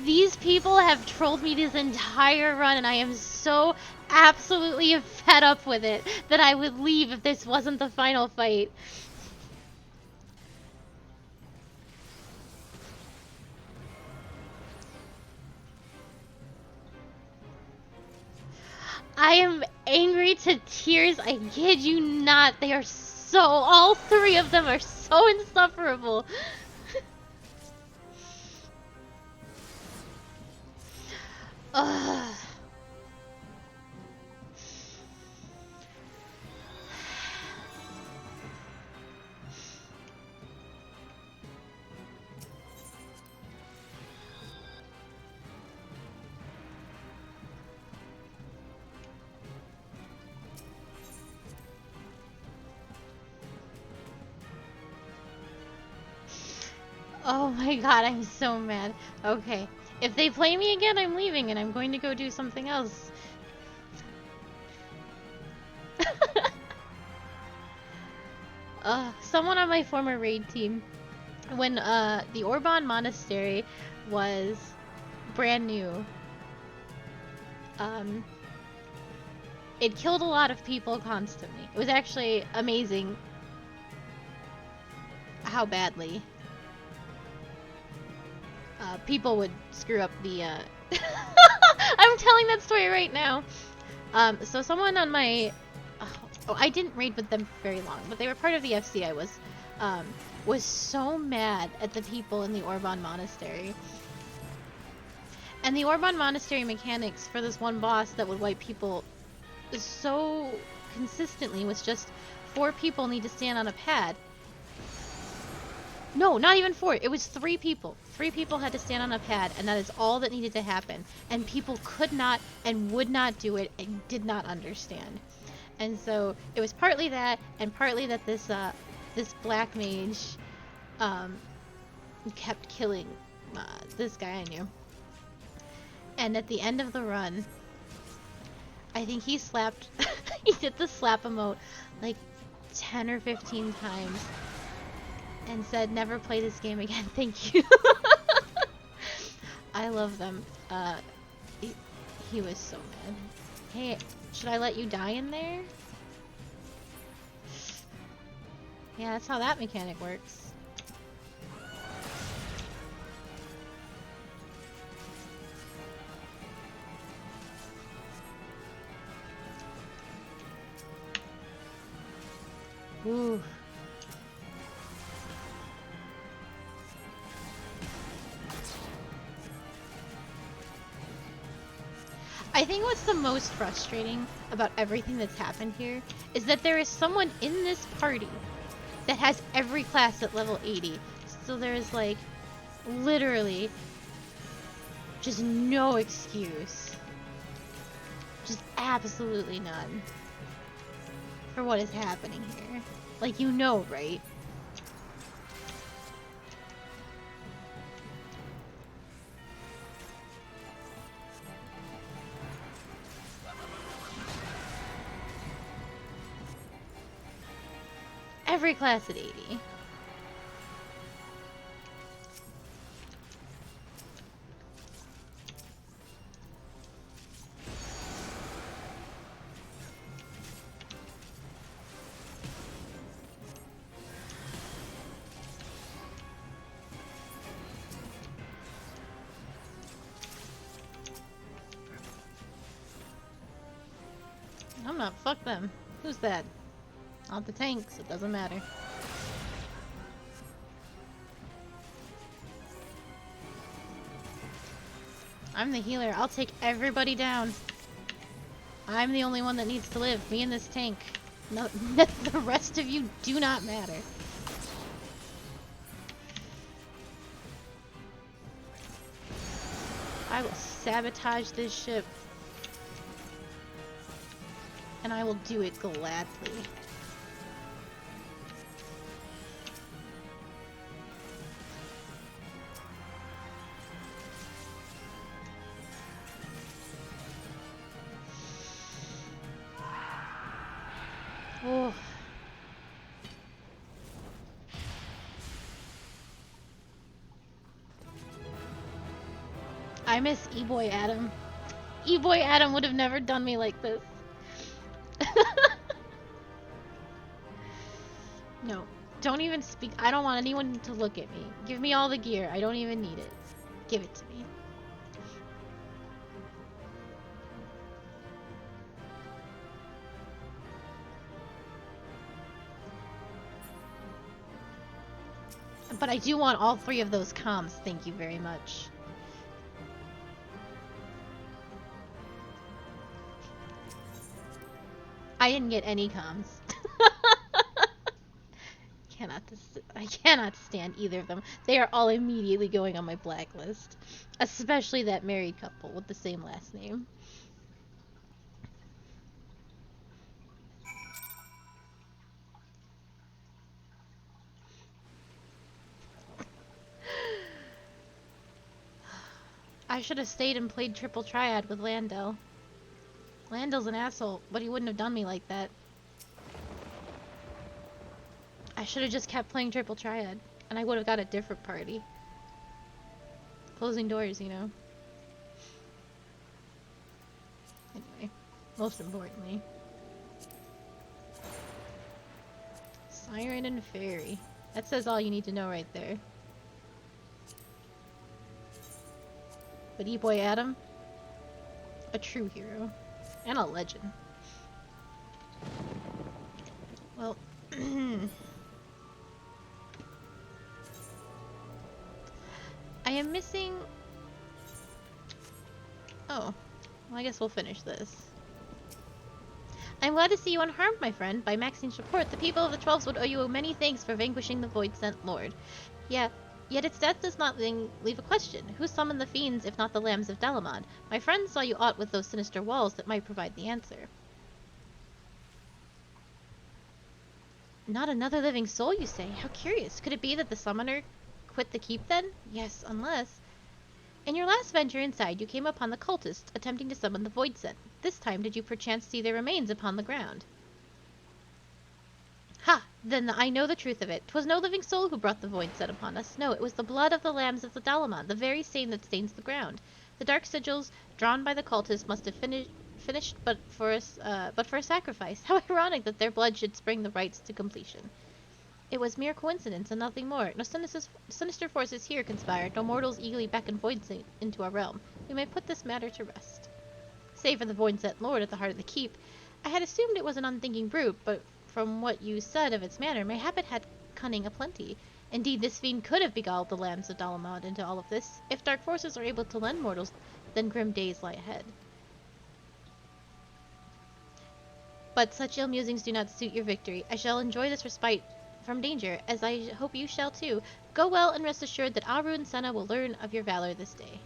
These people have trolled me this entire run, and I am so absolutely fed up with it that I would leave if this wasn't the final fight. I am angry to tears, I kid you not. They are so, all three of them are so insufferable. Ugh. Oh my god, I'm so mad. Okay. If they play me again, I'm leaving and I'm going to go do something else. Someone on my former raid team, when the Orban Monastery was brand new, it killed a lot of people constantly. It was actually amazing how badly people would screw up the I'm telling that story right now. So someone on my I didn't raid with them very long, but they were part of the FC I was so mad at the people in the Orban Monastery. And the Orban Monastery mechanics for this one boss that would wipe people so consistently was just 4 people need to stand on a pad. No, not even 4. It was 3 people. 3 people had to stand on a pad, and that is all that needed to happen. And people could not and would not do it and did not understand. And so it was partly that, and partly that this black mage kept killing this guy I knew. And at the end of the run, I think he slapped He did the slap emote like 10 or 15 times and said, never play this game again, thank you. I love them. He was so mad. Hey, should I let you die in there? Yeah, that's how that mechanic works. Ooh. I think what's the most frustrating about everything that's happened here is that there is someone in this party that has every class at level 80. So there's like literally just no excuse. Just absolutely none for what is happening here. Like, you know, right? Every class at 80. I'm not. Fuck them. Who's that? Not the tanks. It doesn't matter. I'm the healer. I'll take everybody down. I'm the only one that needs to live. Me and this tank. No, the rest of you do not matter. I will sabotage this ship. And I will do it gladly. Oh. I miss E-Boy Adam. E-Boy Adam would have never done me like this. No, don't even speak. I don't want anyone to look at me. Give me all the gear. I don't even need it. Give it to me. But I do want all 3 of those comms. Thank you very much. I didn't get any comms. I cannot stand either of them. They are all immediately going on my blacklist. Especially that married couple with the same last name. I should have stayed and played Triple Triad with Landell. Landell's an asshole, but he wouldn't have done me like that. I should have just kept playing Triple Triad, and I would have got a different party. Closing doors, you know. Anyway, most importantly. Siren and Fairy. That says all you need to know right there. But E-Boy Adam, a true hero. And a legend. Well, I am missing... Oh, well, I guess we'll finish this. I'm glad to see you unharmed, my friend. By Maxine's report, the people of the Twelves would owe you many thanks for vanquishing the Void-Sent Lord. Yeah, yet its death does not leave a question. Who summoned the fiends, if not the Lambs of Delamon? My friend saw you aught with those sinister walls that might provide the answer. Not another living soul, you say? How curious. Could it be that the summoner quit the keep, then? Yes, unless... In your last venture inside, you came upon the cultists attempting to summon the void scent. This time, did you perchance see their remains upon the ground? Ha! Then I know the truth of it. 'Twas no living soul who brought the void set upon us. No, it was the blood of the lambs of the Dalamon, the very same that stains the ground. The dark sigils drawn by the cultists must have finished but for a sacrifice. How ironic that their blood should spring the rites to completion. It was mere coincidence and nothing more. No sinister forces here conspired. No mortals eagerly beckon void saint into our realm. We may put this matter to rest. Save for the void set lord at the heart of the keep, I had assumed it was an unthinking brute, but from what you said of its manner, mayhap it had cunning aplenty. Indeed, this fiend could have beguiled the lambs of Dalamod into all of this. If dark forces are able to lend mortals, then grim days lie ahead. But such ill musings do not suit your victory. I shall enjoy this respite from danger, as I hope you shall too. Go well and rest assured that Aru and Senna will learn of your valor this day.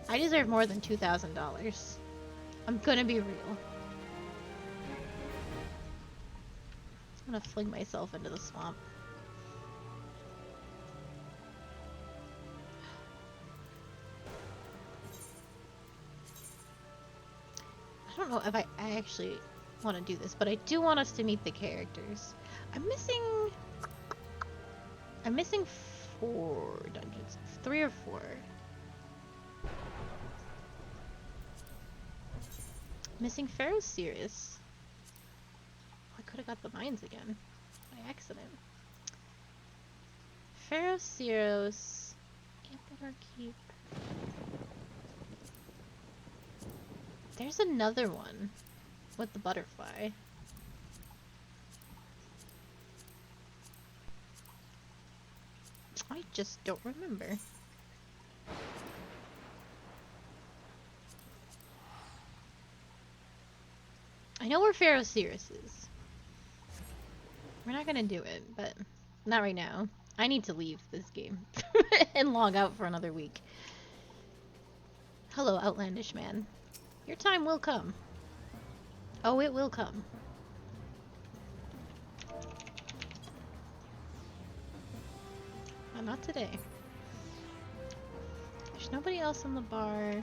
I deserve more than $2,000. I'm gonna be real. I'm gonna fling myself into the swamp. I don't know if I actually want to do this, but I do want us to meet the characters. I'm missing 4 dungeons. 3 or 4. Missing Pharaoh Sirius. I could have got the mines again by accident. Pharaoh Sirius. Emperor Keep. There's another one with the butterfly. I just don't remember. I know where Pharaoh Sirius is. We're not gonna do it, but not right now. I need to leave this game and log out for another week. Hello, outlandish man. Your time will come. Oh, it will come. But not today. There's nobody else in the bar.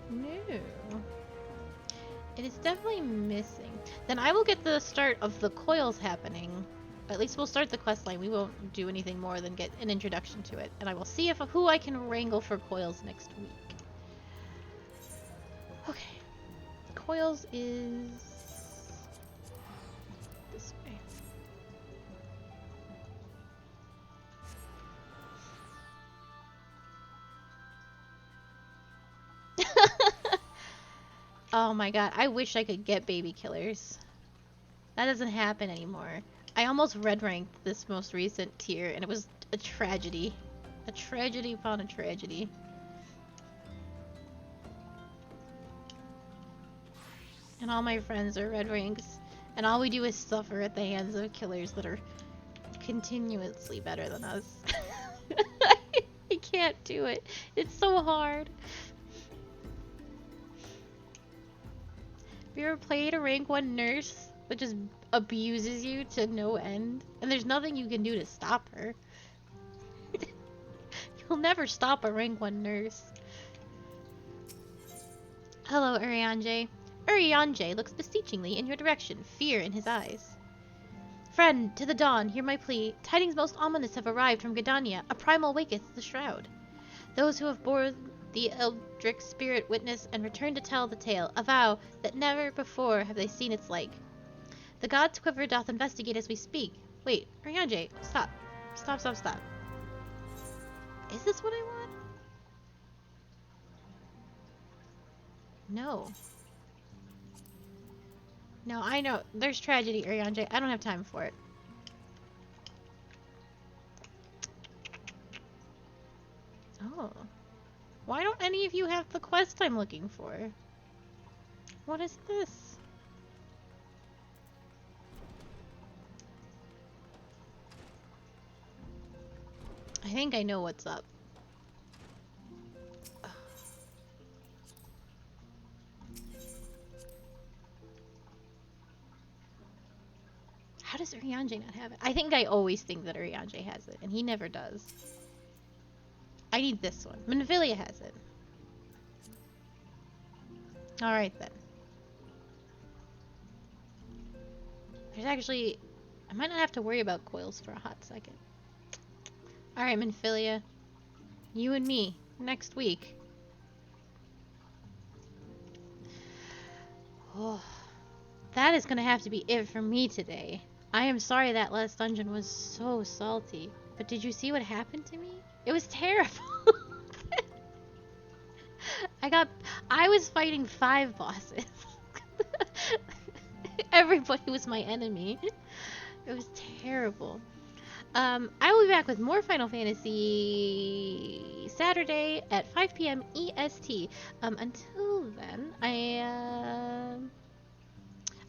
No. It is definitely missing. Then I will get the start of the coils happening. At least we'll start the quest line. We won't do anything more than get an introduction to it. And I will see who I can wrangle for coils next week. Okay. Coils is this way. Oh my god, I wish I could get baby killers. That doesn't happen anymore. I almost red ranked this most recent tier and it was a tragedy. A tragedy upon a tragedy. And all my friends are red ranks and all we do is suffer at the hands of killers that are continuously better than us. I can't do it. It's so hard. Have you ever played a rank 1 nurse that just abuses you to no end? And there's nothing you can do to stop her. You'll never stop a rank 1 nurse. Hello, Urianger. Urianger looks beseechingly in your direction, fear in his eyes. Friend, to the dawn, hear my plea. Tidings most ominous have arrived from Gridania. A primal waketh the shroud. Those who have bore the eldritch spirit witness and return to tell the tale, avow that never before have they seen its like. The god's quiver doth investigate as we speak. Wait, Urianger, stop. Stop, stop, stop. Is this what I want? No. No, I know. There's tragedy, Urianger. I don't have time for it. Oh. Why don't any of you have the quest I'm looking for? What is this? I think I know what's up. How does Urianger not have it? I think I always think that Urianger has it, and he never does. I need this one. Manvilia has it. Alright then. There's actually... I might not have to worry about coils for a hot second. Alright, Manphilia. You and me. Next week. Oh, that is gonna have to be it for me today. I am sorry that last dungeon was so salty. But did you see what happened to me? It was terrible. I was fighting 5 bosses. Everybody was my enemy. It was terrible. I will be back with more Final Fantasy Saturday at 5 p.m. EST. Until then,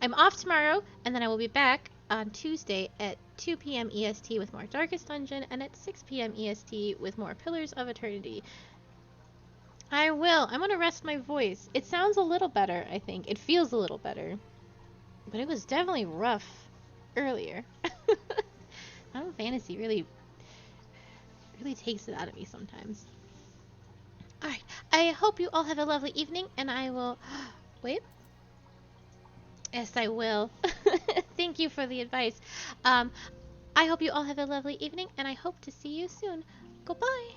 I'm off tomorrow, and then I will be back on Tuesday at 2 p.m. EST with more Darkest Dungeon, and at 6 p.m. EST with more Pillars of Eternity. I will. I'm gonna rest my voice. It sounds a little better, I think. It feels a little better. But it was definitely rough earlier. Final Fantasy really takes it out of me sometimes. Alright, I hope you all have a lovely evening, and I will... Wait. Yes, I will. Thank you for the advice. I hope you all have a lovely evening, and I hope to see you soon. Goodbye.